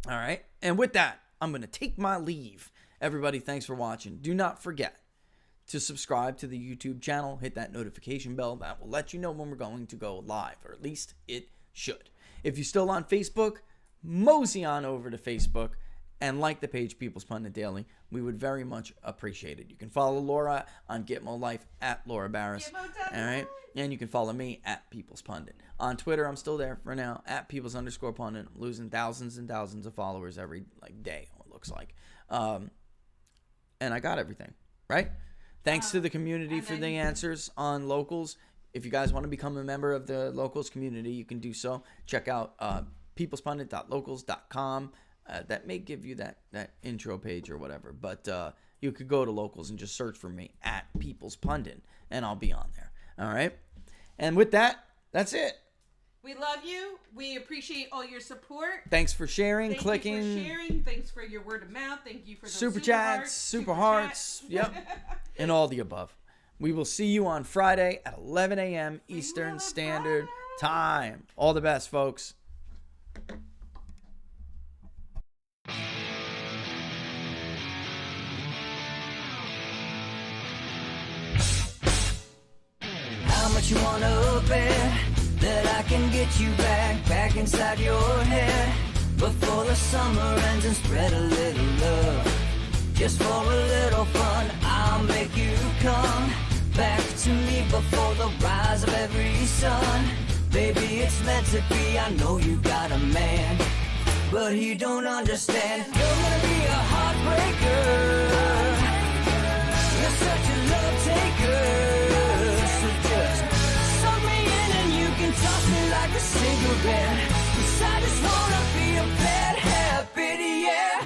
All right. And with that, I'm going to take my leave. Everybody, thanks for watching. Do not forget to subscribe to the YouTube channel. Hit that notification bell. That will let you know when we're going to go live, or at least it should. If you're still on Facebook, mosey on over to Facebook and like the page People's Pundit Daily. We would very much appreciate it. You can follow Laura on Gitmo Life at Laura Barris. All right. And you can follow me at People's Pundit. On Twitter, I'm still there for now, at People's_Pundit. I'm losing thousands and thousands of followers every day, it looks like. And I got everything, right? Thanks to the community for the answers on Locals. If you guys want to become a member of the Locals community, you can do so. Check out peoplespundit.locals.com. That may give you that intro page or whatever. But you could go to Locals and just search for me at People's Pundit, and I'll be on there. All right? And with that, that's it. We love you. We appreciate all your support. Thanks for sharing, clicking. Thank you for sharing. Thanks for your word of mouth. Thank you for those super chats, super hearts. Yep. And all the above. We will see you on Friday at 11 a.m. Eastern Standard Time. All the best, folks. How much you wanna bet that I can get you back inside your head before the summer ends, and spread a little love just for a little fun? I'll make you come back to me before the rise of every sun. Baby, it's meant to be. I know you got a man, but he don't understand. You're gonna be a heartbreaker. You're such a love taker. So just suck me in and you can toss me like a cigarette. 'Cause I just wanna be a bad habit, yeah.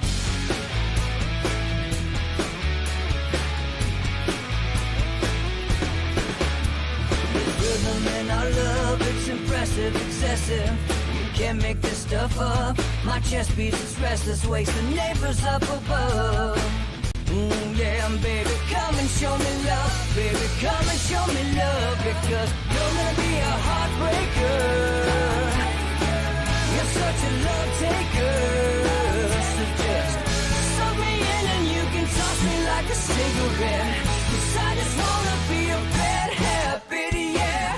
There's rhythm in our love, it's impressive, excessive. You can't make this stuff up. My chest beats, it's restless, wakes the neighbors up above. Yeah, baby, come and show me love. Baby, come and show me love. Because you're gonna be a heartbreaker. You're such a love taker. So just suck me in and you can toss me like a cigarette. 'Cause I just wanna be a bad habit, yeah.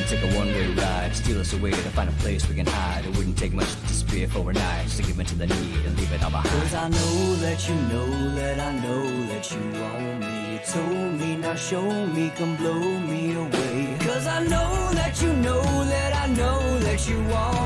Take a one-way ride, steal us away to find a place we can hide. It wouldn't take much to spear for knives to give in to the need and leave it all behind. 'Cause I know that you know that I know that you want me. You told me, now show me, come blow me away. 'Cause I know that you know that I know that you want